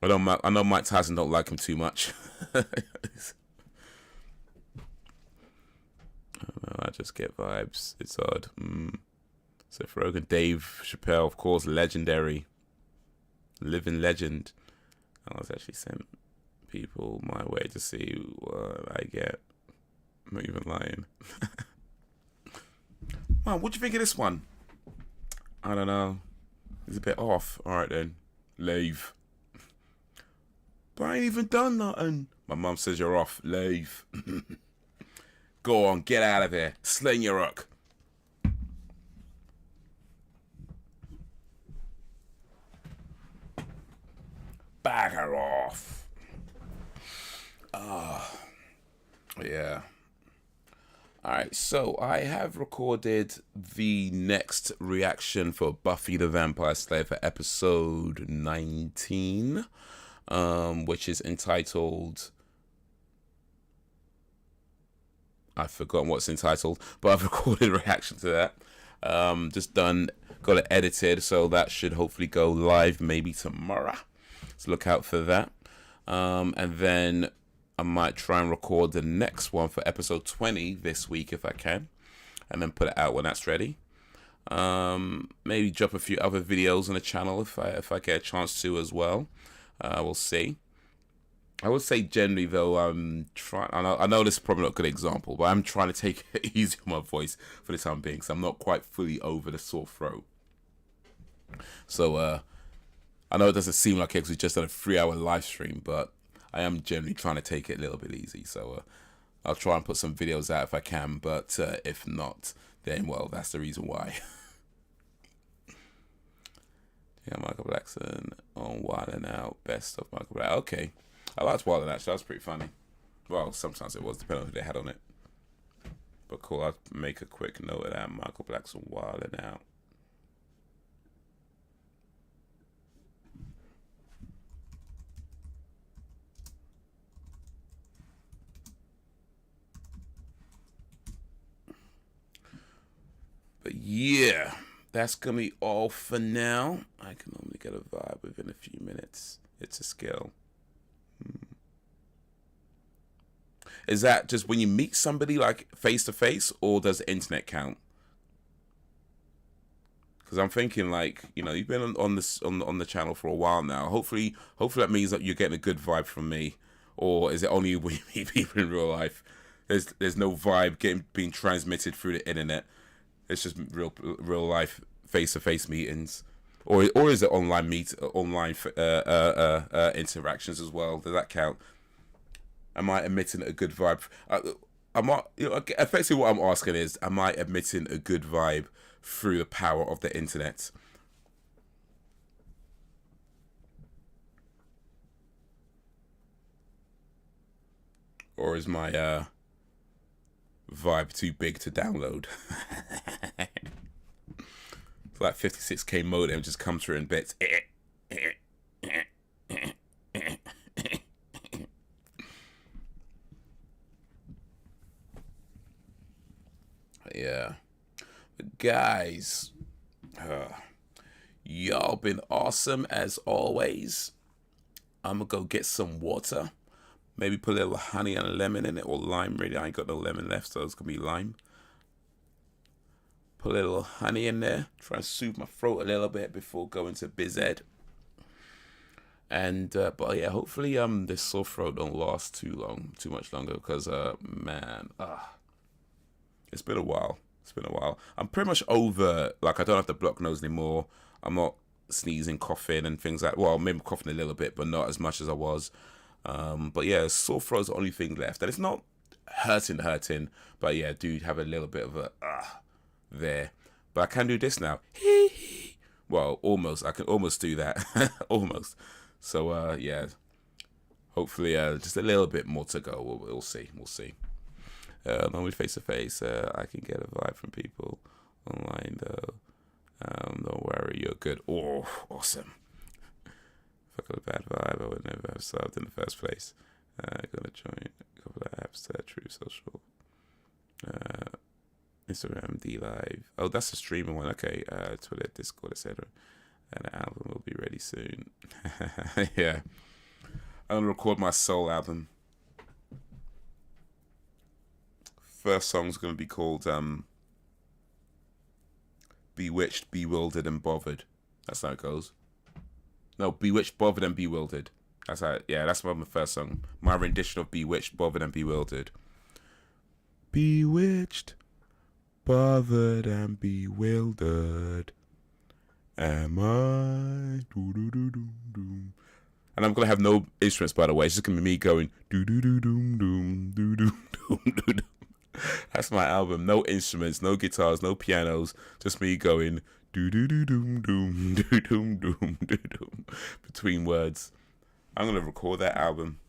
I know Mike Tyson don't like him too much. I just get vibes. It's odd. Seth Rogen, Dave Chappelle, of course, legendary, living legend. I was actually sent people my way to see what I get. I'm not even lying. Man, what do you think of this one? I don't know. It's a bit off. All right then, leave. But I ain't even done nothing. My mum says you're off. Leave. Go on, get out of here. Sling your rock. Bagger off. Yeah. Alright, so I have recorded the next reaction for Buffy the Vampire Slayer for episode 19, which is entitled... I've forgotten what's entitled, but I've recorded a reaction to that. Just done, got it edited, so that should hopefully go live maybe tomorrow. So look out for that. And then I might try and record the next one for episode 20 this week if I can, and then put it out when that's ready. Maybe drop a few other videos on the channel if I get a chance to as well. We'll see. I would say generally though, I'm trying. I know this is probably not a good example, but I'm trying to take it easy on my voice for the time being, because I'm not quite fully over the sore throat. So I know it doesn't seem like it because we just done a 3-hour live stream, but I am generally trying to take it a little bit easy. So I'll try and put some videos out if I can, but if not, then well, that's the reason why. Yeah, Michael Blackson on Wild 'N Out, best of Michael Blackson. Okay. I liked Wild 'N Out, that was pretty funny. Well, sometimes it was, depending on who they had on it. But cool, I'll make a quick note of that. Michael Blackson, Wild 'N Out. But yeah, that's going to be all for now. I can normally get a vibe within a few minutes. It's a skill. Is that just when you meet somebody like face to face, or does the internet count? Because I'm thinking like, you've been on the channel for a while now. Hopefully that means that you're getting a good vibe from me, or is it only when you meet people in real life? There's no vibe being transmitted through the internet. It's just real life face to face meetings, or is it online interactions as well? Does that count? Am I emitting a good vibe? Effectively what I'm asking is, am I emitting a good vibe through the power of the internet? Or is my vibe too big to download? It's like 56k modem just comes through in bits. Yeah, but guys, y'all been awesome as always. I'm gonna go get some water, maybe put a little honey and a lemon in it, or lime. Really, I ain't got no lemon left, so it's gonna be lime. Put a little honey in there, try and soothe my throat a little bit before going to biz ed. And but yeah, hopefully this sore throat don't last too much longer, because man, it's been a while. It's been a while. I'm pretty much over. Like, I don't have the block nose anymore. I'm not sneezing, coughing, and things like. Well, maybe coughing a little bit, but not as much as I was. But yeah, sore throat's the only thing left, and it's not hurting. But yeah, I do have a little bit of a there. But I can do this now. Well, almost. I can almost do that. Almost. So yeah. Hopefully, just a little bit more to go. We'll see. We'll see. Normally face to face, I can get a vibe from people online though. Don't worry, you're good. Oh, awesome. If I got a bad vibe, I would never have subbed in the first place. Gonna join a couple of apps, True Social, Instagram, D Live. Oh, that's a streaming one. Okay, Twitter, Discord, etc. And the album will be ready soon. Yeah, I'm gonna record my soul album. First song's gonna be called Bewitched, Bewildered, and Bothered. That's how it goes. No, Bewitched, Bothered, and Bewildered. That's how. Yeah, that's my first song. My rendition of Bewitched, Bothered, and Bewildered. Bewitched, bothered, and bewildered. Am I? Do do do do do. And I'm gonna have no instruments, by the way. It's just gonna be me going do do do doom doom do do doom do do. That's my album. No instruments, no guitars, no pianos. Just me going do do do doom doom do doom doom do doom between words. I'm gonna record that album.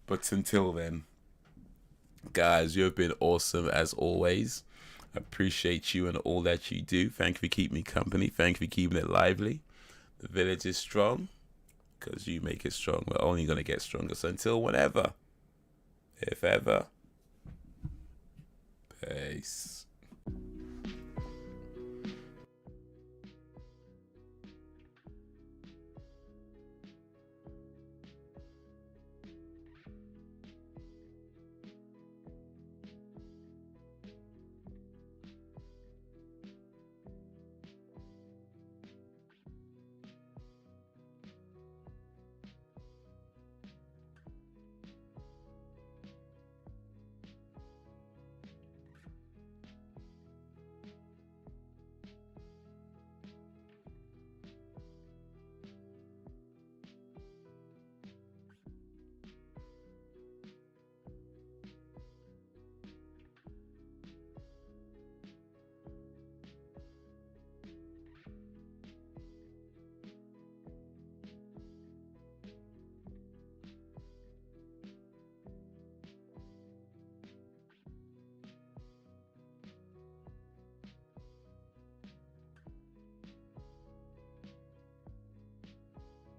But until then, guys, you have been awesome as always. I appreciate you and all that you do. Thank you for keeping me company. Thank you for keeping it lively. The village is strong because you make it strong. We're only gonna get stronger. So until whenever. If ever. Peace.